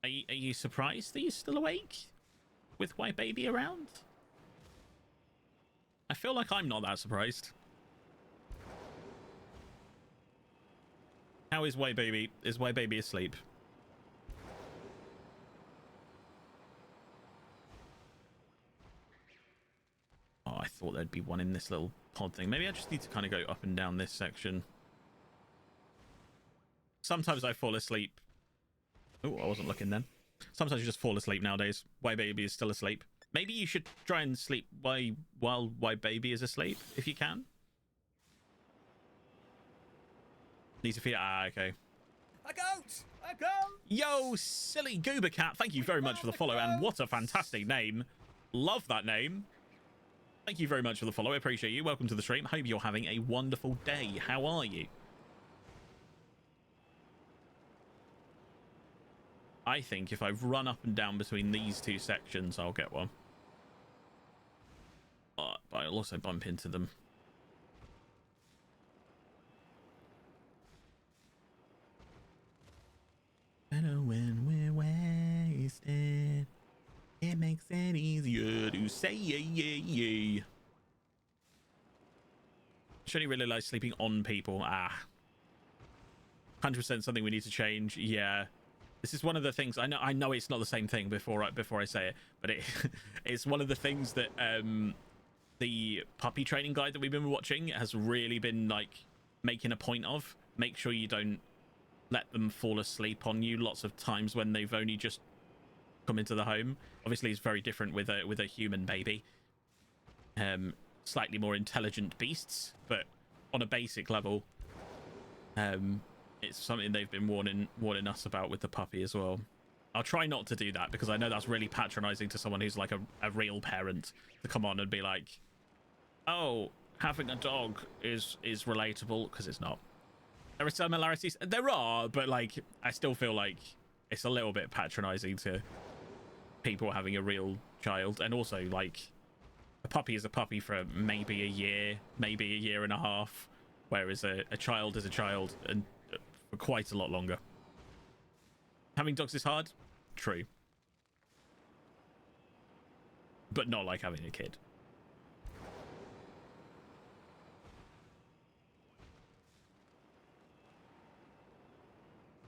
Are you surprised that you're still awake with White Baby around? I feel like I'm not that surprised. How is White Baby? Is White Baby asleep? Oh, I thought there'd be one in this little pod thing. Maybe I just need to kind of go up and down this section. Sometimes I fall asleep. Oh, I wasn't looking then. Sometimes you just fall asleep nowadays. White Baby is still asleep. Maybe you should try and sleep while White Baby is asleep, if you can. Needs to feed. Ah, okay. A goat! A goat! Yo, silly Goober Cat. Thank you very much for the follow, and what a fantastic name. Love that name. Thank you very much for the follow. I appreciate you. Welcome to the stream. Hope you're having a wonderful day. How are you? I think if I run up and down between these two sections, I'll get one. But I'll also bump into them. Better when we're wasted. It makes it easier to say yeah. Shani really likes sleeping on people. 100% something we need to change. Yeah. This is one of the things I know it's not the same thing before I say it, but it's one of the things that the puppy training guide that we've been watching has really been like making a point of. Make sure you don't let them fall asleep on you lots of times when they've only just come into the home. Obviously it's very different with a human baby. Slightly more intelligent beasts, but on a basic level. It's something they've been warning us about with the puppy as well. I'll try not to do that because I know that's really patronizing to someone who's like a real parent to come on and be like, oh, having a dog is relatable, because it's not. There are similarities. There are, but like I still feel like it's a little bit patronizing to people having a real child. And also, like, a puppy is a puppy for maybe a year, maybe a year and a half, whereas a child is a child and for quite a lot longer. Having dogs is hard, true, but not like having a kid.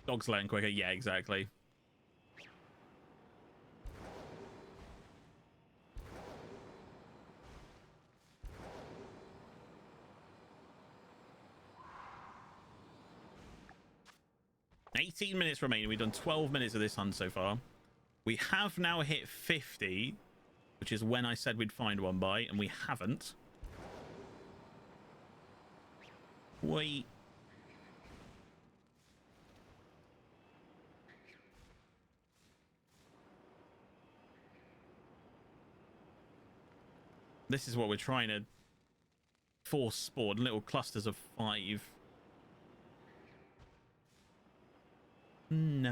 Dogs learn quicker. Yeah, exactly. $18 minutes remaining. We've done 12 minutes of this hunt so far. We have now hit 50, which is when I said we'd find one by, and we haven't. Wait. This is what we're trying to force spawn, little clusters of 5. No.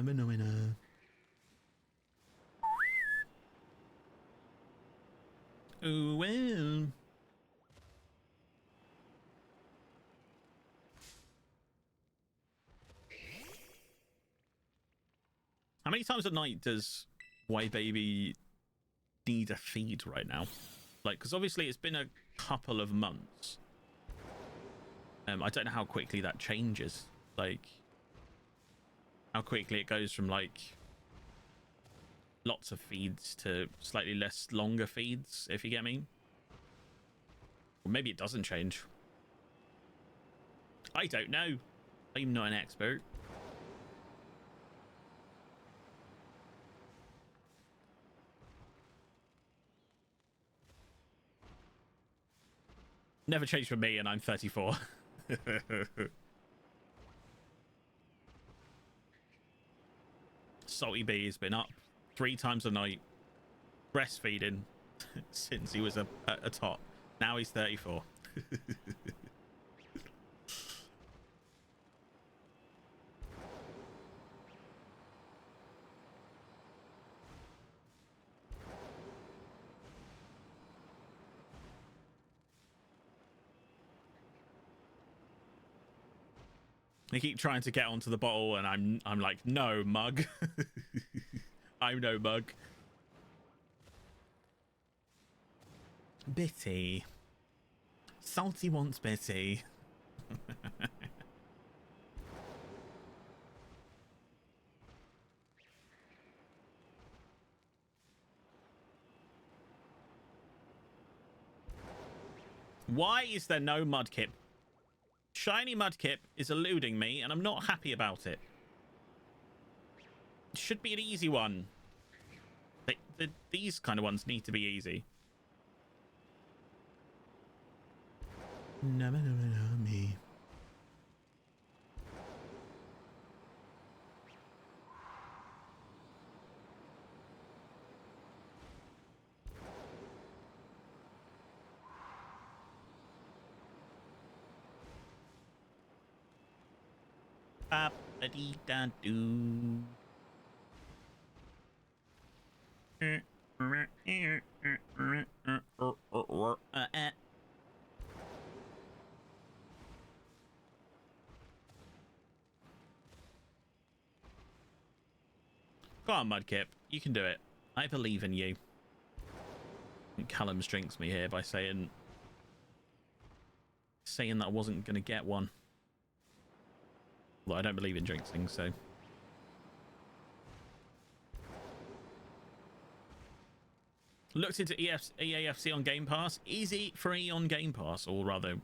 Ooh, well. How many times a night does White Baby need a feed right now? Like, because obviously it's been a couple of months. I don't know how quickly that changes. Like, how quickly it goes from like lots of feeds to slightly less longer feeds, if you get me. Or maybe it doesn't change. I don't know. I'm not an expert. Never changed for me, and I'm 34. Salty B has been up 3 times a night, breastfeeding since he was a tot. Now he's 34. They keep trying to get onto the bottle, and I'm like, no, mug. I'm no mug. Bitty. Salty wants Bitty. Why is there no Mudkip? Shiny Mudkip is eluding me, and I'm not happy about it. It should be an easy one. These kind of ones need to be easy. No, me. Ba-ba-dee-da-doo. Go on, Mudkip. You can do it. I believe in you. And Callum drinks me here by saying that I wasn't going to get one. Well, I don't believe in jinxing, so... Looked into EAFC on Game Pass. Is it free on Game Pass? Or rather,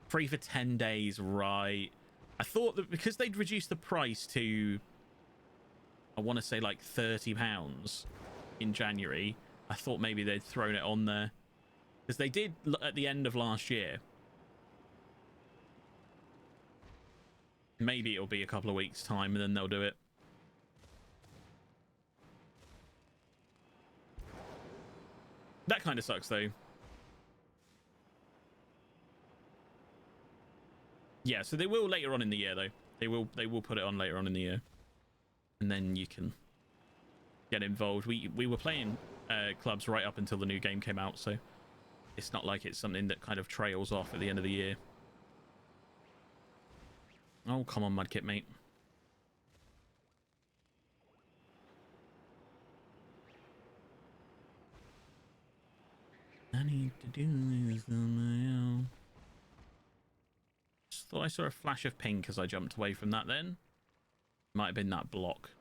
free for 10 days, right? I thought that because they'd reduced the price to, I want to say like £30 in January, I thought maybe they'd thrown it on there. Because they did at the end of last year. Maybe it'll be a couple of weeks' time and then they'll do it. That kind of sucks, though. Yeah, so they will later on in the year, though. They will put it on later on in the year, and then you can get involved. We were playing clubs right up until the new game came out, so it's not like it's something that kind of trails off at the end of the year. Oh, come on, Mudkip, mate. I need to do this on my own. Just thought I saw a flash of pink as I jumped away from that then. Might have been that block.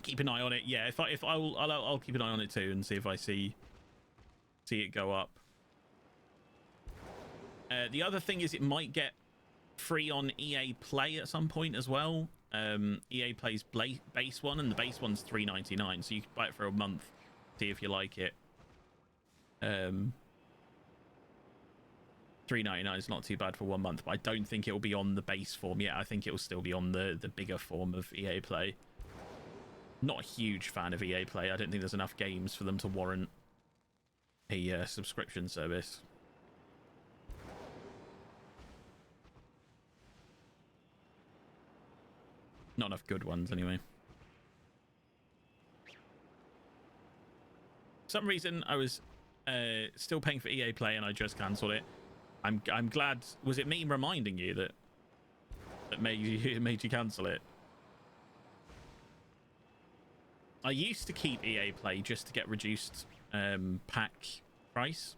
Keep an eye on it. Yeah, I'll keep an eye on it too and see if I see it go up. The other thing is it might get free on EA Play at some point as well. EA Play's base one, and the base one's $3.99, so you can buy it for a month, see if you like it. $3.99 is not too bad for 1 month, but I don't think it will be on the base form yet. I think it will still be on the bigger form of EA Play. Not a huge fan of EA Play. I don't think there's enough games for them to warrant a subscription service. Not enough good ones, anyway. For some reason, I was still paying for EA Play, and I just cancelled it. I'm glad. Was it me reminding you that made you cancel it? I used to keep EA Play just to get reduced pack price,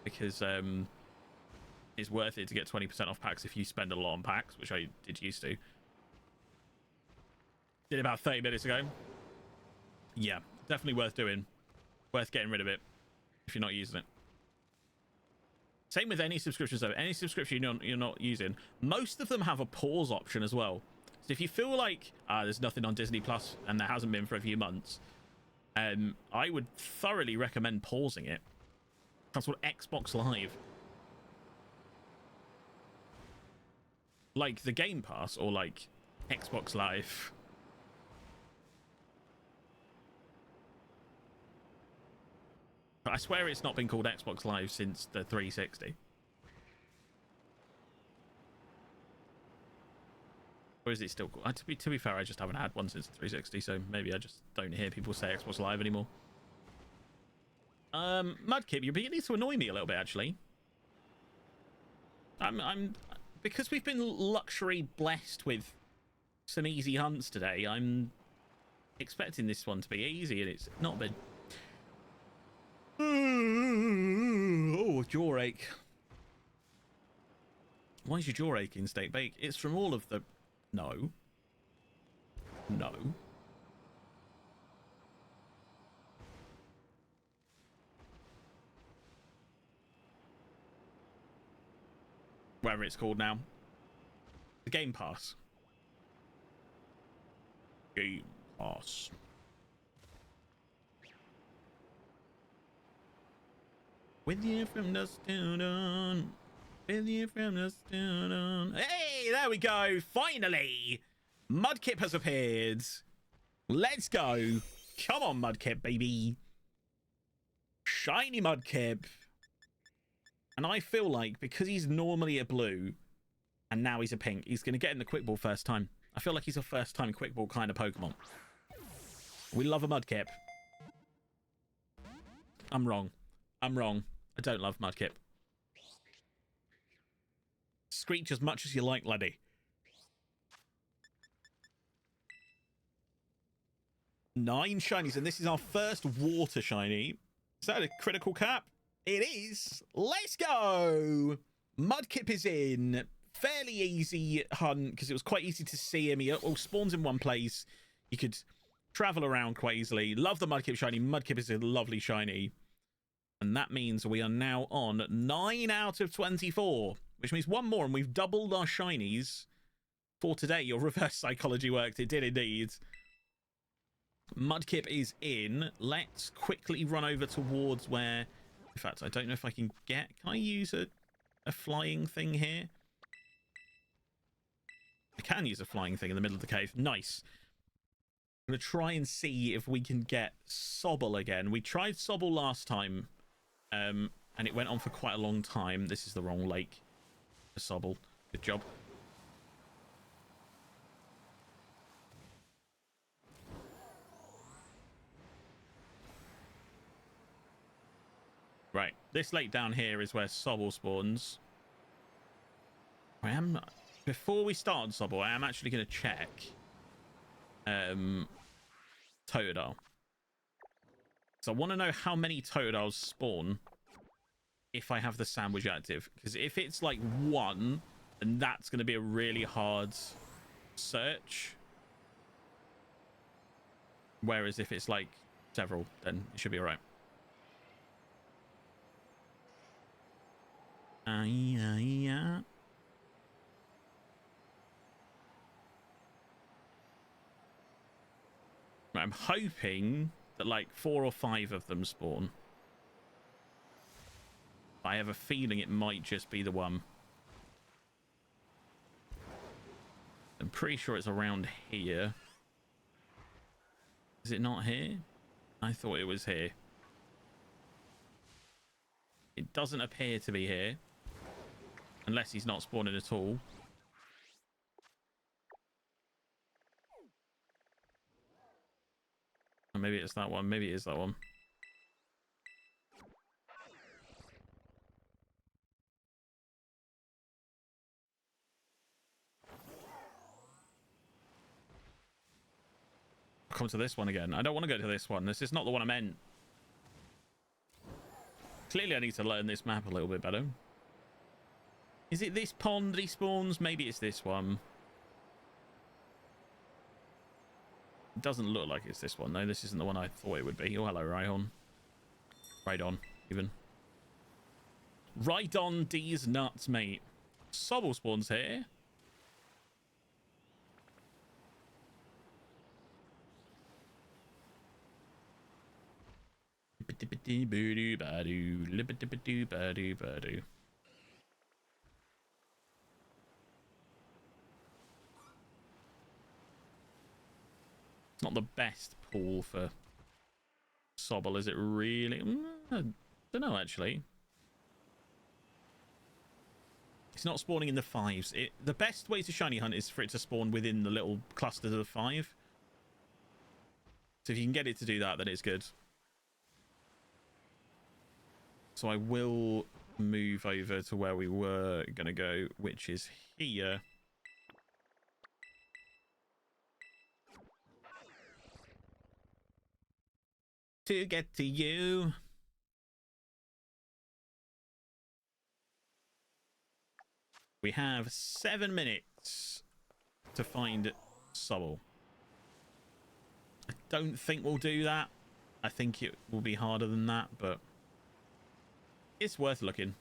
because it's worth it to get 20% off packs if you spend a lot on packs, which I did used to. Did about 30 minutes ago. Yeah, definitely worth doing. Worth getting rid of it if you're not using it. Same with any subscription service. Any subscription you're not using. Most of them have a pause option as well. So if you feel like there's nothing on Disney Plus and there hasn't been for a few months, I would thoroughly recommend pausing it. That's what Xbox Live. Like the Game Pass or like Xbox Live. But I swear it's not been called Xbox Live since the 360. Or is it still called? To be fair, I just haven't had one since the 360, so maybe I just don't hear people say Xbox Live anymore. Mudkip, you're beginning to annoy me a little bit, actually. Because we've been luxury blessed with some easy hunts today, I'm expecting this one to be easy, and it's not been. Oh, jaw ache. Why is your jaw aching, Steak Bake? It's from all of the... No. No. Whatever it's called now. The Game Pass. Game Pass. With you from the student. With you from the student. Hey, there we go. Finally. Mudkip has appeared. Let's go. Come on, Mudkip, baby. Shiny Mudkip. And I feel like because he's normally a blue and now he's a pink, he's going to get in the quick ball first time. I feel like he's a first time quick ball kind of Pokemon. We love a Mudkip. I'm wrong. I'm wrong. I don't love Mudkip. Screech as much as you like, laddie. Nine shinies, and this is our first water shiny. Is that a critical cap? It is. Let's go. Mudkip is in. Fairly easy hunt because it was quite easy to see him. He all spawns in one place. You could travel around quite easily. Love the Mudkip shiny. Mudkip is a lovely shiny. And that means we are now on 9 out of 24, which means one more, and we've doubled our shinies for today. Your reverse psychology worked. It did indeed. Mudkip is in. Let's quickly run over towards where... In fact, I don't know if I can get... Can I use a a flying thing here? I can use a flying thing in the middle of the cave. Nice. I'm going to try and see if we can get Sobble again. We tried Sobble last time, and it went on for quite a long time. This is the wrong lake for Sobble. Good job. Right, this lake down here is where Sobble spawns. Before we start on Sobble, I am actually going to check Totodile. So I want to know how many Totodiles spawn if I have the sandwich active. Because if it's like one, then that's going to be a really hard search. Whereas if it's like several, then it should be all right. Yeah. I'm hoping that like 4 or 5 of them spawn. I have a feeling it might just be the one. I'm pretty sure it's around here. Is it not here? I thought it was here. It doesn't appear to be here. Unless he's not spawning at all. Or maybe it's that one. Maybe it is that one. I'll come to this one again. I don't want to go to this one. This is not the one I meant. Clearly I need to learn this map a little bit better. Is it this pond that he spawns? Maybe it's this one. It doesn't look like it's this one, though. This isn't the one I thought it would be. Oh, hello, Rhydon. Rhydon, even. Rhydon D's nuts, mate. Sobble spawns here. It's not the best pool for Sobble, is it really? I don't know, actually. It's not spawning in the 5s. The best way to shiny hunt is for it to spawn within the little clusters of the 5. So if you can get it to do that, then it's good. So I will move over to where we were going to go, which is here. To get to you. We have 7 minutes to find Sobble. I don't think we'll do that. I think it will be harder than that, but it's worth looking.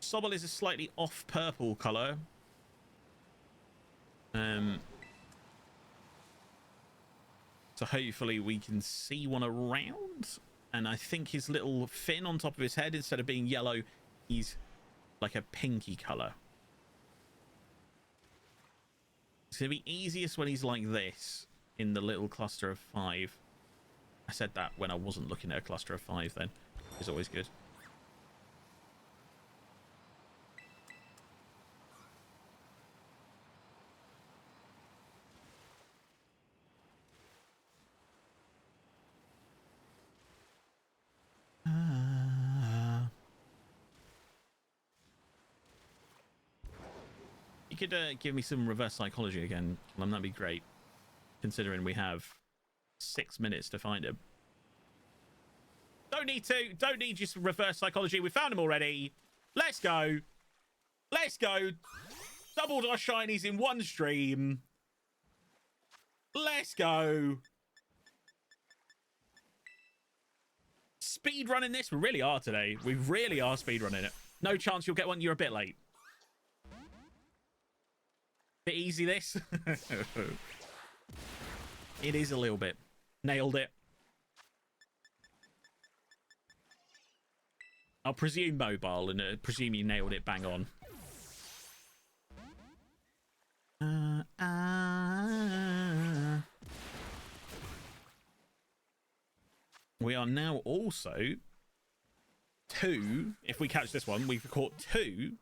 Sobble is a slightly off purple color. So hopefully we can see one around. And I think his little fin on top of his head, instead of being yellow, he's like a pinky color. It's going to be easiest when he's like this in the little cluster of 5. I said that when I wasn't looking at a cluster of 5 then. It's always good. You could give me some reverse psychology again, that'd be great. Considering we have 6 minutes to find him. Don't need just reverse psychology. We found him already. Let's go. Let's go. Doubled our shinies in one stream. Let's go. Speed running this. We really are today. We really are speed running it. No chance you'll get one. You're a bit late. Bit easy this. It is a little bit. Nailed it. I'll presume mobile and presume you nailed it bang on. We are now also 2. If we catch this one, we've caught 2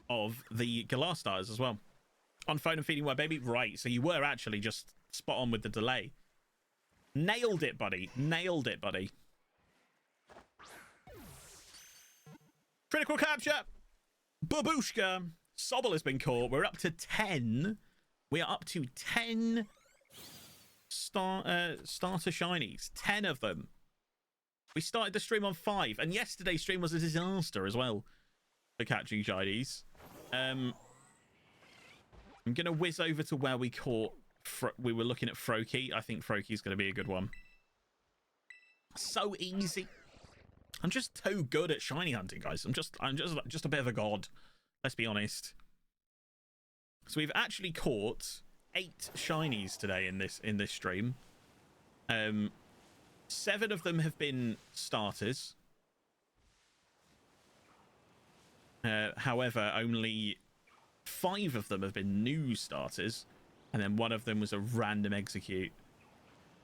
of the Galar stars as well. On phone and feeding well, baby. Right, so you were actually just spot on with the delay. Nailed it, buddy. Nailed it, buddy. Critical capture. Babushka. Sobble has been caught. We're up to 10. We are up to 10 starter shinies. 10 of them. We started the stream on 5, and yesterday's stream was a disaster as well for catching shinies. I'm gonna whiz over to where we caught. We were looking at Froakie. I think Froakie's gonna be a good one. So easy. I'm just too good at shiny hunting, guys. I'm just a bit of a god. Let's be honest. So we've actually caught 8 shinies today in this stream. 7 of them have been starters. However, only 5 of them have been new starters, and then 1 of them was a random execute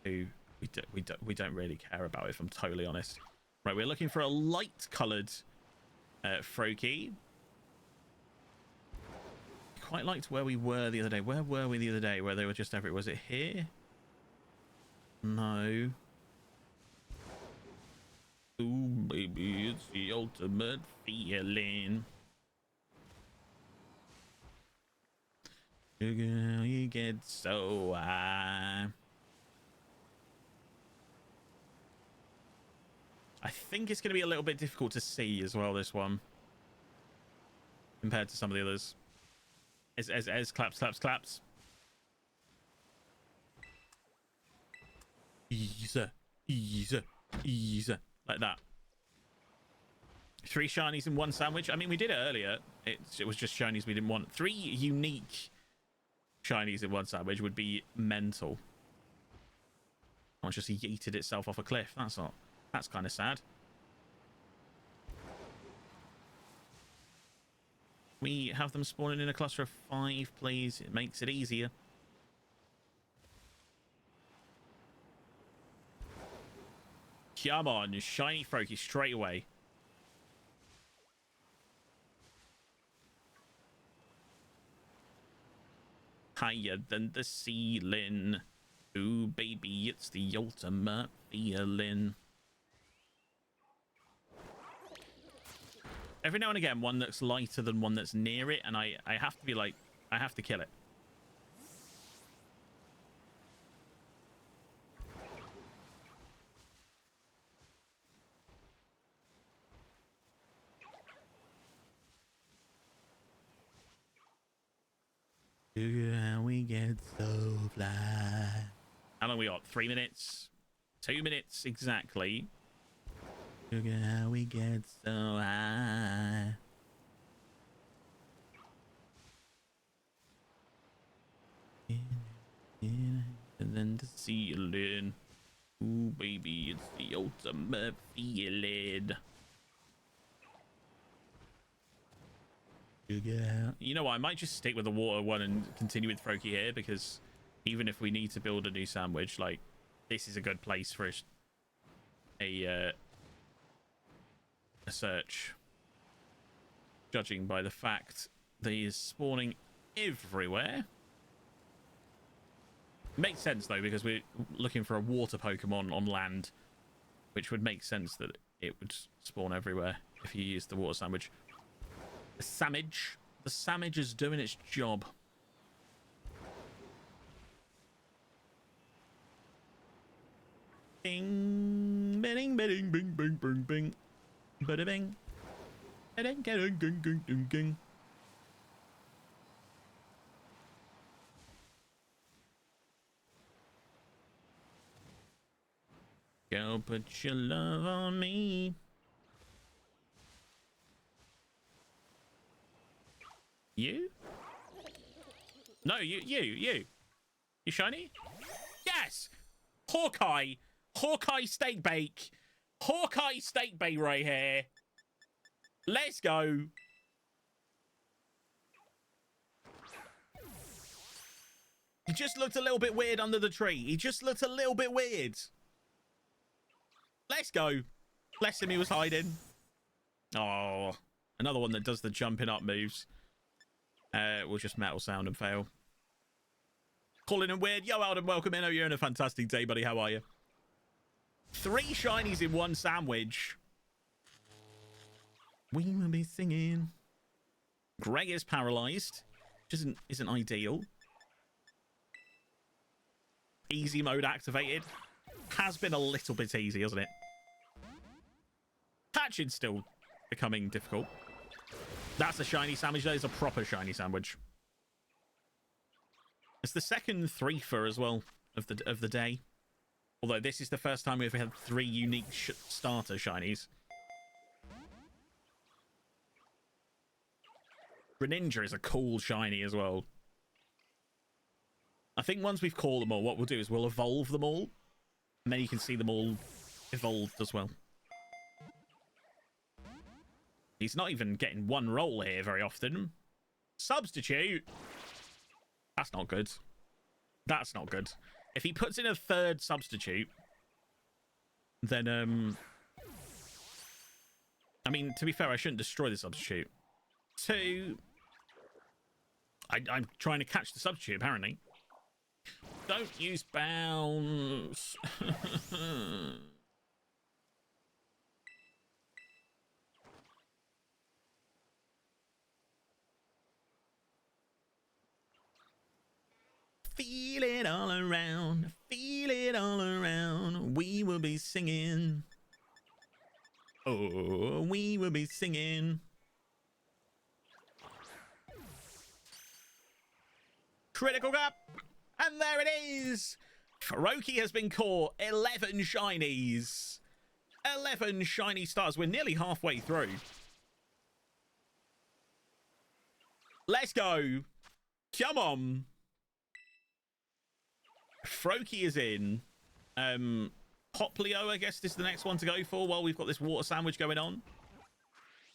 who we don't really care about, if I'm totally honest. Right, we're looking for a light-coloured Froakie. Quite liked where we were the other day. Where were we the other day? Where they were just everywhere. Was it here? No. Ooh, baby, it's the ultimate feeling. Girl, you get so high. I think it's going to be a little bit difficult to see as well, this one, compared to some of the others. As claps. Easy. Like that. 3 shinies in 1 sandwich. I mean, we did it earlier. It was just shinies we didn't want. 3 unique shinies in 1 sandwich would be mental. Oh, it just yeeted itself off a cliff. That's kind of sad. We have them spawning in a cluster of 5, please. It makes it easier. Come on, shiny Froakie straight away. Higher than the ceiling. Ooh, baby, it's the ultimate feeling. Every now and again, one that's lighter than one that's near it, and I have to be like, I have to kill it. Look at how we get so fly. How long we got? 3 minutes? 2 minutes exactly. Look at how we get so high. And then the ceiling. Ooh, baby, it's the ultimate feeling. You know what? I might just stick with the water one and continue with Froakie here, because even if we need to build a new sandwich, like, this is a good place for a search, judging by the fact that he is spawning everywhere. Makes sense though, because we're looking for a water Pokemon on land, which would make sense that it would spawn everywhere if you use the water sandwich. The sandwich is doing its job. Bing, bing, bing, bing, bing, bing, bing. Bada bing. Ding, ding, ding, ding, ding, ding. Go put your love on me. You? No, you. You shiny? Yes! Hawkeye steak bake Hawkeye steak bait right here. Let's go. He just looked a little bit weird under the tree. He just looked a little bit weird. Let's go. Bless him, he was hiding. Oh, another one that does the jumping up moves. We'll just metal sound and fail. Calling him weird. Yo, Alden, welcome in. Oh, you're in a fantastic day, buddy. How are you? 3 shinies in 1 sandwich. We will be singing. Greg is paralyzed, which isn't ideal. Easy mode activated. Has been a little bit easy, hasn't it? Catching's still becoming difficult. That's a shiny sandwich. That is a proper shiny sandwich. It's the second 3-fer as well of the day. Although this is the first time we've had 3 unique starter shinies. Greninja is a cool shiny as well. I think once we've called them all, what we'll do is we'll evolve them all. And then you can see them all evolved as well. He's not even getting 1 roll here very often. Substitute. That's not good. That's not good. If he puts in a 3rd substitute, then, I mean, to be fair, I shouldn't destroy the substitute. 2... I'm trying to catch the substitute, apparently. Don't use bounce. Feel it all around. Feel it all around. We will be singing. Oh, we will be singing. Critical gap, and there it is. Froakie has been caught. 11 shinies. 11 shiny stars. We're nearly halfway through. Let's go. Come on. Froakie is in. Poplio, I guess, is the next one to go for while we've got this water sandwich going on.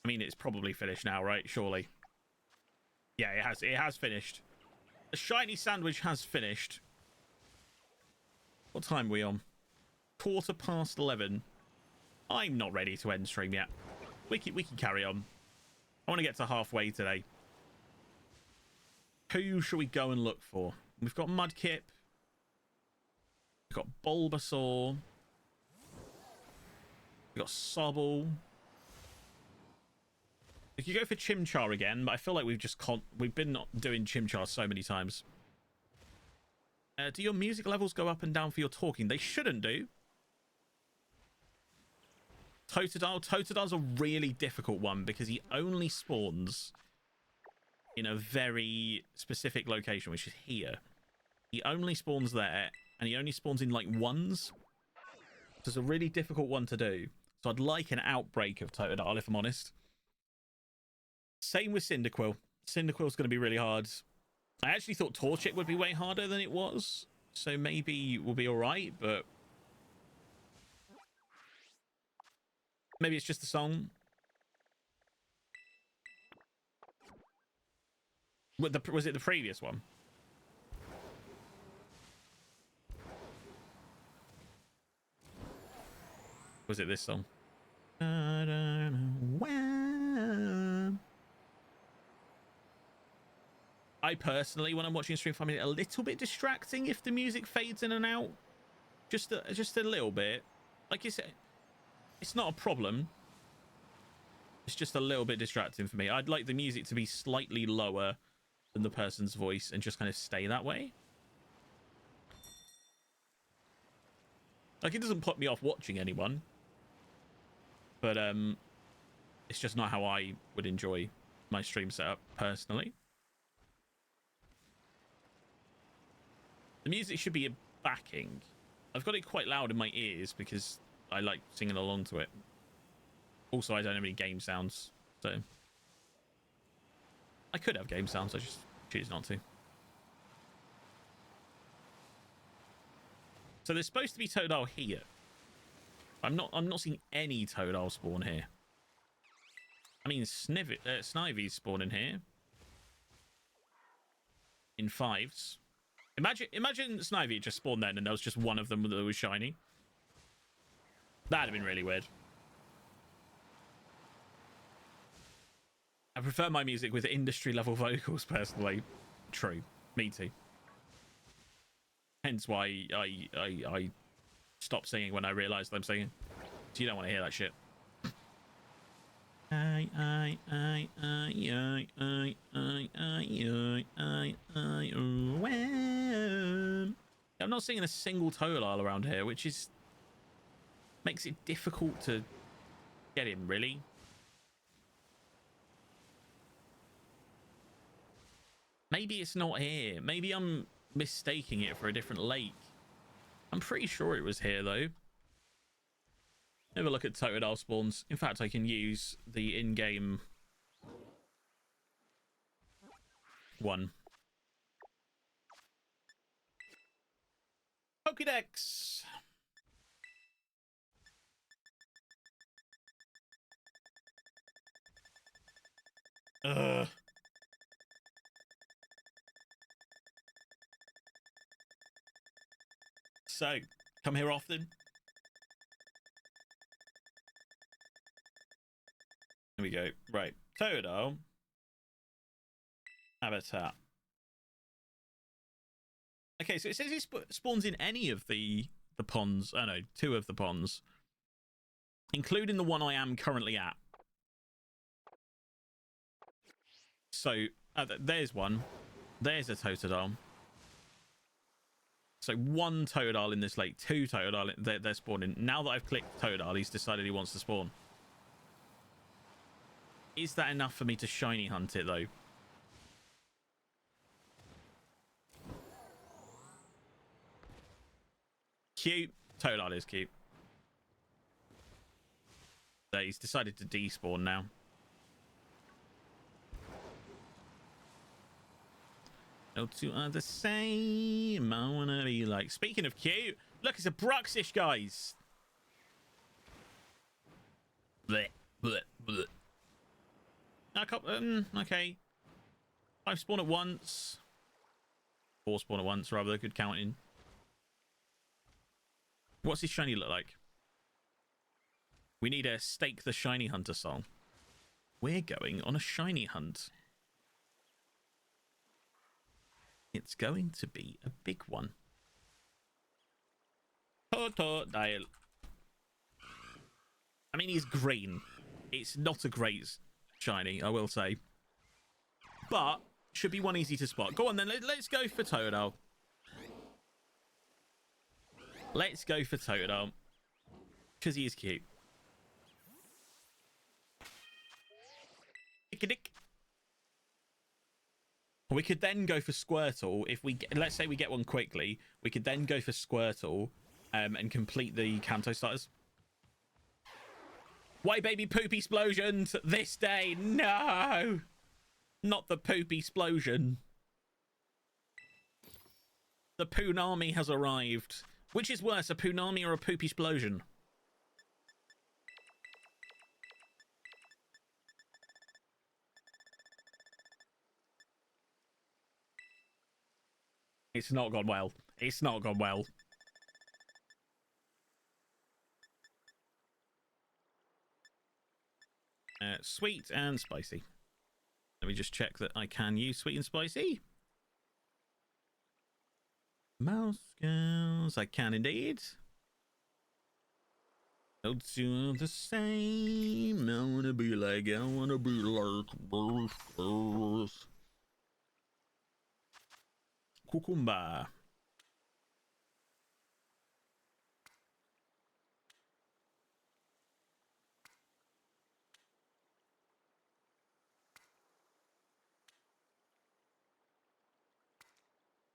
I mean, it's probably finished now, right? Surely. Yeah, it has. It has finished. The shiny sandwich has finished. What time are we on? 11:15. I'm not ready to end stream yet. We can carry on. I want to get to halfway today. Who should we go and look for? We've got Mudkip. We've got Bulbasaur. We've got Sobble. We could go for Chimchar again, but I feel like we've been not doing Chimchar so many times. Do your music levels go up and down for your talking? They shouldn't do. Totodile. A really difficult one because he only spawns in a very specific location, which is here. He only spawns there, and he only spawns in like 1s. So it's a really difficult one to do. So I'd like an outbreak of Totodile, if I'm honest. Same with Cyndaquil. Cyndaquil's going to be really hard. I actually thought Torchic would be way harder than it was. So maybe we'll be alright, but... maybe it's just the song. Was it the previous one? Was it this song? I don't know when. I personally, when I'm watching a stream, find it a little bit distracting if the music fades in and out. Just a little bit. Like you said, it's not a problem. It's just a little bit distracting for me. I'd like the music to be slightly lower than the person's voice and just kind of stay that way. Like, it doesn't put me off watching anyone. But it's just not how I would enjoy my stream setup personally. The music should be a backing. I've got it quite loud in my ears because I like singing along to it. Also, I don't have any game sounds, so I could have game sounds. I just choose not to. So there's supposed to be Totodile here. I'm not seeing any Toadal spawn here. I mean, Snivy's spawning here in fives. Imagine Snivy just spawned then and there was just one of them that was shiny. That'd have been really weird. I prefer my music with industry level vocals personally. True. Me too. Hence why I stop singing when I realised I'm singing. So you don't want to hear that shit. I'm not singing a single Toadal around here, which is makes it difficult to get him, really. Maybe it's not here. Maybe I'm mistaking it for a different lake. I'm pretty sure it was here, though. Have a look at Toadal spawns. In fact, I can use the in-game one. Pokédex. Ugh. So, come here often. Here we go. Right. Toadal. Habitat. Okay, so it says he spawns in any of the ponds. Oh no, 2 of the ponds. Including the one I am currently at. So, there's one. There's a Totodile. So 1 Toadal in this lake, 2 Toadal, they're spawning. Now that I've clicked Toadal, he's decided he wants to spawn. Is that enough for me to shiny hunt it, though? Cute. Toadal is cute. So he's decided to despawn now. No two are the same. I wanna be like. Speaking of cute, look, it's a Bruxish, guys. Blech, blech, blech. Okay. 5 spawn at once. 4 spawn at once, rather. Good counting. What's his shiny look like? We need a Stake the Shiny Hunter song. We're going on a shiny hunt. It's going to be a big one. Totodile. I mean, he's green. It's not a great shiny, I will say. But should be one easy to spot. Go on then, let's go for Toadal. Let's go for Toadal. Because he is cute. Dick-a-dick. We could then go for Squirtle. If we let's say we get one quickly, we could then go for Squirtle and complete the Kanto starters. Why baby poop explosions this day? No, not the poop explosion. The Poonami has arrived. Which is worse, a Poonami or a poop explosion? It's not gone well. It's not gone well. Sweet and spicy. Let me just check that I can use sweet and spicy. Mouse girls, I can indeed. Don't do the same. I wanna be like burgers. Cucumber.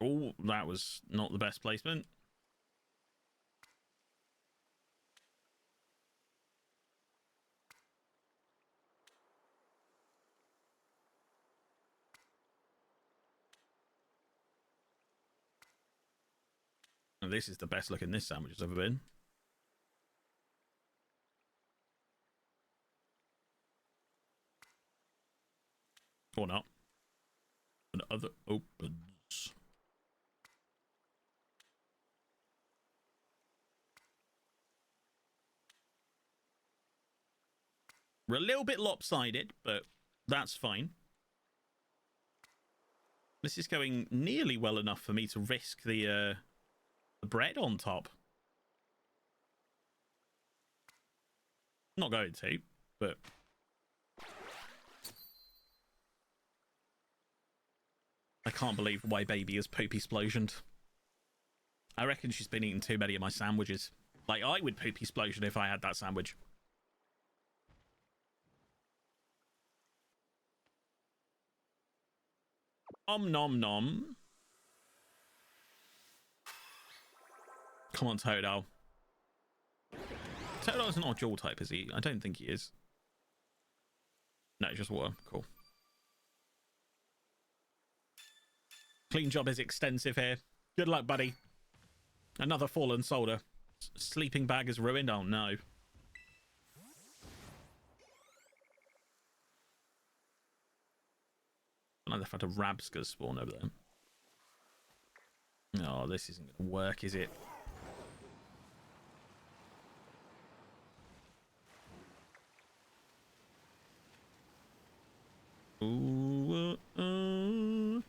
Oh, that was not the best placement. And this is the best looking this sandwich has ever been. Or not. And other opens. We're a little bit lopsided, but that's fine. This is going nearly well enough for me to risk the bread on top. Not going to, but... I can't believe why baby is poop explosioned. I reckon she's been eating too many of my sandwiches. Like, I would poop explosion if I had that sandwich. Om nom nom. Come on, Totodile. Totodile's not a dual type, is he? I don't think he is. No, just water. Cool. Clean job is extensive here. Good luck, buddy. Another fallen soldier. Sleeping bag is ruined. Oh, no. I've had a Rabska spawn over there. Oh, this isn't going to work, is it? Ooh, I'm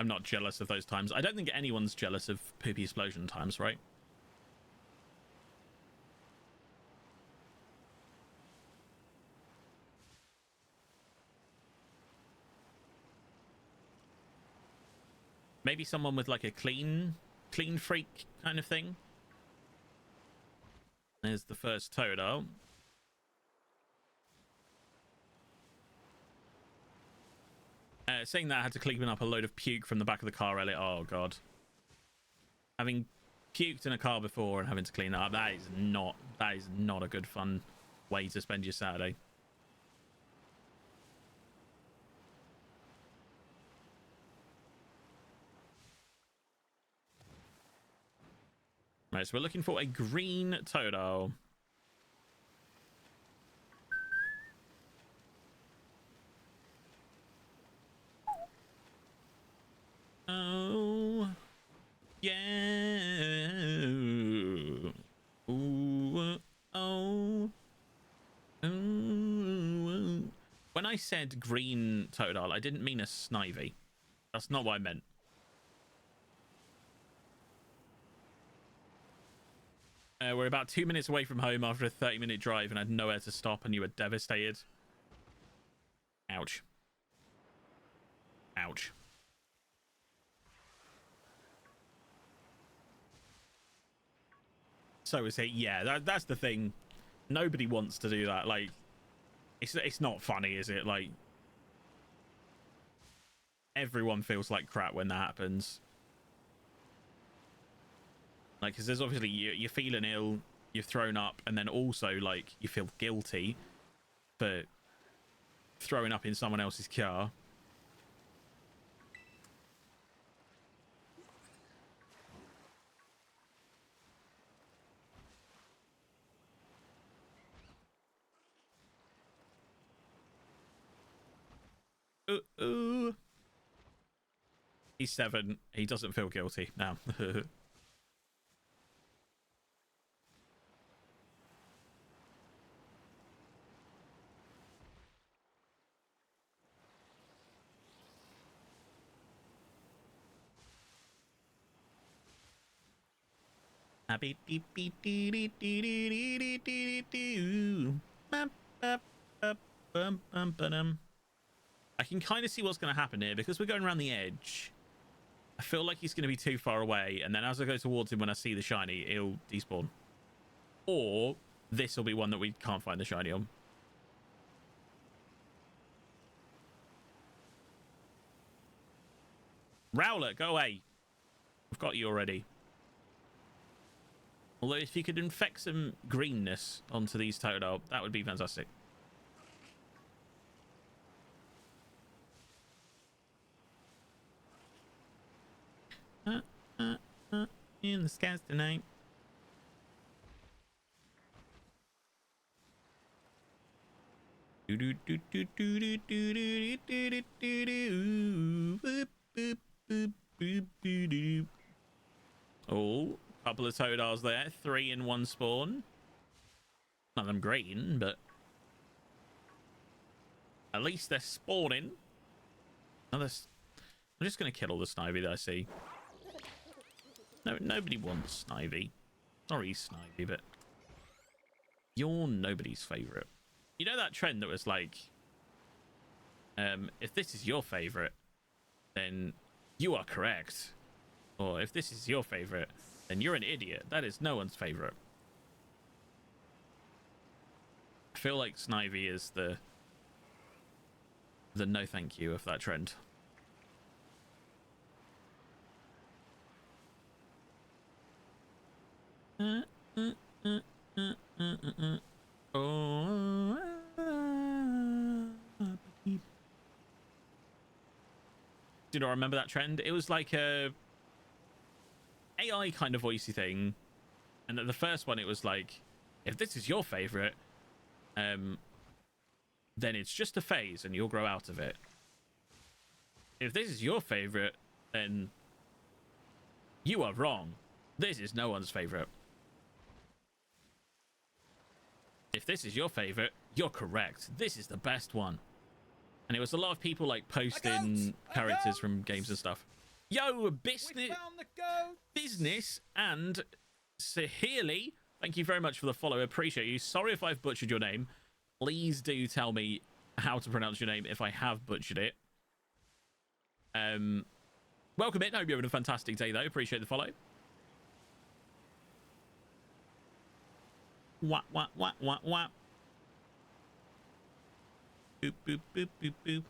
not jealous of those times. I don't think anyone's jealous of poopy explosion times, right? Maybe someone with like a clean freak kind of thing. There's the first Totodile. Saying that I had to clean up a load of puke from the back of the car earlier. Oh, God. Having puked in a car before and having to clean that up, that is not a good fun way to spend your Saturday. Right, so we're looking for a green Totodile. Oh, yeah. Ooh, oh. Ooh. When I said green Totodile, I didn't mean a Snivy. That's not what I meant. We're about 2 minutes away from home after a 30-minute drive and I had nowhere to stop and you were devastated. Ouch. Ouch. So is it. Yeah, that's the thing. Nobody wants to do that. Like, it's not funny, is it? Like, everyone feels like crap when that happens. Like, because there's obviously you're feeling ill, you've thrown up, and then also like you feel guilty for throwing up in someone else's car. Ooh. He's 7. He doesn't feel guilty now. I can kind of see what's going to happen here because we're going around the edge. I feel like he's going to be too far away, and then as I go towards him when I see the shiny, he'll despawn. Or this will be one that we can't find the shiny on. Rowlet, go away. I've got you already. Although if you could infect some greenness onto these Totodile, that would be fantastic. In the skies tonight. Do Oh, couple of Totals there. 3 in 1 spawn. None of them green, but at least they're spawning. I'm just going to kill all the Snivy that I see. No, nobody wants Snivy. Sorry, Snivy, but you're nobody's favorite. You know that trend that was like, if this is your favorite, then you are correct. Or if this is your favorite, then you're an idiot. That is no one's favorite. I feel like Snivy is the no thank you of that trend. Oh. Do you not remember that trend? It was like a AI kind of voicey thing, and at the first one it was like, if this is your favorite, then it's just a phase and you'll grow out of it. If this is your favorite, then you are wrong. This is no one's favorite. If this is your favorite, you're correct. This is the best one. And it was a lot of people like posting characters from games and stuff. Yo, business and Sahili, thank you very much for the follow. Appreciate you. Sorry if I've butchered your name. Please do tell me how to pronounce your name if I have butchered it. Welcome in. Hope you're having a fantastic day though. Appreciate the follow. Wah, wah, wah, wah, wah. Boop, boop, boop, boop, boop.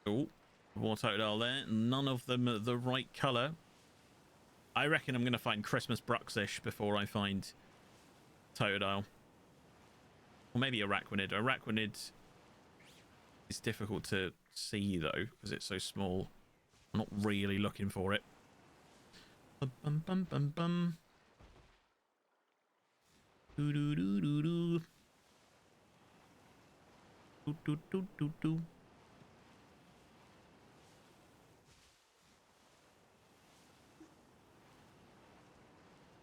Oh, more Totodile there. None of them are the right colour. I reckon I'm going to find Christmas Bruxish before I find Totodile. Or maybe Araquanid. Araquanid is difficult to see, though, because it's so small. I'm not really looking for it. Bum, bum, bum, bum, bum. Do, do, do, do, do. Do, do, do, do, do.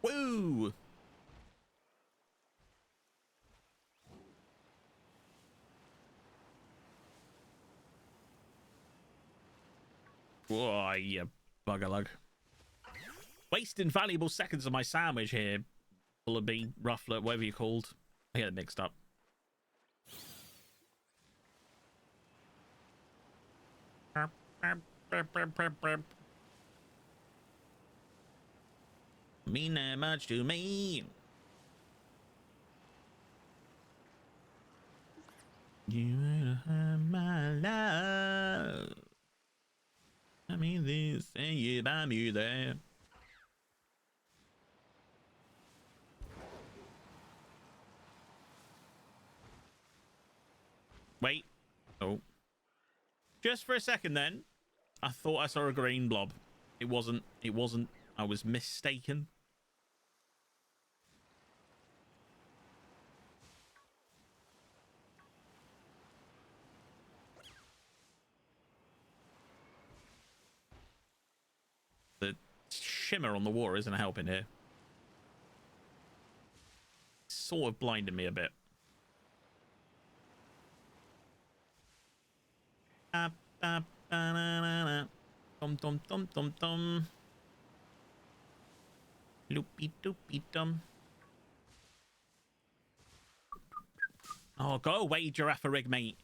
Woo! Whoa, you bugger lug. Wasting valuable seconds of my sandwich here. Bullaby, Ruffler, whatever you're called. I get it mixed up. Mean that much to me. You are my love. I mean this, and you buy me there. Wait. Oh. Just for a second then, I thought I saw a green blob. It wasn't. It wasn't. I was mistaken. The shimmer on the water isn't helping here. It's sort of blinding me a bit. Dum dum dum dum dum. Loopy doopy dum. Oh, go away, Giraffe mate.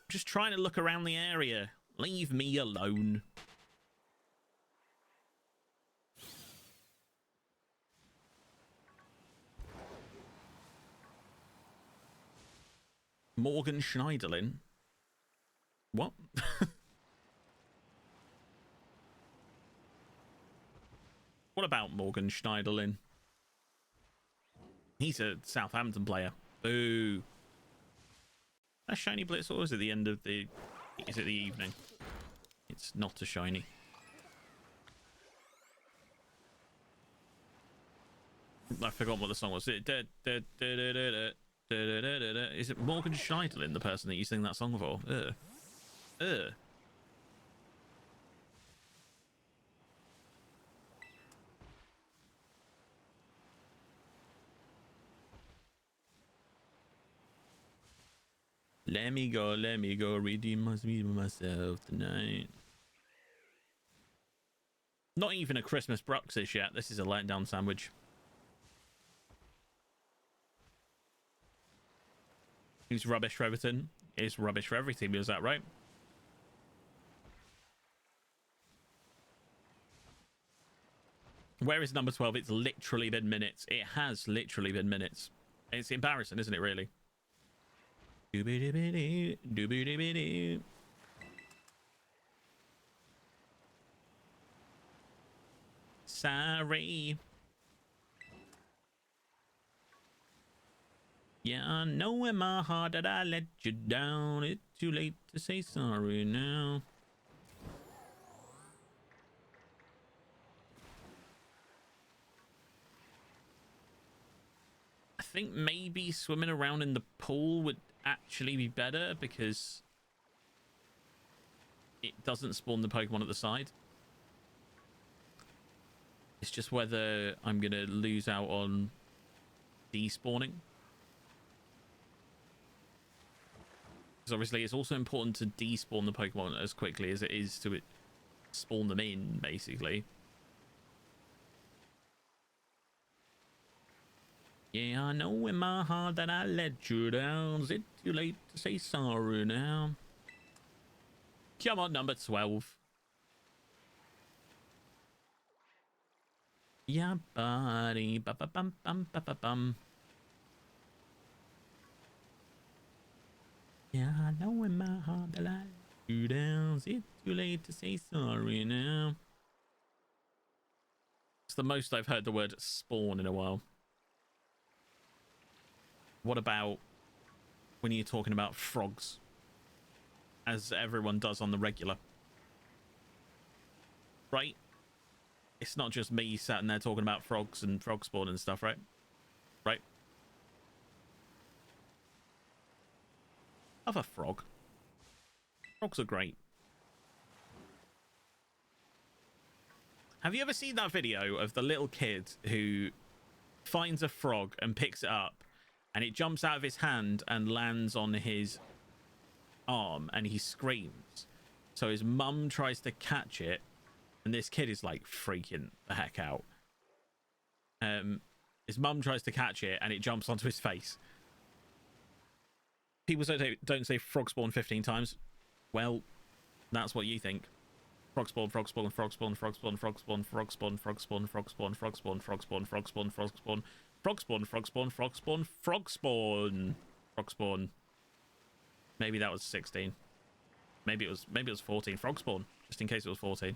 Just trying to look around the area. Leave me alone. Morgan Schneiderlin. What? What about Morgan Schneiderlin? He's a Southampton player. Boo. That shiny blitz, or is it the end of the... Is it the evening? It's not a shiny. I forgot what the song was. Is it Morgan Scheidlin, the person that you sing that song for? Ugh. Let me go, redeem myself tonight. Not even a Christmas Bruxis yet. This is a letdown sandwich. It's rubbish for everything. It's rubbish for every team. Is that right? Where is number 12? It's literally been minutes. It has literally been minutes. It's embarrassing, isn't it, really? Doobie-doobie-doo, doobie-doobie-doo. Sorry. Yeah, I know in my heart that I let you down. It's too late to say sorry now. I think maybe swimming around in the pool would actually be better because it doesn't spawn the Pokemon at the side. It's just whether I'm going to lose out on despawning. Because obviously it's also important to despawn the Pokemon as quickly as it is to spawn them in, basically. Yeah, I know in my heart that I let you down. Is it too late to say sorry now? Come on, number 12. Yeah, buddy. Ba-ba-bum-bum-ba-ba-bum. Yeah, I know in my heart that I let you down. Is it too late to say sorry now? It's the most I've heard the word spawn in a while. What about when you're talking about frogs? As everyone does on the regular. Right? It's not just me sat in there talking about frogs and frog spawn and stuff, right? Right? Love a frog. Frogs are great. Have you ever seen that video of the little kid who finds a frog and picks it up and it jumps out of his hand and lands on his arm and he screams? So his mum tries to catch it and this kid is like freaking the heck out. His mum tries to catch it and it jumps onto his face. People don't say frog spawn 15 times. Well, that's what you think. Frog spawn, frog spawn, frog spawn, frog spawn, frog spawn, frog spawn, frog spawn, frog spawn, frog spawn, frog spawn, frog spawn, frog spawn, frog spawn, frog spawn, frog spawn, frog spawn, frog spawn. Maybe that was 16. Maybe it was 14. Frog spawn, just in case it was 14.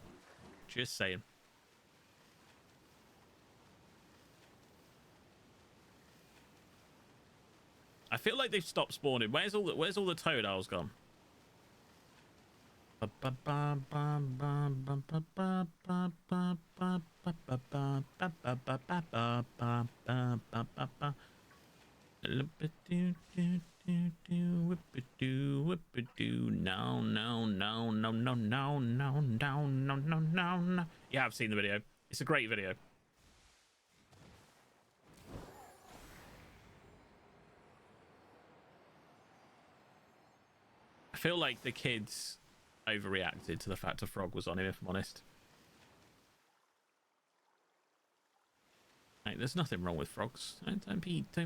Just saying. I feel like they've stopped spawning. Where's all the Toad Owls gone? No. Yeah, I've seen the video. It's a great video. I feel like the kids overreacted to the fact a frog was on him, if I'm honest. Like, there's nothing wrong with frogs. Don't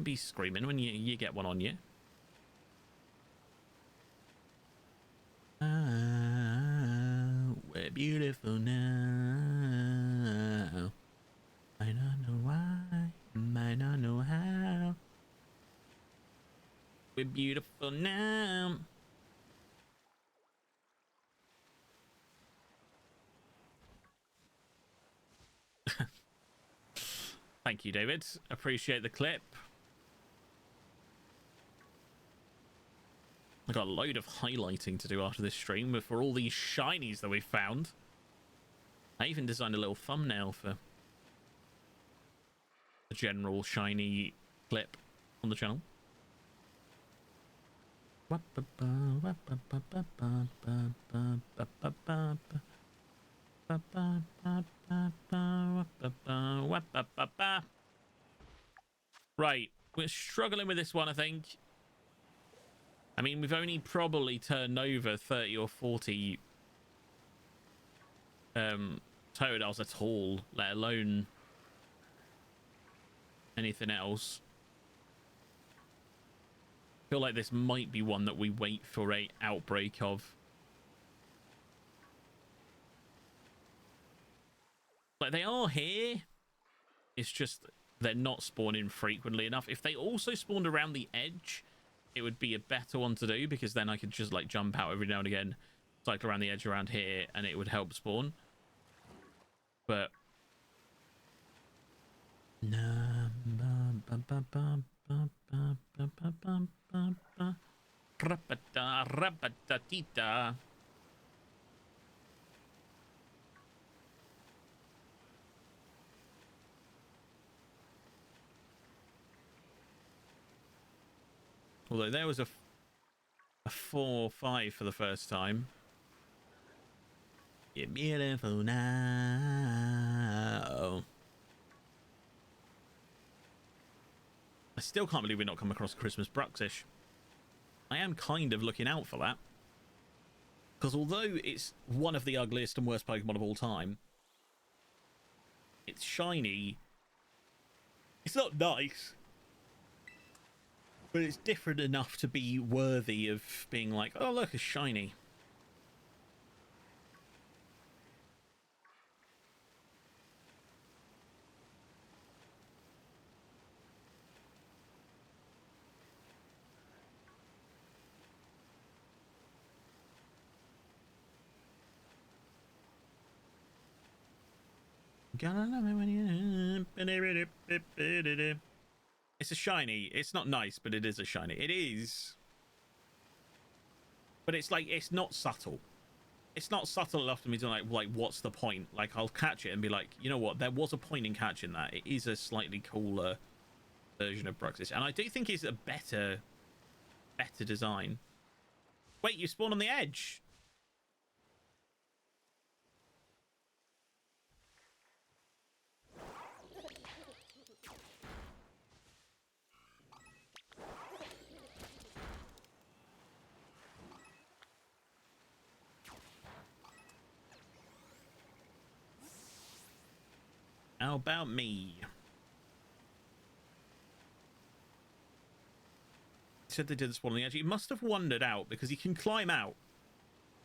be screaming when you get one on you. We're beautiful now. I don't know why, might not know how. We're beautiful now. Thank you, David. Appreciate the clip. I got a load of highlighting to do after this stream for all these shinies that we found. I even designed a little thumbnail for the general shiny clip on the channel. Right, we're struggling with this one, I think. I mean, we've only probably turned over 30 or 40 toenails at all, let alone anything else. I feel like this might be one that we wait for a outbreak of. Like, they are here. It's just they're not spawning frequently enough. If they also spawned around the edge, it would be a better one to do, because then I could just like jump out every now and again, cycle around the edge around here, and it would help spawn. But although there was a 4 or 5 for the first time. You're beautiful now. I still can't believe we're not come across Christmas Bruxish. I am kind of looking out for that, because although it's one of the ugliest and worst Pokemon of all time, it's shiny. It's not nice, but it's different enough to be worthy of being like, oh look, it's shiny. It's a shiny. It's not nice, but it is a shiny. It is. But it's like, it's not subtle. It's not subtle enough to me to like what's the point? Like, I'll catch it and be like, you know what? There was a point in catching that. It is a slightly cooler version of Bruxis. And I do think it's a better design. Wait, you spawn on the edge. How about me? Said they did spawn on the edge. He must have wandered out, because he can climb out.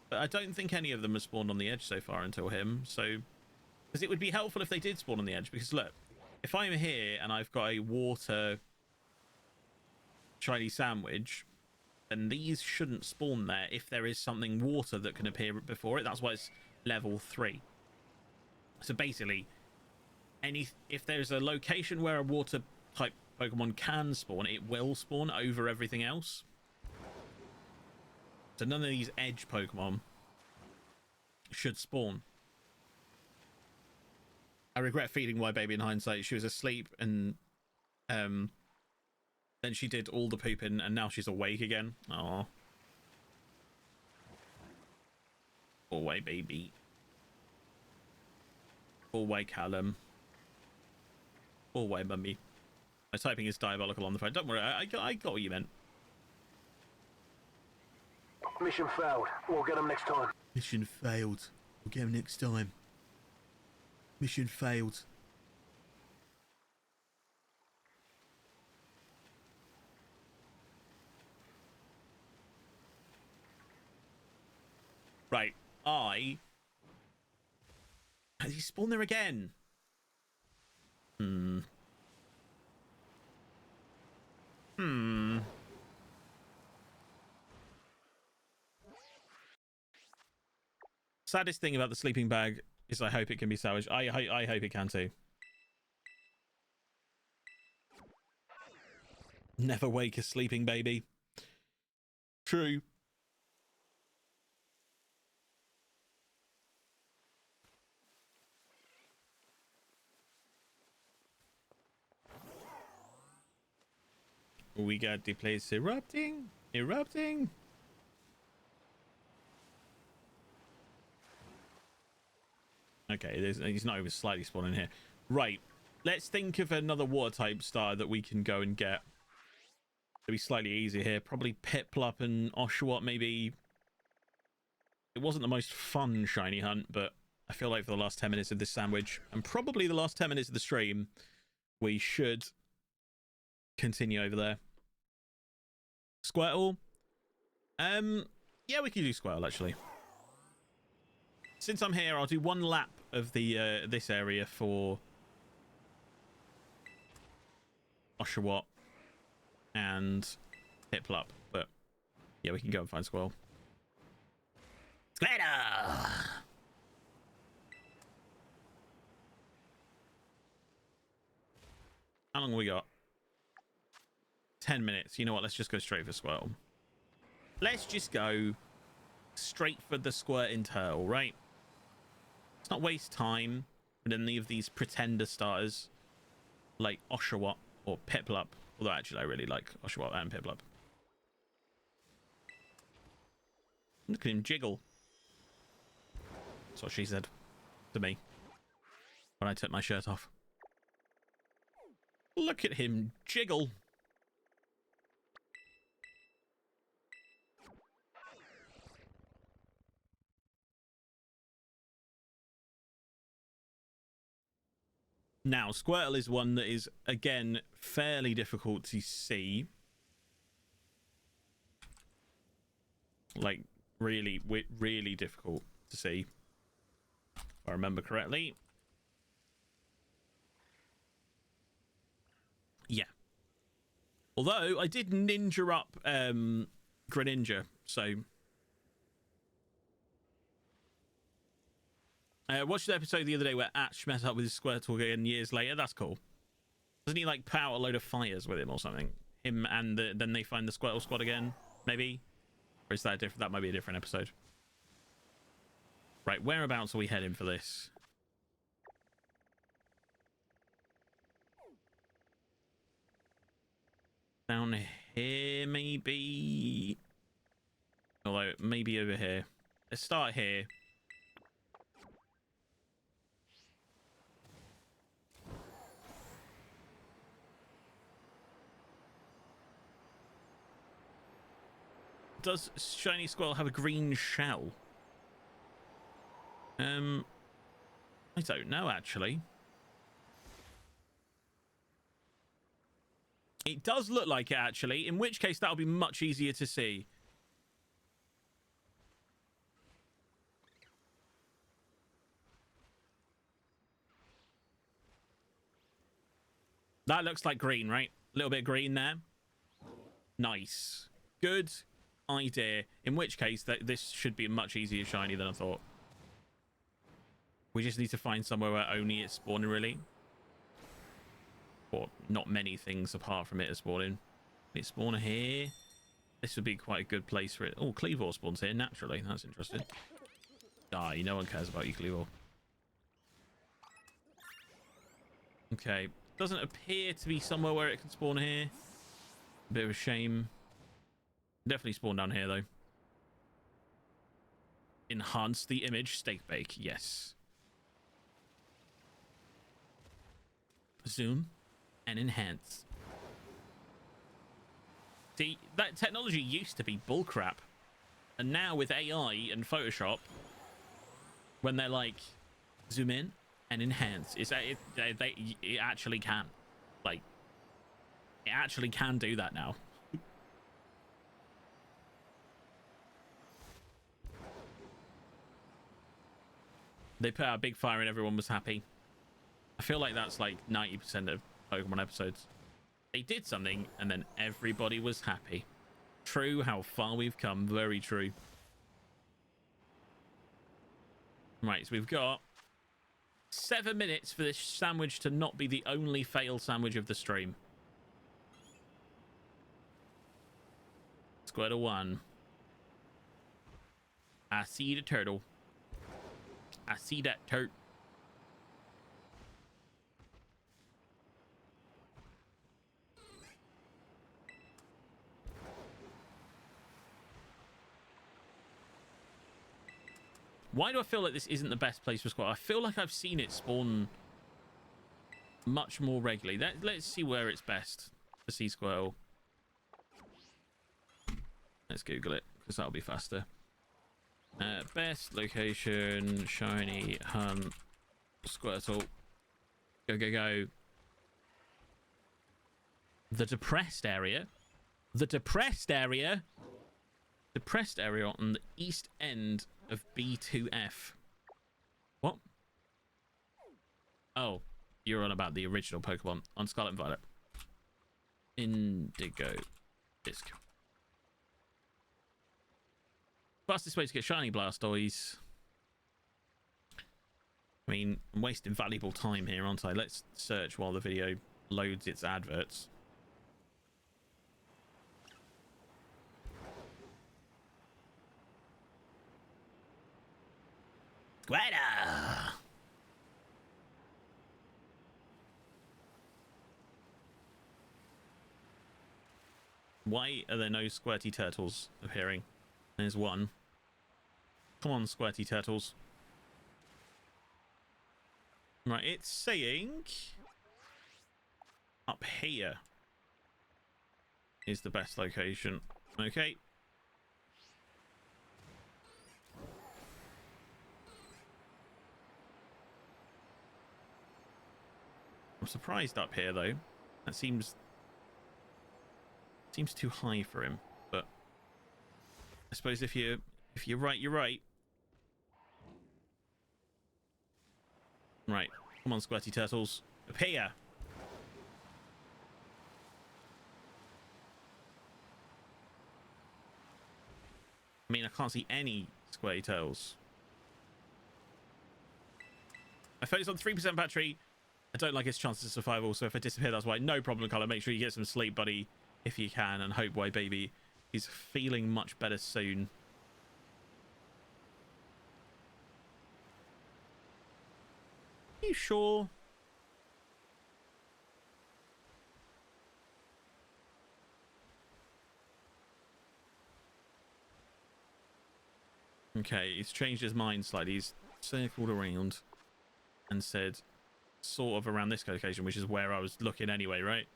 But I don't think any of them have spawned on the edge so far until him. So, because it would be helpful if they did spawn on the edge. Because look, if I'm here and I've got a water shiny sandwich, then these shouldn't spawn there if there is something water that can appear before it. That's why it's level 3. So basically, if there's a location where a water type Pokemon can spawn, it will spawn over everything else. So none of these edge Pokemon should spawn. I regret feeding my baby in hindsight. She was asleep, and then she did all the pooping, and now she's awake again. Aww. Away, baby. Away, Callum. Away, mummy. My typing is diabolical on the phone. Don't worry, I got what you meant. Mission failed. We'll get them next time. Mission failed. We'll get them next time. Mission failed. Right. Has he spawned there again? Saddest thing about the sleeping bag is I hope it can be salvaged. I hope it can too. Never wake a sleeping baby. True. We got the place erupting. Erupting. Okay, he's not even slightly spawning here. Right. Let's think of another water type star that we can go and get. It'll be slightly easier here. Probably Piplup and Oshawott, maybe. It wasn't the most fun shiny hunt, but I feel like for the last 10 minutes of this sandwich, and probably the last 10 minutes of the stream, we should continue over there. Squirtle. Yeah, we can do Squirtle, actually. Since I'm here, I'll do one lap of the this area for Oshawott and Piplup, but yeah, we can go and find Squirtle. Squirtle! How long have we got? 10 minutes. You know what? Let's just go straight for Squirtle. Let's just go straight for the squirting turtle, right? Let's not waste time with any of these pretender starters like Oshawott or Piplup. Although, actually, I really like Oshawott and Piplup. Look at him jiggle. That's what she said to me when I took my shirt off. Look at him jiggle. Now, Squirtle is one that is, again, fairly difficult to see. Like, really, really difficult to see. If I remember correctly. Yeah. Although, I did ninja up Greninja, so... watched the episode the other day where Ash met up with his Squirtle again years later. That's cool. Doesn't he, like, power a load of fires with him or something? Him and then they find the Squirtle squad again? Maybe? Or is that different? That might be a different episode. Right, whereabouts are we heading for this? Down here, maybe? Although, maybe over here. Let's start here. Does Shiny Squirtle have a green shell? I don't know, actually. It does look like it, actually, in which case that'll be much easier to see. That looks like green, right? A little bit of green there. Nice. Good idea. In which case, this should be a much easier shiny than I thought. We just need to find somewhere where only it's spawning, really. Or not many things apart from it are spawning. It's spawner here. This would be quite a good place for it. Oh, Cleavor spawns here naturally. That's interesting. Die. No one cares about you, Cleavor. Okay. Doesn't appear to be somewhere where it can spawn here. A bit of a shame. Definitely spawn down here, though. Enhance the image. Steak bake. Yes. Zoom and enhance. See, that technology used to be bullcrap. And now with AI and Photoshop, when they're like, zoom in and enhance, it actually can. Like, it actually can do that now. They put out a big fire and everyone was happy. I feel like that's like 90% of Pokemon episodes. They did something and then everybody was happy. True how far we've come. Very true. Right, so we've got 7 minutes for this sandwich to not be the only failed sandwich of the stream. Squirtle 1. I see the turtle. I see that turtle. Why do I feel like this isn't the best place for squirrel? I feel like I've seen it spawn much more regularly. Let's see where it's best to see squirrel. Let's Google it, because that'll be faster. Best location, shiny, hunt, Squirtle. Go, go, go. The depressed area. The depressed area. Depressed area on the east end of B2F. What? Oh, you're on about the original Pokemon on Scarlet and Violet. Indigo Disc. Fastest way to get shiny Blastoise. I mean, I'm wasting valuable time here, aren't I? Let's search while the video loads its adverts. Squirtle! Why are there no squirty turtles appearing? There's one. Come on, squirty turtles. Right, it's saying up here is the best location. Okay. I'm surprised up here though. That seems too high for him, but I suppose if you're right, you're right. Right, come on, squirty turtles, appear. I mean, I can't see any squirty turtles. I focus on 3% battery. I don't like its chances of survival, so if I disappear, that's why. No problem, Colour. Make sure you get some sleep, buddy, if you can, and hope White Baby is feeling much better soon. Are you sure? Okay, he's changed his mind slightly. He's circled around and said sort of around this location, which is where I was looking anyway, right?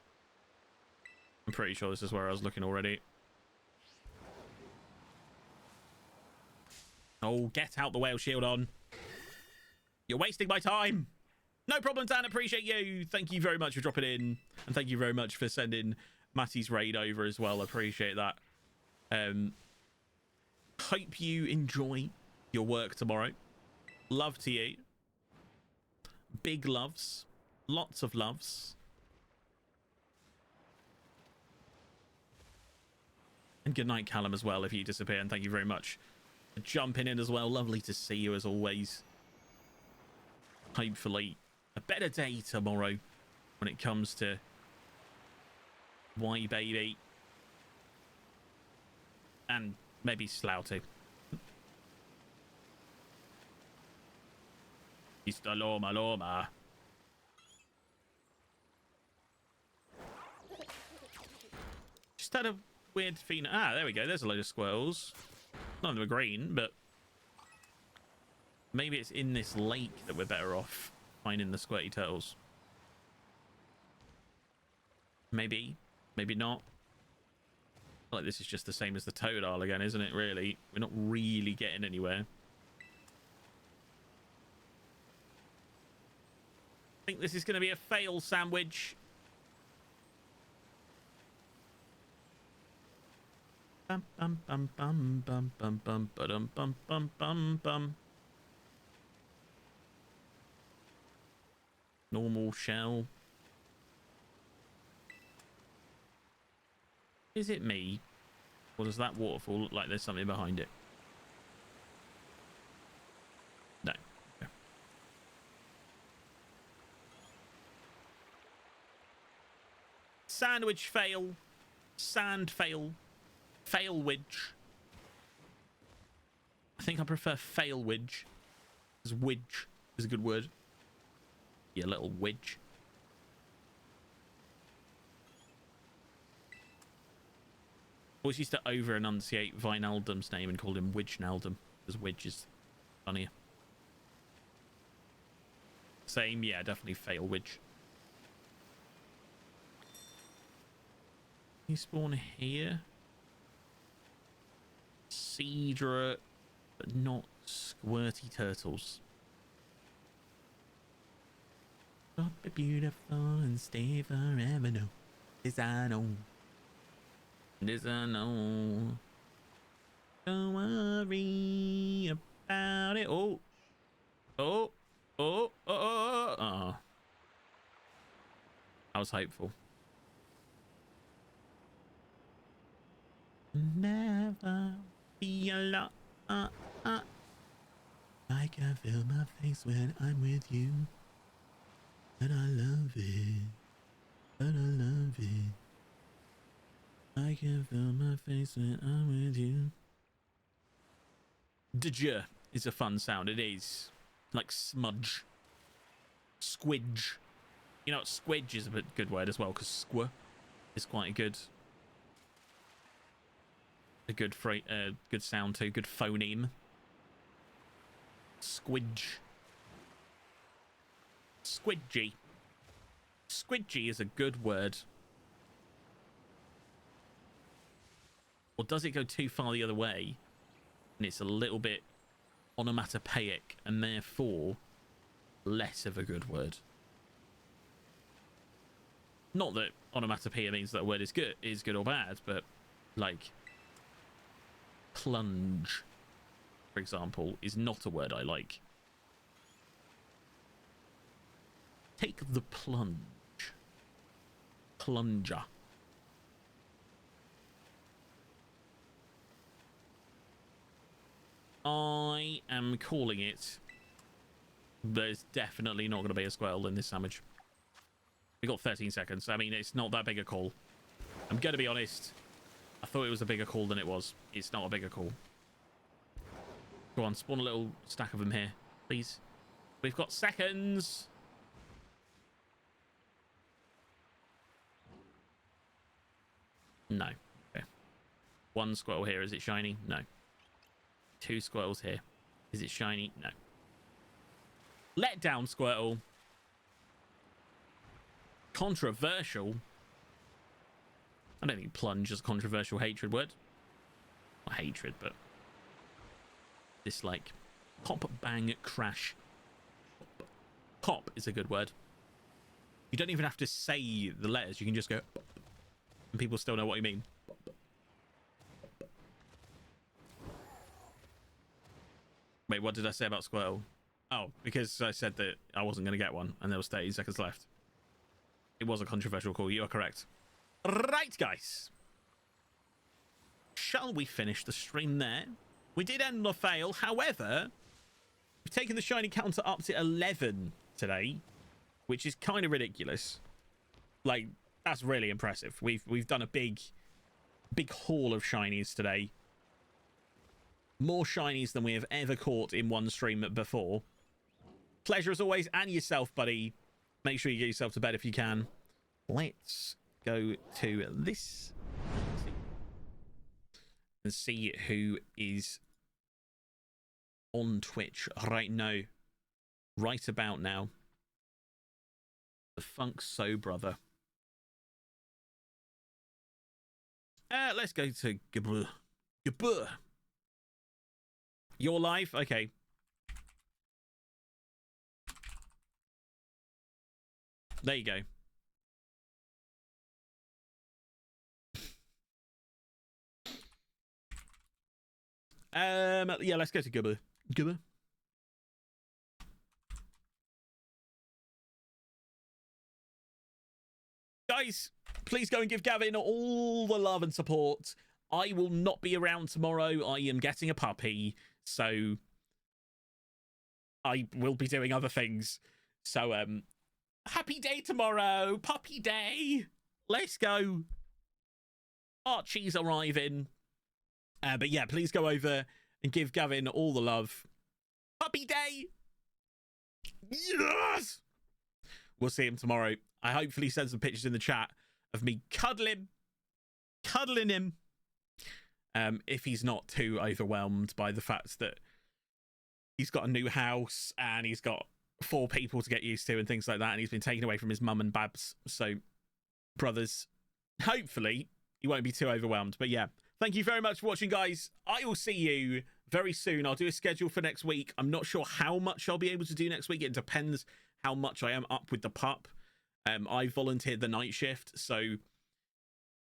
I'm pretty sure this is where I was looking already. Oh, get out the whale shield on. You're wasting my time. No problem, Dan. Appreciate you. Thank you very much for dropping in. And thank you very much for sending Matty's raid over as well. Appreciate that. Hope you enjoy your work tomorrow. Love to you. Big loves. Lots of loves. And good night, Callum, as well, if you disappear. And thank you very much for jumping in as well. Lovely to see you, as always. Hopefully, a better day tomorrow when it comes to Why Baby. And maybe Slouty. Mr. Loma Loma. Just had a weird feeling. Ah, there we go. There's a load of squirrels. None of them are green, but maybe it's in this lake that we're better off finding the squirty turtles. Maybe. Maybe not. I feel like this is just the same as the Toadal again, isn't it, really? We're not really getting anywhere. I think this is going to be a fail sandwich. Bum bum bum bum bum bum bum bum bum bum bum bum. Normal shell. Is it me? Or does that waterfall look like there's something behind it? No. Okay. Sandwich fail. Sand fail. Failwidge. I think I prefer failwidge. Because widge is a good word. Yeah, little widge. Always used to over enunciate Vinaldum's name and called him Widgenaldum, because Widge is Funnier. Same, yeah, definitely fatal witch. You spawn here. Cedra, but not squirty turtles. Stop be beautiful and stay forever. No, this I know. This I know. Don't worry about it. Oh, oh, oh, oh, oh, oh. I was hopeful. Never be alone. I can feel my face when I'm with you. And I love it. But I love it. I can feel my face when I'm with you. Dj is a fun sound. It is. Like smudge. Squidge. You know, squidge is a bit good word as well, because squir is quite a good good sound too. Good phoneme. Squidge. Squidgy. Squidgy is a good word. Or does it go too far the other way? And it's a little bit onomatopoeic and therefore less of a good word. Not that onomatopoeia means that a word is good or bad, but like plunge, for example, is not a word I like. Take the plunge. Plunger. I am calling it. There's definitely not going to be a Squirtle in this sandwich. We got 13 seconds. I mean, it's not that big a call. I'm going to be honest. I thought it was a bigger call than it was. It's not a bigger call. Go on, spawn a little stack of them here, please. We've got seconds. No. Okay. One Squirtle here. Is it shiny? No. Two Squirtles here. Is it shiny? No. Let down Squirtle. Controversial. I don't think plunge is a controversial hatred word. Not hatred, but dislike. Pop, bang, crash. Pop is a good word. You don't even have to say the letters. You can just go pop, and people still know what you mean. Wait, what did I say about Squirtle? Oh, because I said that I wasn't going to get one, and there was 30 seconds left. It was a controversial call. You are correct. Right, guys. Shall we finish the stream there? We did end on a fail. However, we've taken the shiny counter up to 11 today, which is kind of ridiculous. Like, that's really impressive. We've done a big haul of shinies today. More shinies than we have ever caught in one stream before. Pleasure as always, and yourself, buddy. Make sure you get yourself to bed if you can. Let's go to this and see who is on Twitch right now. Right about now. The Funk So Brother. Let's go to Gabur. Gabur. You're live? Okay. There you go. Yeah, let's go to Gubba. Gubba. Guys, please go and give Gavin all the love and support. I will not be around tomorrow. I am getting a puppy, so I will be doing other things. So, happy day tomorrow. Puppy day. Let's go. Archie's arriving. But yeah, please go over and give Gavin all the love. Puppy day. Yes. We'll see him tomorrow. I hopefully send some pictures in the chat of me cuddling him. If he's not too overwhelmed by the fact that he's got a new house and he's got 4 people to get used to and things like that, and he's been taken away from his mum and Babs. So, brothers, hopefully you won't be too overwhelmed. But yeah, thank you very much for watching, guys. I will see you very soon. I'll do a schedule for next week. I'm not sure how much I'll be able to do next week. It depends how much I am up with the pup. I volunteered the night shift, so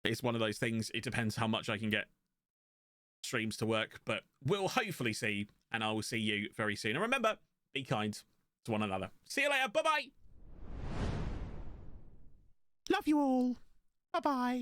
it's one of those things. It depends how much I can get streams to work, but we'll hopefully see, and I will see you very soon. And remember, be kind to one another. See you later. Bye-bye. Love you all. Bye-bye.